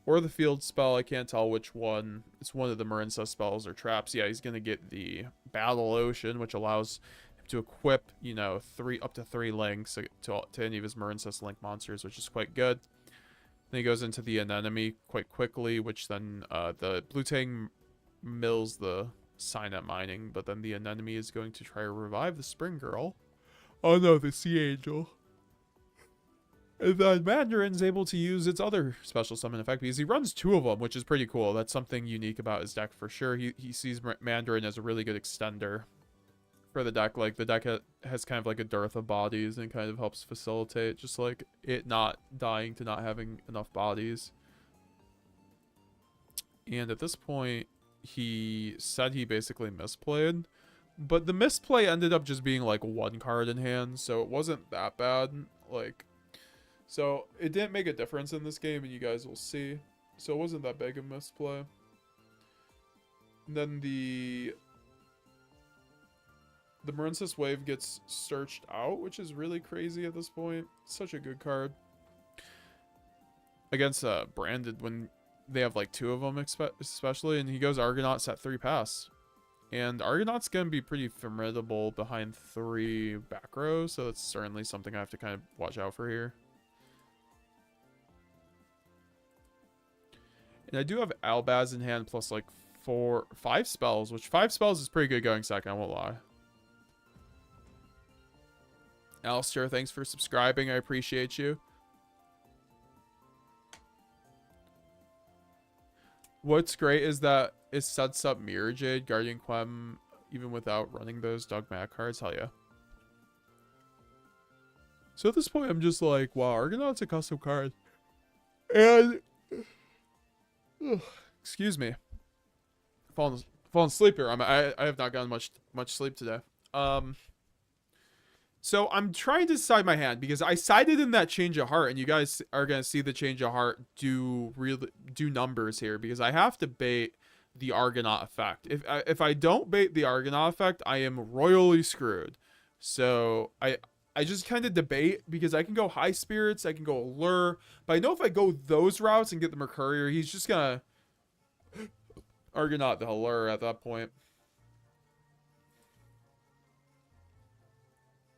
or the Field spell. I can't tell which one. It's one of the Marincess spells or traps. Yeah, he's going to get the Battle Ocean, which allows him to equip, you know, up to 3 links to any of his Marincess link monsters, which is quite good. Then he goes into the anemone quite quickly, which then the Blue Tang mills the Signet Mining, but then the anemone is going to try to revive the Spring Girl. Oh no, the Sea Angel. And then Mandarin's able to use its other special summon effect because he runs 2 of them, which is pretty cool. That's something unique about his deck for sure. He sees Mandarin as a really good extender for the deck. Like, the deck has kind of like a dearth of bodies and kind of helps facilitate just like it not dying to not having enough bodies. And at this point, he said he basically misplayed, but the misplay ended up just being like 1 card in hand, so it wasn't that bad. Like, so it didn't make a difference in this game, and you guys will see. So it wasn't that big a misplay. And then the Marincess Wave gets searched out, which is really crazy at this point. Such a good card. Against Branded when they have like 2 of them especially, and he goes Argonaut set 3 pass. And Argonaut's going to be pretty formidable behind 3 back rows, so that's certainly something I have to kind of watch out for here. And I do have Albaz in hand plus like 5 spells, which 5 spells is pretty good going second, I won't lie. Alistair, thanks for subscribing. I appreciate you. What's great is that it sets up Mirror Jade, Guardian Quem, even without running those Dogmatic cards. Hell yeah. So at this point, I'm just like, wow, Argonaut's a custom card. And... excuse me. Falling asleep here. I have not gotten much sleep today. So I'm trying to decide my hand because I sided in that Change of Heart, and you guys are gonna see the Change of Heart do numbers here because I have to bait the Argonaut effect. If I don't bait the Argonaut effect, I am royally screwed. So I just kind of debate because I can go High Spirits, I can go Allure, but I know if I go those routes and get the Mercurier, he's just gonna Argonaut the Allure at that point.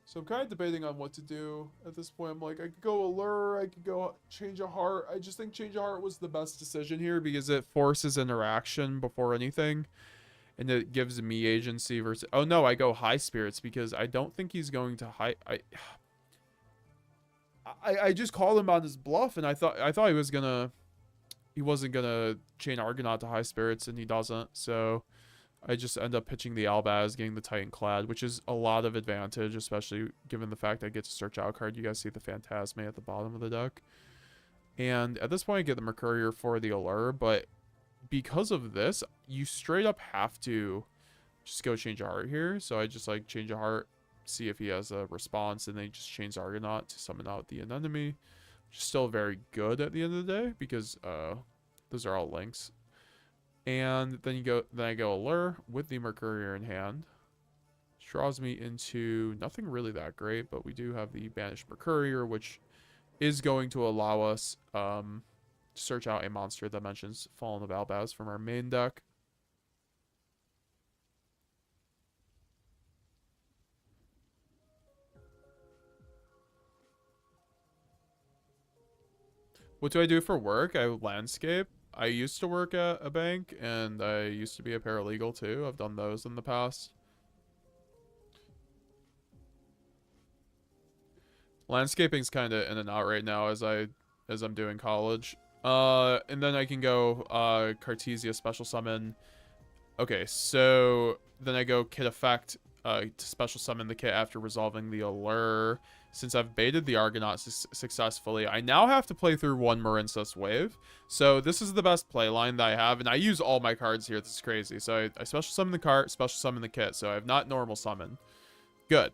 So I'm kind of debating on what to do at this point. I'm like, I could go Allure, I could go Change of Heart. I just think Change of Heart was the best decision here because it forces interaction before anything. And it gives me agency versus... Oh no, I go High Spirits because I don't think he's going to I just called him on his bluff, and I thought he was gonna... He wasn't gonna chain Argonaut to High Spirits, and he doesn't, so... I just end up pitching the Albaz, getting the Titan Clad, which is a lot of advantage, especially given the fact I get to search out a card. You guys see the Phantasme at the bottom of the deck. And at this point, I get the Mercurier for the Allure, but because of this, you straight up have to just go change a heart here. So I just like change a heart, see if he has a response, and then just change the Argonaut to summon out the anemone. Which is still very good at the end of the day because those are all links. And then I go Allure with the Mercurier in hand. Which draws me into nothing really that great, but we do have the Banished Mercurier, which is going to allow us to search out a monster that mentions Fallen of Albaz from our main deck. What do I do for work? I landscape. I used to work at a bank, and I used to be a paralegal too. I've done those in the past. Landscaping's kind of in and out right now as I'm doing college. And then I can go Cartesia special summon. Okay, so then I go kit effect to special summon the kit after resolving the Allure. Since I've baited the Argonaut successfully, I now have to play through one Marincess wave. So this is the best play line that I have, and I use all my cards here. This is crazy. So I special summon the card, special summon the kit. So I have not normal summon. Good.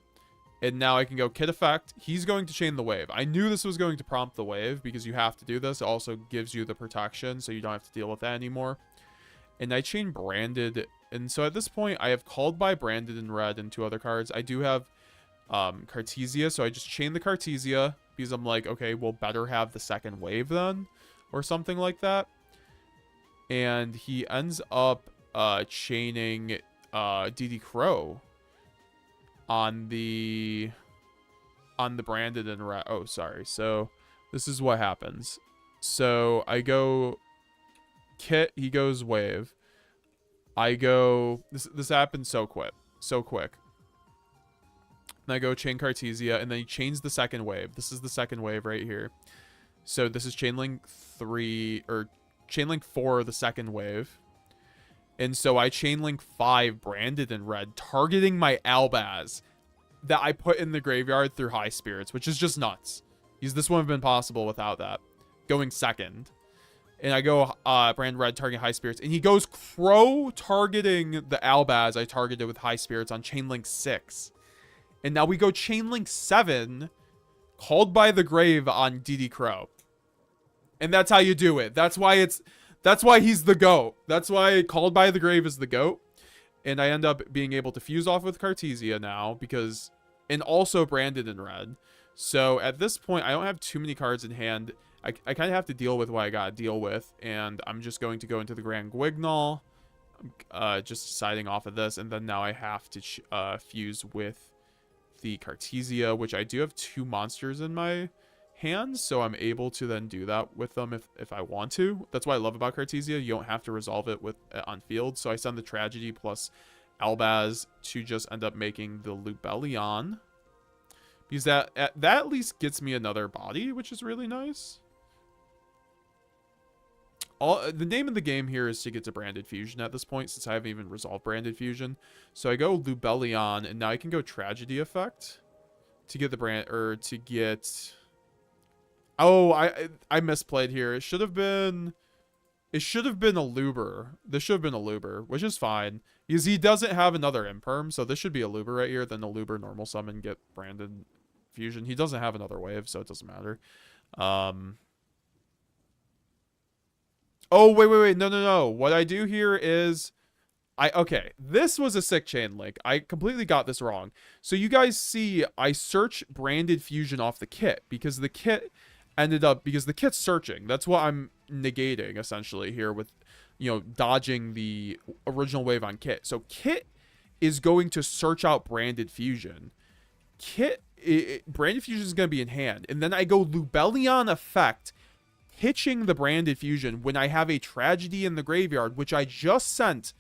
And now I can go kit effect. He's going to chain the wave. I knew this was going to prompt the wave because you have to do this. It also gives you the protection, so you don't have to deal with that anymore. And I chain Branded. And so at this point, I have Called by Branded in red and 2 other cards. I do have Cartesia, so I just chain the Cartesia because I'm like, okay, we'll better have the second wave then, or something like that. And he ends up chaining DD Crow on the Branded and red. Oh, sorry. So this is what happens. So I go kit, he goes wave. I go this happens so quick. And I go chain Cartesia, and then he chains the second wave. This is the second wave right here. So this is chain link 3 or chain link 4, the second wave. And so I chain link 5 Branded in red, targeting my Albaz that I put in the graveyard through High Spirits, which is just nuts. Because this wouldn't have been possible without that. Going second. And I go Brand red, targeting High Spirits. And he goes Crow, targeting the Albaz I targeted with High Spirits on chain link 6. And now we go chain link 7, Called by the Grave on DD Crow. And that's how you do it. That's why he's the GOAT. That's why Called by the Grave is the GOAT. And I end up being able to fuse off with Cartesia now because, and also Branded in red. So at this point, I don't have too many cards in hand. I kind of have to deal with what I gotta deal with. And I'm just going to go into the Grand Guignol, just deciding off of this. And then now I have to fuse with the Cartesia, which I do have 2 monsters in my hands, so I'm able to then do that with them if I want to. That's what I love about Cartesia. You don't have to resolve it with on field. So I send the Tragedy plus Albaz to just end up making the Lubellion, because that at least gets me another body, which is really nice. The name of the game here is to get to Branded Fusion at this point, since I haven't even resolved Branded Fusion. So I go Lubellion, and now I can go Tragedy effect to get the brand, or to get... Oh, I misplayed here. It should have been a Luber. This should have been a Luber, which is fine, because he doesn't have another Imperm, so this should be a Luber right here. Then a Luber normal summon, get Branded Fusion. He doesn't have another wave, so it doesn't matter. Oh, wait. No. What I do here is... Okay, this was a sick chain link. I completely got this wrong. So you guys see, I search Branded Fusion off the kit, because the kit because the kit's searching. That's what I'm negating, essentially, here with, dodging the original wave on kit. So kit is going to search out Branded Fusion. Branded Fusion is going to be in hand. And then I go Lubellion effect, hitching the Branded Fusion when I have a Tragedy in the graveyard, which I just sent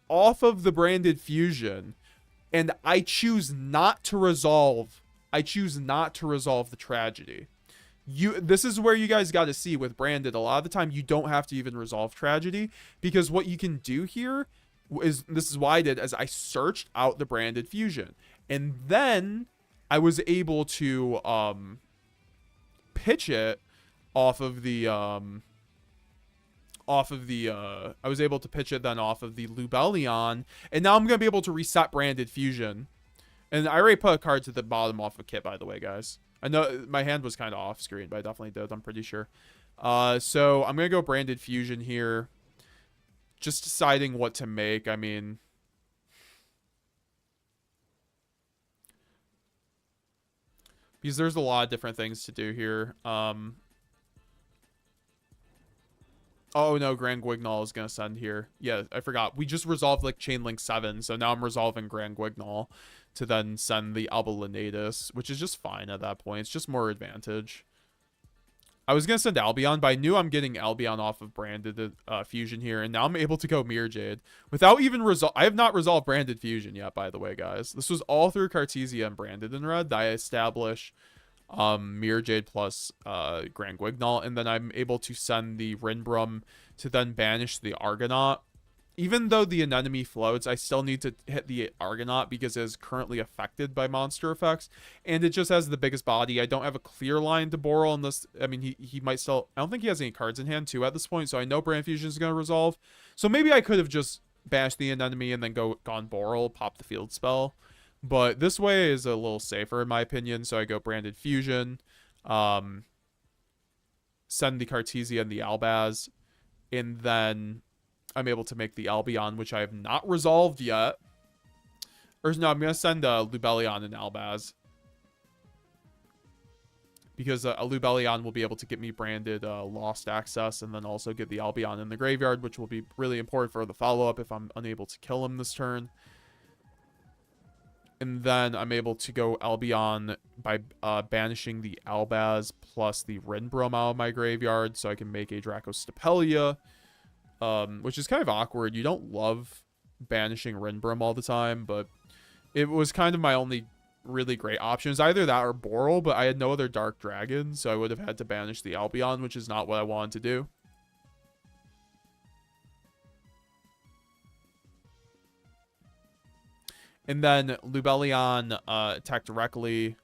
off of the Branded Fusion, and I choose not to resolve the Tragedy. This is where you guys got to see with Branded, a lot of the time you don't have to even resolve Tragedy, because what you can do here is, this is why I did, as I searched out the Branded Fusion, and then I was able to pitch it off of the I was able to pitch it then off of the Lubellion, and now I'm gonna be able to reset Branded Fusion. And I already put a card to the bottom off of kit, by the way, guys. I know my hand was kind of off screen, but I definitely did, I'm pretty sure. So I'm gonna go Branded Fusion here. Just deciding what to make. I mean, because there's a lot of different things to do here. Oh no, Grand Guignol is gonna send here. Yeah, I forgot. We just resolved like Chainlink 7, so now I'm resolving Grand Guignol to then send the Albalinatus, which is just fine at that point. It's just more advantage. I was gonna send Albion, but I knew I'm getting Albion off of Branded Fusion here, and now I'm able to go Mirror Jade without even I have not resolved Branded Fusion yet, by the way, guys. This was all through Cartesia and Branded in Red that I establish Mirror Jade plus Grand Guignol, and then I'm able to send the Rinbrum to then banish the Argonaut. Even though the anemone floats, I still need to hit the Argonaut because it is currently affected by monster effects, and it just has the biggest body. I don't have a clear line to Boral unless, I mean, he might still, I don't think he has any cards in hand too at this point, so I know Brand Fusion is going to resolve. So maybe I could have just bashed the anemone and then gone Boral, pop the field spell. But this way is a little safer in my opinion, so I go Branded Fusion, send the Cartesia and the Albaz, and then I'm able to make the Albion, which I have not resolved yet. Or no, I'm going to send Lubellion and Albaz. Because a Lubellion will be able to get me branded Lost Access, and then also get the Albion in the graveyard, which will be really important for the follow-up if I'm unable to kill him this turn. And then I'm able to go Albion by banishing the Albaz plus the Rinbrum out of my graveyard, so I can make a Dracostapelia. Which is kind of awkward. You don't love banishing Rinbrum all the time, but it was kind of my only really great options. Either that or Boral, but I had no other Dark Dragon, so I would have had to banish the Albion, which is not what I wanted to do. And then Lubellion attack directly.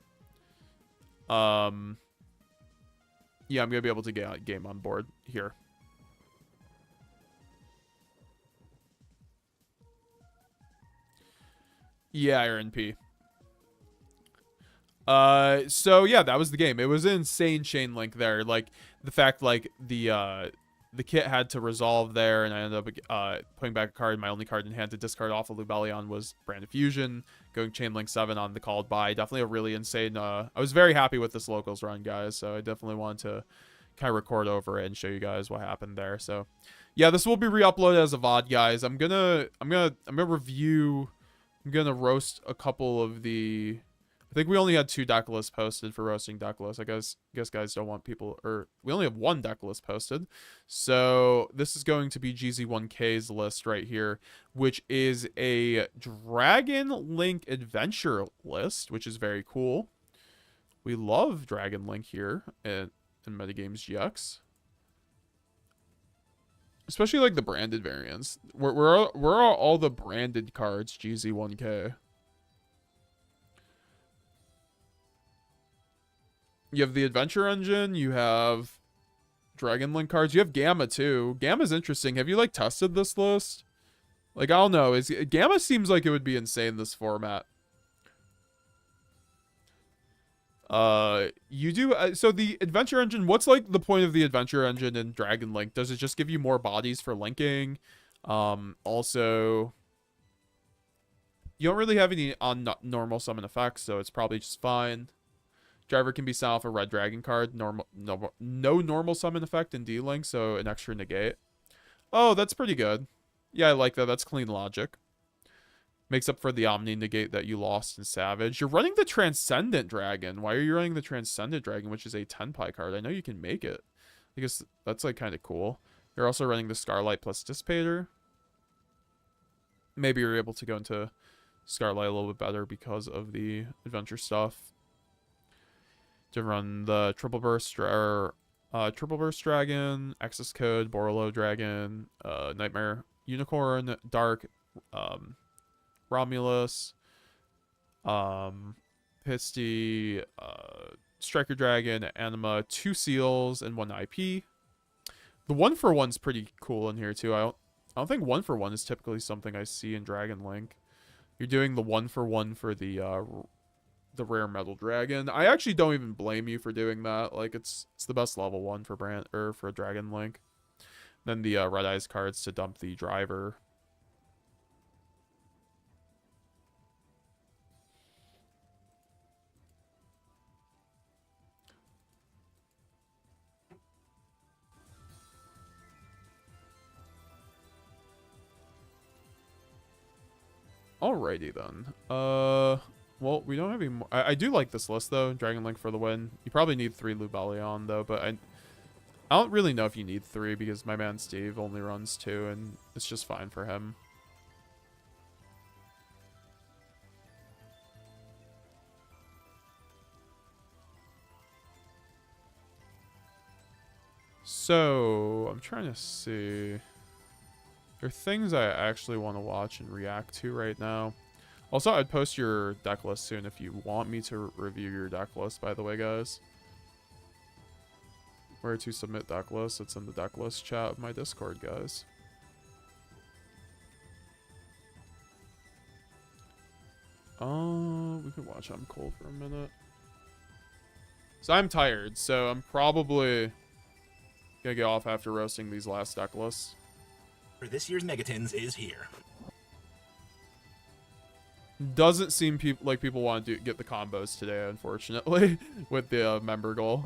Yeah, I'm going to be able to get game on board here. Yeah, Iron P. So yeah, that was the game. It was an insane chain link there. Like the fact like the kit had to resolve there, and I ended up putting back a card. My only card in hand to discard off of Lubellion was Brand of Fusion, going chain link 7 on the called by. Definitely a really insane. I was very happy with this locals run, guys. So I definitely wanted to kind of record over it and show you guys what happened there. So yeah, this will be re-uploaded as a VOD, guys. I'm gonna review. I'm going to roast a couple of the... I think we only had 2 deck lists posted for roasting deck lists. I guess guys don't want people... Or we only have 1 deck list posted. So this is going to be GZ1K's list right here, which is a Dragon Link Adventure list, which is very cool. We love Dragon Link here in MetaGamesGX. Especially like the branded variants. Where are all the branded cards, GZ1K? You have the Adventure Engine, you have Dragon Link cards, you have Gamma too. Gamma's interesting. Have you like tested this list? Like, I don't know. Gamma seems like it would be insane this format. You do so the Adventure Engine, what's like the point of the Adventure Engine in Dragon Link? Does it just give you more bodies for linking? Also, you don't really have any on normal summon effects, so it's probably just fine. Driver can be sent off a red dragon card, no normal summon effect in D-Link, so an extra negate. Oh, that's pretty good. Yeah, I like that. That's clean logic. Makes up for the Omni negate that you lost in Savage. You're running the Transcendent Dragon. Why are you running the Transcendent Dragon, which is a 10-pie card? I know you can make it. I guess that's like kind of cool. You're also running the Scarlight plus Dissipator. Maybe you're able to go into Scarlight a little bit better because of the adventure stuff. To run the Triple Burst Dragon, Access Code, Borolo Dragon, Nightmare Unicorn, Dark, Romulus, Pisty, Striker Dragon, Anima, 2 Seals, and 1 IP. The 1-for-1's pretty cool in here too. I don't think 1-for-1 is typically something I see in Dragon Link. You're doing the 1-for-1 for the rare metal dragon. I actually don't even blame you for doing that. Like it's the best level 1 for for Dragon Link. Then the Red Eyes cards to dump the driver. Alrighty then. Well, we don't have any more. I do like this list though. Dragon Link for the win. You probably need 3 Lubellion though, but I don't really know if you need 3 because my man Steve only runs 2 and it's just fine for him. So, I'm trying to see. There are things I actually want to watch and react to right now. Also, I'd post your deck list soon if you want me to review your deck list, by the way, guys. Where to submit deck lists? It's in the deck list chat of my Discord, guys. We can watch I'm Cold for a minute. So I'm tired, so I'm probably gonna get off after roasting these last deck lists. For this year's Megatins is here. Doesn't seem like people want to get the combos today, unfortunately, with the member goal.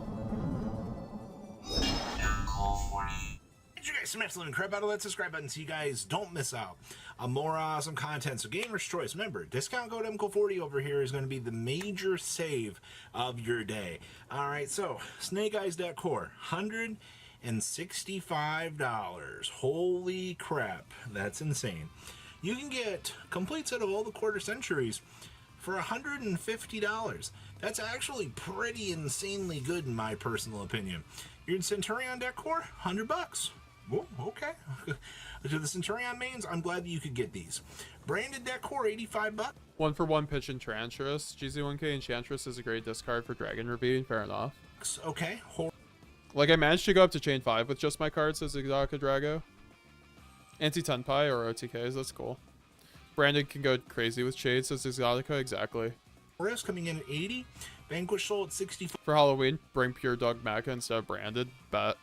Did you guys some excellent crap out of that subscribe button so you guys don't miss out on more awesome content? So Gamer's Choice, remember, discount code MCO40 over here is going to be the major save of your day. All right, so Snake Eyes Decor, $165. Holy crap, that's insane. You can get a complete set of all the quarter centuries for $150. That's actually pretty insanely good in my personal opinion. You're in Centurion Decor, $100. Whoa, okay. To the Centurion mains, I'm glad that you could get these. Branded Decor, $85. 1-for-1 pitch Enchantress. GZ1K Enchantress is a great discard for Dragon Ruby. Fair enough. Okay. Like, I managed to go up to chain 5 with just my cards as Exotica Drago. Anti-Tenpai or OTKs, that's cool. Brandon can go crazy with Shades as Exotica, exactly. Forest coming in at 80. Vanquish Soul at 64. For Halloween, bring Pure Dogmata instead of Branded. Bet.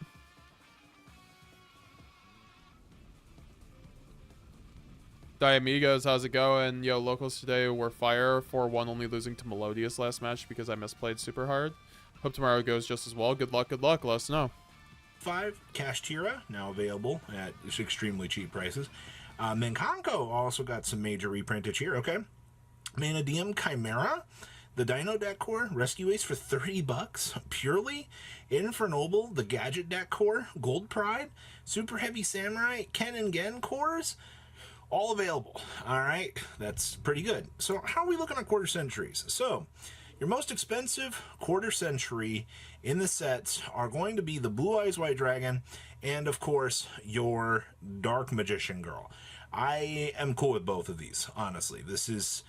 Diamigos, how's it going? Yo, locals today were fire. 4-1 only losing to Melodious last match because I misplayed super hard. Hope tomorrow goes just as well. Good luck, let us know. 5 Kashtira, now available at extremely cheap prices. Minkanko also got some major reprintage here, okay. Manadium Chimera, the Dino Decor, Rescue Ace for $30. Purely, Infernoble, the Gadget Decor, Gold Pride, Super Heavy Samurai, Ken and Gen cores, all available. All right, that's pretty good. So how are we looking at quarter centuries? So your most expensive quarter century in the sets are going to be the Blue Eyes White Dragon and, of course, your Dark Magician Girl. I am cool with both of these, honestly. This is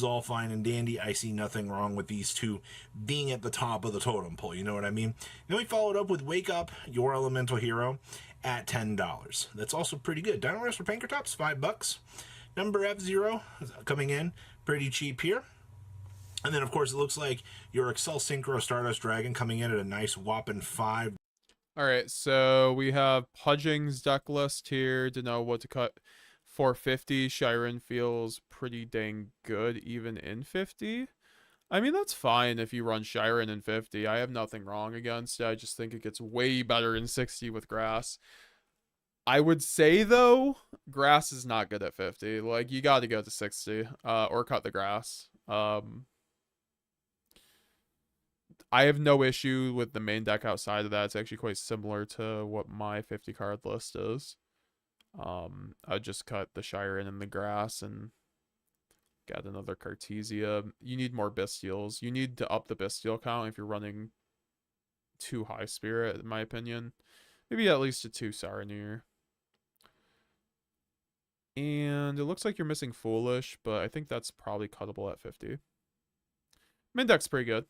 all fine and dandy. I see nothing wrong with these two being at the top of the totem pole, you know what I mean? Then we followed up with Wake Up, Your Elemental Hero at $10. That's also pretty good. Dino Rest for Pankratops, $5. Number F-Zero coming in pretty cheap here. And then, of course, it looks like your Excel Synchro Stardust Dragon coming in at a nice whopping $5. All right, so we have Pudging's deck list here to know what to cut. 450. Shiren feels pretty dang good even in 50. I mean, that's fine if you run Shiren in 50. I have nothing wrong against it. I just think it gets way better in 60 with Grass. I would say, though, Grass is not good at 50. Like, you got to go to 60 or cut the Grass. I have no issue with the main deck outside of that. It's actually quite similar to what my 50 card list is. I'd just cut the Shiren and the Grass and get another Cartesia. You need more Bestials. You need to up the Bestial count if you're running too high Spirit, in my opinion. Maybe at least a 2 Saranir. And it looks like you're missing Foolish, but I think that's probably cuttable at 50. Main deck's pretty good.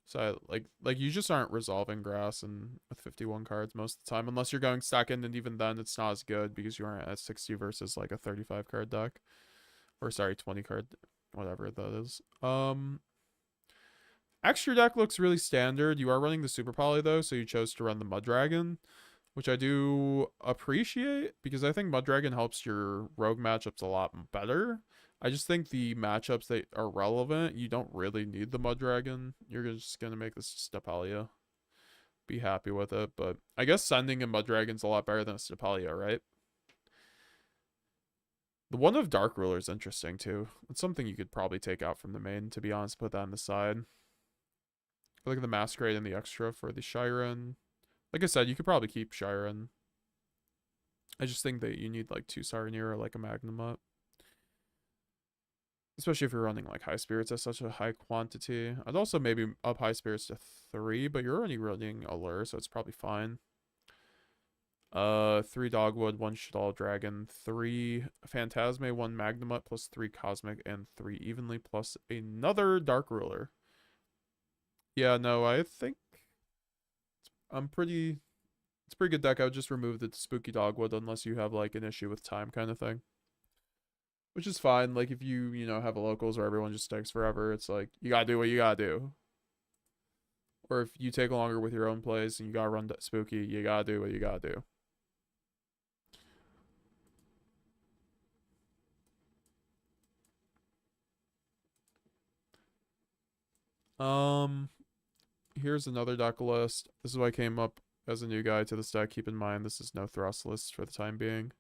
So like you just aren't resolving grass and with 51 cards most of the time, unless you're going second, and even then it's not as good because you aren't at 60 versus like a 35 card deck. Or sorry, 20 card, whatever that is. Extra deck looks really standard. You are running the Super Poly though, so you chose to run the Mud Dragon, which I do appreciate because I think Mud Dragon helps your rogue matchups a lot better. I just think the matchups that are relevant, you don't really need the Mud Dragon. You're just going to make this Stepalia. Be happy with it, but I guess sending a Mud Dragon's a lot better than a Stepalia, right? The one of Dark Ruler is interesting too. It's something you could probably take out from the main, to be honest, put that on the side. Look at the Masquerade and the extra for the Shiren. Like I said, you could probably keep Shiren. I just think that you need like 2 Saranir or like a Magnamut. Especially if you're running like High Spirits at such a high quantity. I'd also maybe up High Spirits to 3, but you're already running Allure, so it's probably fine. 3 Dogwood, 1 Shaddoll Dragon, 3 Phantasme, 1 Magnamut, plus 3 Cosmic, and 3 Evenly, plus another Dark Ruler. Yeah, no, I think it's a pretty good deck. I would just remove the Spooky Dogwood unless you have like an issue with time kind of thing. Which is fine. Like if you know, have a locals where everyone just takes forever, it's like you gotta do what you gotta do. Or if you take longer with your own plays and you gotta run Spooky, you gotta do what you gotta do. Here's another deck list. This is why I came up as a new guy to this deck. Keep in mind, this is no thrust list for the time being.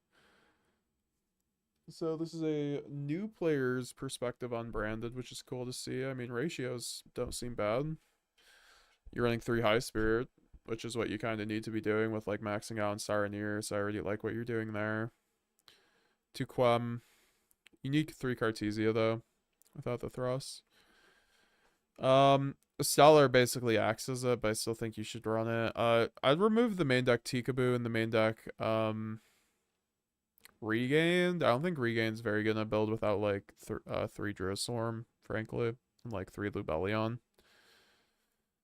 So this is a new player's perspective on Branded, which is cool to see. I mean, ratios don't seem bad. You're running 3 High Spirit, which is what you kind of need to be doing with like maxing out on Saranir, so I already like what you're doing there. 2 Quem. Unique 3 Cartesia though, without the thrust. Stellar basically acts as it, but I still think you should run it. I'd remove the main deck Tikaboo and the main deck Regained. I don't think Regained's very good in a build without like 3 Drostorm, frankly, and like 3 Lubellion.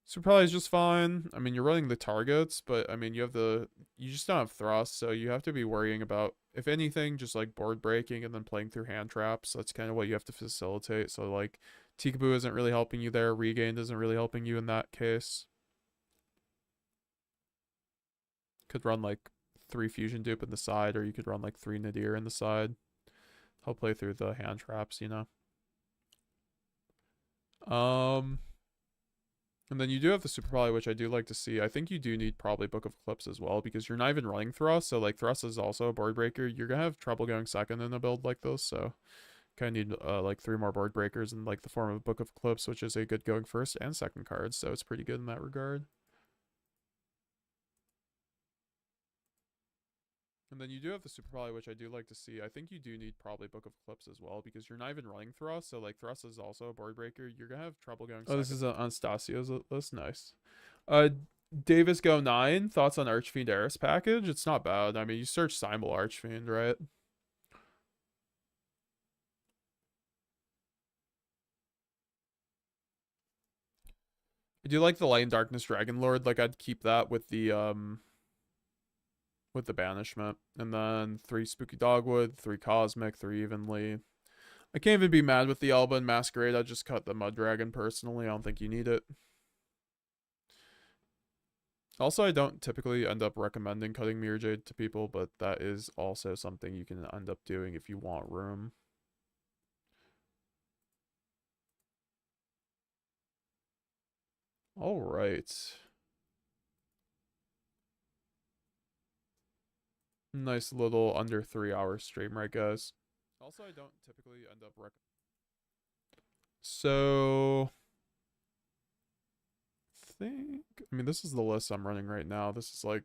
So probably is just fine. I mean, you're running the targets, but I mean, you just don't have thrust, so you have to be worrying about, if anything, just like board breaking and then playing through hand traps. That's kind of what you have to facilitate. So like Tikaboo isn't really helping you there. Regained isn't really helping you in that case. Could run like 3 Fusion Dupe in the side, or you could run like 3 Nadir in the side. Help play through the hand traps, you know. And then you do have the Super Poly, which I do like to see. I think you do need probably Book of Clips as well, because you're not even running Thrust, so like Thrust is also a board breaker. You're gonna have trouble going second in a build like this, so kind of need like 3 more board breakers in like the form of Book of Clips, which is a good going first and second card, so it's pretty good in that regard. And then you do have the Super Poly, which I do like to see. I think you do need probably Book of Clips as well, because you're not even running Thrust, so like Thrust is also a board breaker. You're gonna have trouble going second. Oh, this is Anastasio's list. Nice. Davis Go 9, thoughts on Archfiend Eris package? It's not bad. I mean, you search Symbol Archfiend, right? I do like the Light and Darkness Dragon Lord. Like, I'd keep that with the banishment. And then 3 Spooky Dogwood, 3 Cosmic, 3 Evenly. I can't even be mad with the Elba and Masquerade. I'd just cut the Mud Dragon personally. I don't think you need it. Also, I don't typically end up recommending cutting Mirror Jade to people, but that is also something you can end up doing if you want room. All right. Nice little under 3-hour stream, right, guys? Also, I don't typically end up So, I mean, this is the list I'm running right now. This is like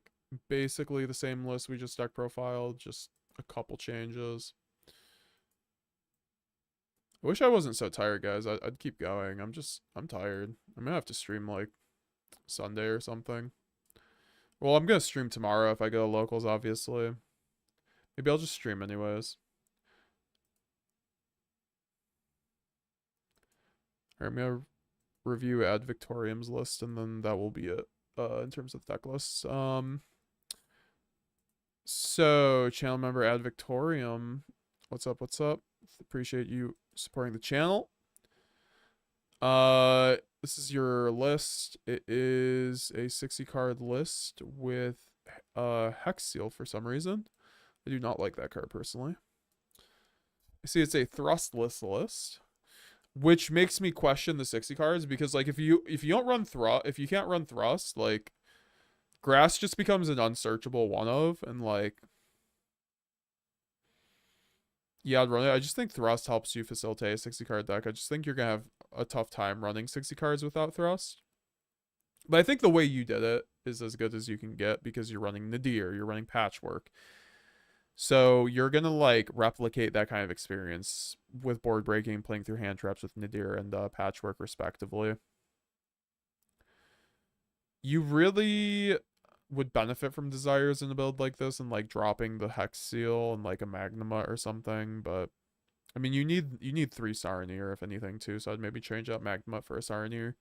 basically the same list we just deck profiled, just a couple changes. I wish I wasn't so tired, guys. I'd keep going. I'm tired. I'm gonna have to stream like Sunday or something. Well, I'm gonna stream tomorrow if I go to locals, obviously. Maybe I'll just stream anyways. Alright, I'm gonna review Ad Victorium's list, and then that will be it in terms of deck lists. So channel member Ad Victorium, what's up? What's up? Appreciate you supporting the channel. This is your list. It is a 60 card list with Hex Seal for some reason. I do not like that card personally. I see it's a thrustless list, which makes me question the 60 cards, because like if you don't run if you can't run thrust, like grass just becomes an unsearchable one of, and like yeah, I'd run it. I just think thrust helps you facilitate a 60 card deck. I just think you're gonna have a tough time running 60 cards without thrust. But I think the way you did it is as good as you can get, because you're running Nadir, you're running Patchwork. So you're going to like replicate that kind of experience with board breaking, playing through hand traps with Nadir and Patchwork respectively. You really would benefit from Desires in a build like this, and like dropping the Hex Seal and like a Magnuma or something, but I mean you need 3 Saronir if anything too, so I'd maybe change out Magnuma for a Saronir.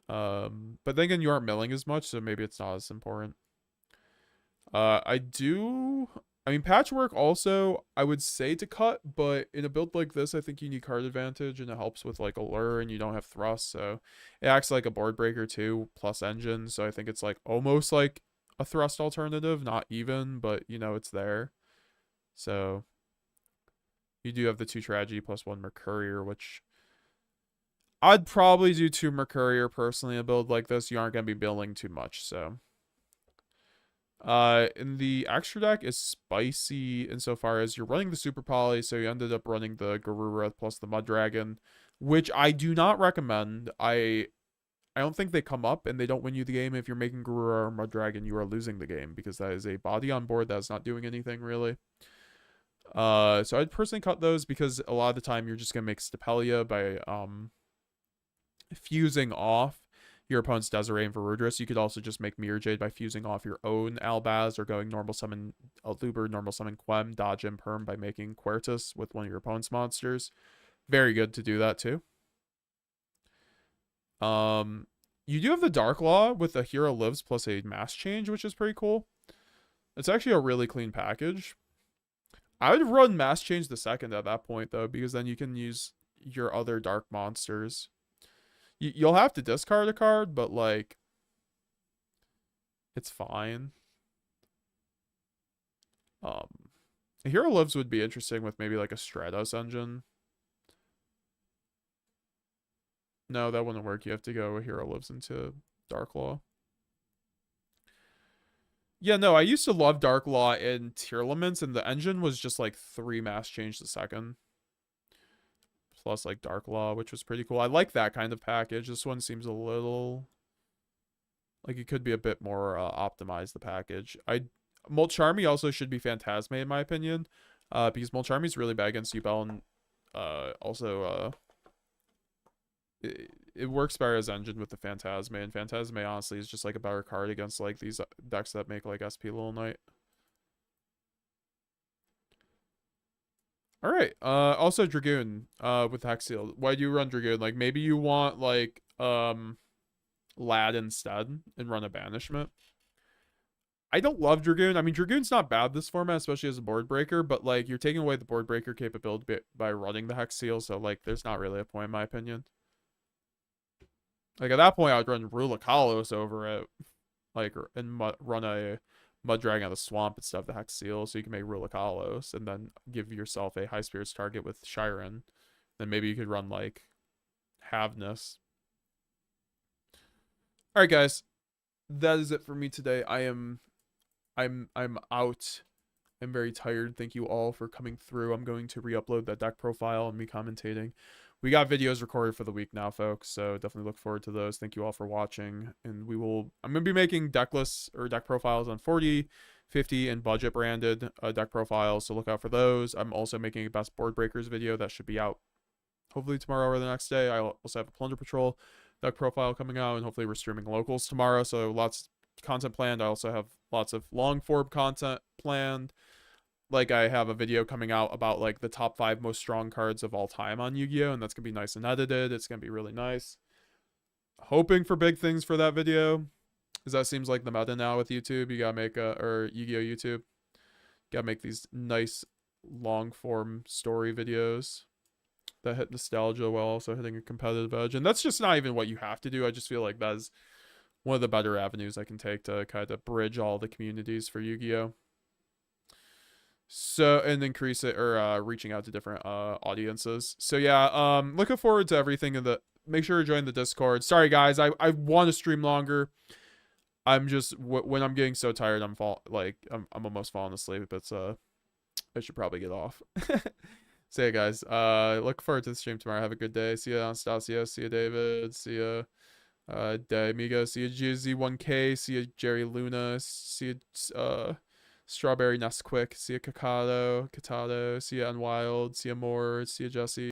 But then again, you aren't milling as much, so maybe it's not as important. I mean, Patchwork also, I would say to cut, but in a build like this, I think you need card advantage, and it helps with, like, Allure, and you don't have Thrust, so it acts like a board breaker, too, plus Engine, so I think it's, like, almost like a Thrust alternative, not even, but, you know, it's there. So, you do have the 2 Tragedy plus 1 Mercurier, which I'd probably do 2 Mercurier, personally, in a build like this. You aren't going to be building too much, so... in the extra deck is spicy insofar as you're running the Super Poly, so you ended up running the Garura plus the Mud Dragon, which I do not recommend. I don't think they come up, and they don't win you the game. If you're making Garura or Mud Dragon, you are losing the game, because that is a body on board that's not doing anything, really. So I'd personally cut those, because a lot of the time you're just going to make Stapelia by, fusing off your opponent's Desiree and Varudris. You could also just make Mirror Jade by fusing off your own Albaz, or going normal summon Aluber, normal summon Quem, dodge Imperm by making Quertus with one of your opponent's monsters. Very good to do that too. You do have the Dark Law with a Hero Lives plus a Mass Change, which is pretty cool. It's actually a really clean package. I would run Mass Change the second at that point, though, because then you can use your other dark monsters. You'll have to discard a card, but, like, it's fine. Hero Lives would be interesting with maybe, like, a Stratos engine. No, that wouldn't work. You have to go Hero Lives into Dark Law. Yeah, no, I used to love Dark Law in TEARLAMENTS, and the engine was just, like, 3 Mass Change the second. Plus, like, Dark Law, which was pretty cool. I like that kind of package. This one seems a little... like, it could be a bit more optimized, the package. Molcharmy also should be Phantasme, in my opinion. Because Molcharmy is really bad against Yubel, and also... it works better as engine with the Phantasme, and Phantasme, honestly, is just, like, a better card against, like, these decks that make, like, SP Little Knight. Alright, also Dragoon, with Hex Seal. Why do you run Dragoon? Like, maybe you want, like, Lad instead, and run a Banishment. I don't love Dragoon. I mean, Dragoon's not bad this format, especially as a board breaker, but, like, you're taking away the board breaker capability by running the Hex Seal, so, like, there's not really a point, in my opinion. Like, at that point, I would run Rulakalos over it, like, and run a Mud Dragon out of the Swamp instead of the Hex Seal, so you can make Rulakalos, and then give yourself a High Spirits target with Shiren. Then maybe you could run, like, Havness. Alright, guys. That is it for me today. I'm out. I'm very tired. Thank you all for coming through. I'm going to re-upload that deck profile and me commentating. We got videos recorded for the week now, folks, so definitely look forward to those. Thank you all for watching, and I'm going to be making deck lists or deck profiles on 40, 50, and budget branded deck profiles, so look out for those. I'm also making a Best Board Breakers video that should be out hopefully tomorrow or the next day. I also have a Plunder Patrol deck profile coming out, and hopefully we're streaming locals tomorrow, so lots of content planned. I also have lots of long form content planned. Like, I have a video coming out about, like, the top 5 most strong cards of all time on Yu-Gi-Oh! And that's going to be nice and edited. It's going to be really nice. hoping for big things for that video, because that seems like the meta now with YouTube. You gotta make or Yu-Gi-Oh YouTube. Gotta make these nice long form story videos that hit nostalgia while also hitting a competitive edge. And that's just not even what you have to do. I just feel like that is one of the better avenues I can take to kind of bridge all the communities for Yu-Gi-Oh. So, and increase it, or reaching out to different audiences. So yeah, looking forward to everything in the, make sure to join the Discord. Sorry guys, I want to stream longer. I'm just, when I'm getting so tired, I'm almost falling asleep. But I should probably get off. So yeah, guys, look forward to the stream tomorrow. Have a good day. See ya, Anastasia. See ya, David. See ya, Amigo. See ya, GZ1K. See ya, Jerry Luna. See ya, Strawberry Nesquik. See ya, Kakado. See ya, Unwild. See ya, More. See ya, Jesse.